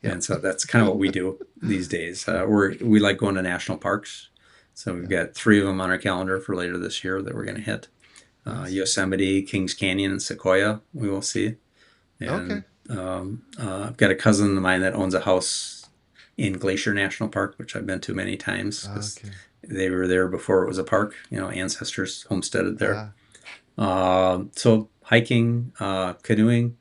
Yep. And so that's kind of what we do these days. We like going to national parks. So we've Yeah. got 3 of them on our calendar for later this year that we're going to hit. Nice. Yosemite, Kings Canyon, and Sequoia, we will see. Okay. And I've got a cousin of mine that owns a house in Glacier National Park, which I've been to many times because Okay. They were there before it was a park. Ancestors homesteaded there. Uh, So hiking, canoeing.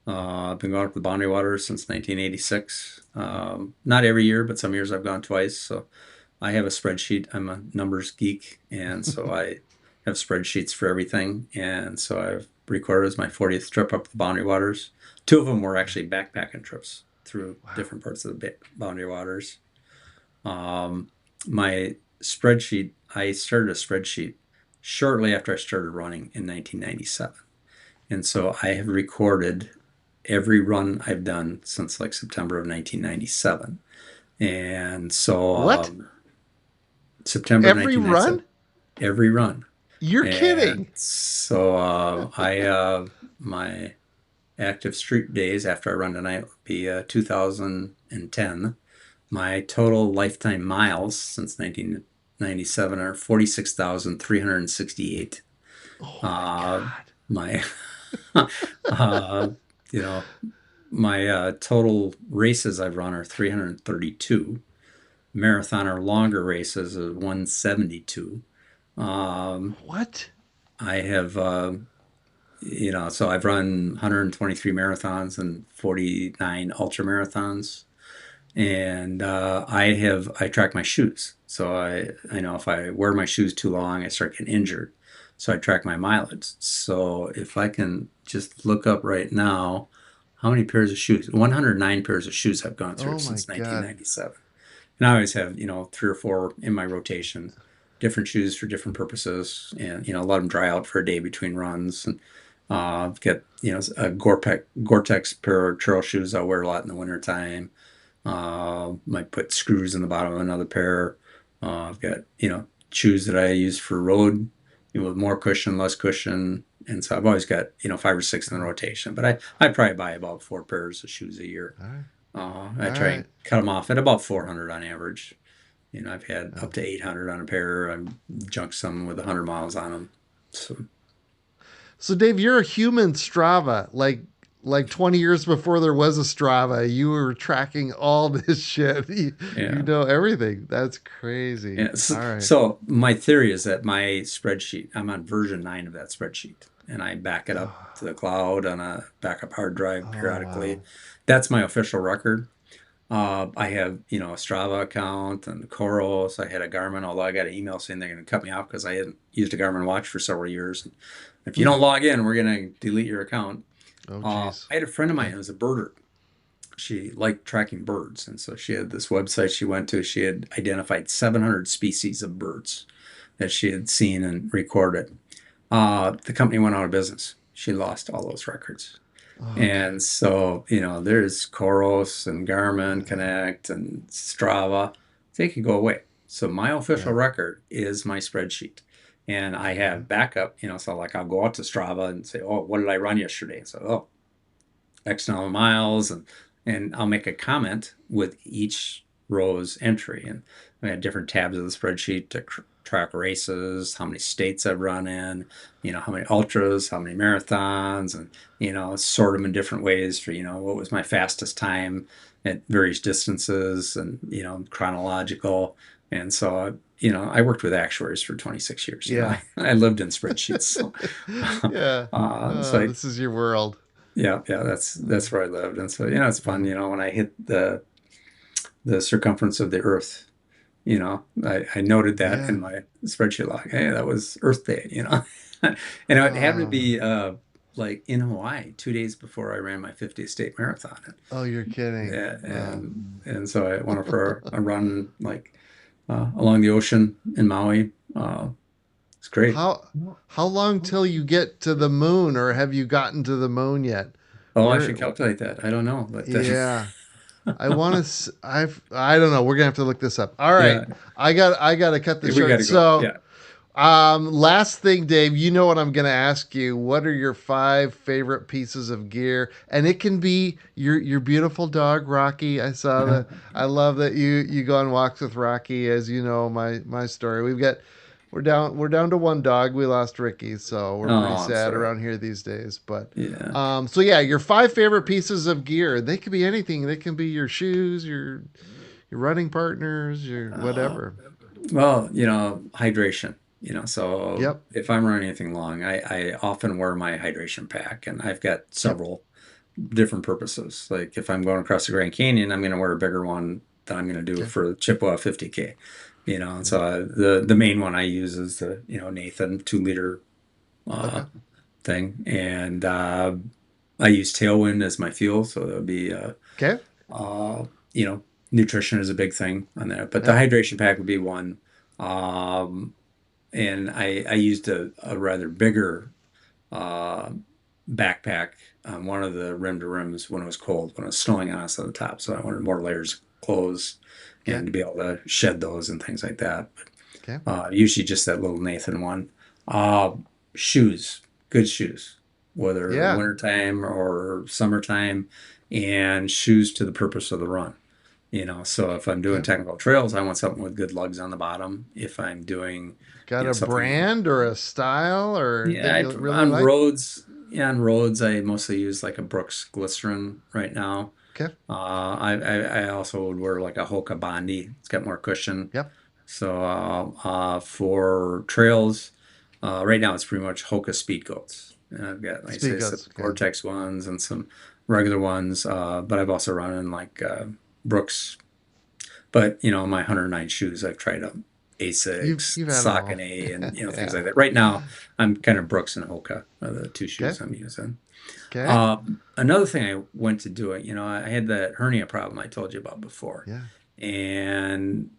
I've been going up the Boundary Waters since 1986. Not every year, but some years I've gone twice. So I have a spreadsheet. I'm a numbers geek, and so I have spreadsheets for everything. And so I've recorded as my 40th trip up the Boundary Waters. Two of them were actually backpacking trips through wow. different parts of the Boundary Waters. Um, my spreadsheet, I started a spreadsheet shortly after I started running in 1997. And so I have recorded every run I've done since like September of 1997. And so What? September of Every 1997, run? every run. You're And kidding. so my active street days after I run tonight will be 2010. My total lifetime miles since 1997 are 46,368. Oh my Uh, God. my, uh, you know, my total races I've run are 332. Marathon or longer races is 172. Um, What? I have, so I've run 123 marathons and 49 ultra marathons. And I track my shoes. So I know if I wear my shoes too long, I start getting injured. So I track my mileage. So if I can just look up right now, how many pairs of shoes? 109 pairs of shoes I've gone through Oh my since God. 1997. And I always have, three or four in my rotation, different shoes for different purposes. And, let them dry out for a day between runs. And I've got, a Gore-Tex pair of trail shoes I wear a lot in the wintertime. Might put screws in the bottom of another pair. I've got, shoes that I use for road, with more cushion, less cushion. And so I've always got, five or six in the rotation, but I probably buy about four pairs of shoes a year. All right. I All try right. and cut them off at about 400 on average. I've had Oh. up to 800 on a pair. I've junked some with 100 miles on them. So, So Dave, you're a human Strava. Like 20 years before there was a Strava, you were tracking all this shit. You yeah. know everything. That's crazy. Yeah. So, All right. so my theory is that my spreadsheet, I'm on version 9 of that spreadsheet, and I back it up Oh, to the cloud on a backup hard drive oh periodically. wow. That's my official record. I have, a Strava account and Coros. I had a Garmin, although I got an email saying they're going to cut me off because I hadn't used a Garmin watch for several years. And if you don't log in, we're going to delete your account. Oh geez. I had a friend of mine who was a birder. She liked tracking birds, and so she had this website she went to. She had identified 700 species of birds that she had seen and recorded. The company went out of business. She lost all those records. Okay. And so, there's Coros and Garmin Yeah. Connect and Strava. They could go away. So my official Yeah. record is my spreadsheet. And I have backup, so like I'll go out to Strava and say, oh, what did I run yesterday? So, oh, X number of miles, and I'll make a comment with each row's entry. And I have different tabs of the spreadsheet to track races, how many states I've run in, how many ultras, how many marathons, and sort them in different ways for what was my fastest time at various distances, and chronological. And so I worked with actuaries for 26 years. Yeah. I lived in spreadsheets. So, Yeah. so This is your world. yeah, that's where I lived, and so it's fun. Yeah. When I hit the circumference of the Earth, I noted that Yeah. in my spreadsheet log. Hey, that was Earth Day. And it happened to Oh. be like in Hawaii 2 days before I ran my 50th state marathon. Oh, you're kidding. Yeah, Oh. and so I went for a run like along the ocean in Maui. It's great. How long till you get to the moon, or have you gotten to the moon yet? Oh, I Where? should calculate that. I don't know, but Yeah. I want to. I don't know. We're gonna have to look this up. All right. yeah, I got to cut this we got short. to go. So, Yeah. last thing, Dave. You know what I'm gonna ask you. What are your 5 favorite pieces of gear? And it can be your beautiful dog, Rocky. I saw the. I love that you go on walks with Rocky. As you know, my story. We're down to one dog. We lost Ricky, so we're pretty Oh, I'm sad sorry. around here these days. But Yeah. so yeah, your 5 favorite pieces of gear. They could be anything. They can be your shoes, your running partners, your Uh, whatever. Well, hydration. So Yep. if I'm running anything long, I often wear my hydration pack, and I've got Okay. several different purposes. Like if I'm going across the Grand Canyon, I'm going to wear a bigger one than I'm going to do Okay. for Chippewa 50K. And Yeah. so the main one I use is the Nathan 2 liter uh, Okay. thing, and I use Tailwind as my fuel, so that would be Okay. uh, you know nutrition is a big thing on there, but the Yep. hydration pack would be one. Um, and I used a rather bigger uh, backpack on one of the rim to rims when it was cold, when it was snowing on us on the top. So I wanted more layers of clothes Okay. and to be able to shed those and things like that. Okay. Usually just that little Nathan one. Uh, Shoes, good shoes, whether Yeah. wintertime or summertime, and shoes to the purpose of the run. So if I'm doing Okay. technical trails, I want something with good lugs on the bottom. If I'm doing, Got a something, brand or a style or that yeah, you really on like? roads, I mostly use like a Brooks Glycerin right now. Okay. I also would wear like a Hoka Bondi. It's got more cushion. Yep. So for trails, right now it's pretty much Hoka Speed Goats. And I've got, like I Speed say, some goes. Okay. Gore-Tex ones and some regular ones. But I've also run in like Brooks. But my 109 shoes, I've tried them You've Asics, you've had them all. Saucony, and things Yeah. like that. Right now, I'm kind of Brooks and Hoka are the two Okay. shoes I'm using. Okay. Another thing I went to do it, I had that hernia problem I told you about before. Yeah. And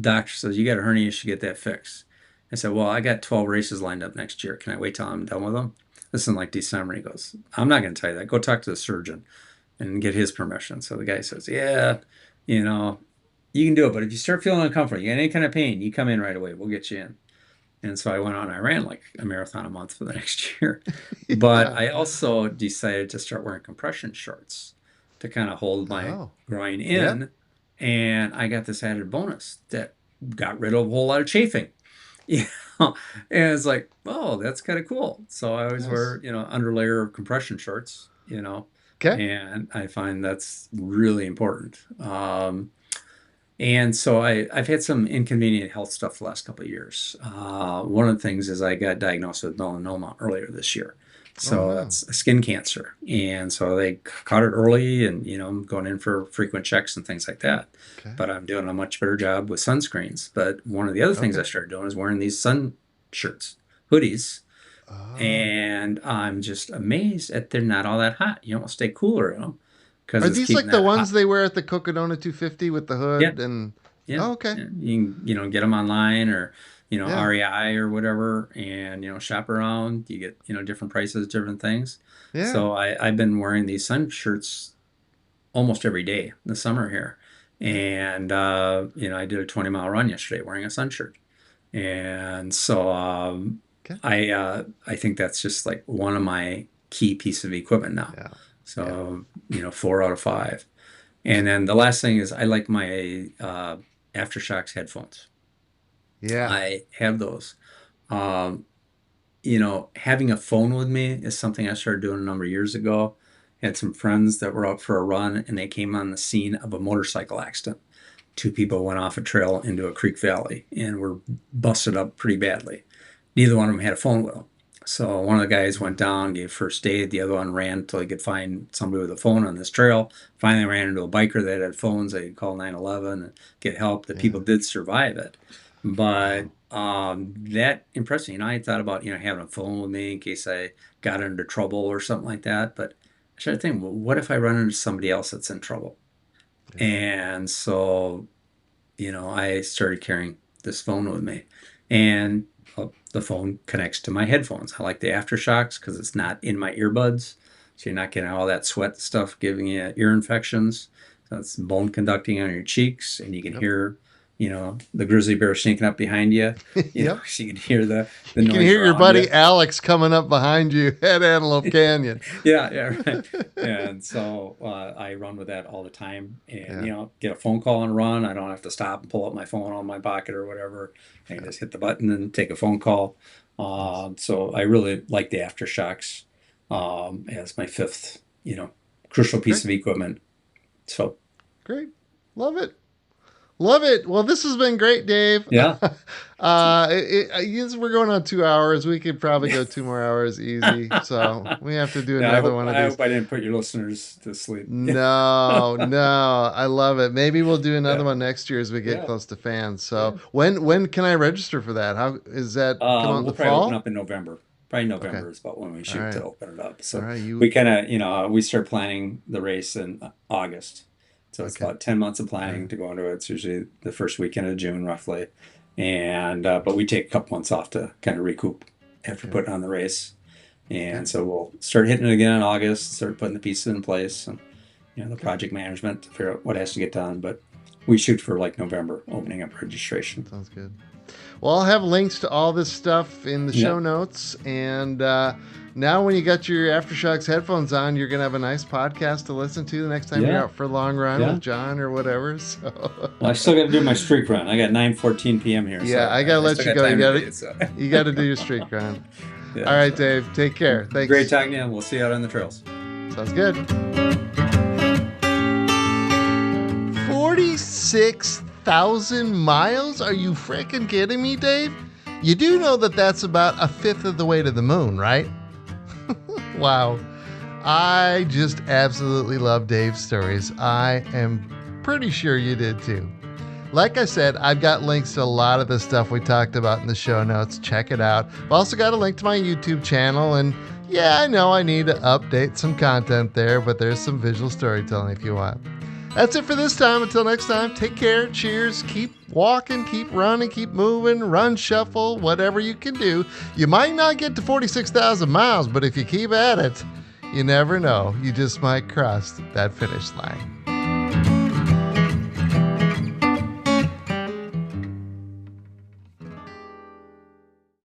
doctor says, you got a hernia, you should get that fixed. I said, well, I got 12 races lined up next year. Can I wait till I'm done with them? This is in like December. He goes, I'm not going to tell you that. Go talk to the surgeon and get his permission. So the guy says, yeah, you know, you can do it. But if you start feeling uncomfortable, you got any kind of pain, you come in right away. We'll get you in. And so I went out and I ran like a marathon a month for the next year. But Yeah. I also decided to start wearing compression shorts to kind of hold my Oh. groin Yep. in. And I got this added bonus that got rid of a whole lot of chafing. You and it's like, oh, that's kind of cool. So I always Nice. wear, under layer of compression shorts, Okay. and I find that's really important. And so I've had some inconvenient health stuff the last couple of years. One of the things is I got diagnosed with melanoma earlier this year. Oh So no. that's a skin cancer. And so they caught it early and, I'm going in for frequent checks and things like that. Okay. But I'm doing a much better job with sunscreens. But one of the other things I Okay. started doing is wearing these sun shirts, hoodies. Oh. And I'm just amazed that they're not all that hot. You don't stay cooler in them because Are it's these keeping like the that ones hot. they wear at the Cocodona 250 with the Yeah. hood and Yeah, oh, okay. yeah. You can, get them online or, Yeah. REI or whatever, and shop around. You get, different prices, different things. Yeah. So I've been wearing these sun shirts almost every day in the summer here, Okay. and I did a 20-mile run yesterday wearing a sun shirt, and so Okay. I think that's just like one of my key pieces of equipment now. Yeah. Yeah. So 4 out of 5. And then the last thing is I like my AfterShokz headphones. Yeah. I have those. Um, Having a phone with me is something I started doing a number of years ago. Had some friends that were out for a run and they came on the scene of a motorcycle accident. Two people went off a trail into a creek valley and were busted up pretty badly. Neither one of them had a phone with them. So one of the guys went down, gave first aid. The other one ran until he could find somebody with a phone on this trail. Finally ran into a biker that had phones. They could call 911 and get help. The people Yeah. did survive it. But Wow. that impressed me. I thought about, having a phone with me in case I got into trouble or something like that. But I started thinking, well, what if I run into somebody else that's in trouble? Yeah. And so I started carrying this phone with me, and the phone connects to my headphones. I like the AfterShokz because it's not in my earbuds, so you're not getting all that sweat stuff giving you ear infections. So it's bone conducting on your cheeks, and you can Yep. hear, the grizzly bear sneaking up behind you. Yep. So you can hear the You can noise hear your around you. buddy Alex coming up behind you at Antelope Canyon. Yeah, yeah, right. And so I run with that all the time, and Yeah. get a phone call and run. I don't have to stop and pull up my phone on my pocket or whatever. I can Yeah. just hit the button and take a phone call. Nice. So I really like the AfterShokz as my fifth, crucial piece Great. of equipment. So Great. Love it. Love it. Well, this has been great, Dave. Yeah. We're going on 2 hours. We could probably go 2 more hours easy. So we have to do Yeah, another one of I these. hope I didn't put your listeners to sleep. No, no, I love it. Maybe we'll do another Yeah. one next year as we get Yeah. close to fans. Yeah. So when can I register for that? How is that come out in We'll the probably open fall? up in November. Probably Okay. November is about when we All shoot right. to open it up. All So right. we kind of, we start planning the race in August. So it's Okay. about 10 months of All planning right. to go into it. It's usually the first weekend of June, roughly. And, but we take a couple months off to kind of recoup after Okay. putting on the race. Okay. And so we'll start hitting it again in August, start putting the pieces in place and, the project management to figure out what has to get done. But we shoot for like November, opening up registration. Sounds good. Well, I'll have links to all this stuff in the show Yep. notes. And now when you got your Aftershocks headphones on, you're going to have a nice podcast to listen to the next time you're Yeah. out for a long run Yeah. with John or whatever. So Well, I still got to do my streak run. I got 9:14 p.m. here. yeah, so I got to let still you got go. time You to got do it, so. you got to do your streak run. Yeah, All right, so. Dave. Take care. Thanks. Great talking to you. We'll see you out on the trails. Sounds good. 46,000 miles? Are you freaking kidding me, Dave? You do know that that's about a fifth of the way to the moon, right? Wow. I just absolutely love Dave's stories. I am pretty sure you did too. Like I said, I've got links to a lot of the stuff we talked about in the show notes. Check it out. I've also got a link to my YouTube channel, and yeah, I know I need to update some content there, but there's some visual storytelling if you want. That's it for this time. Until next time, take care, cheers, keep walking, keep running, keep moving, run, shuffle, whatever you can do. You might not get to 46,000 miles, but if you keep at it, you never know. You just might cross that finish line.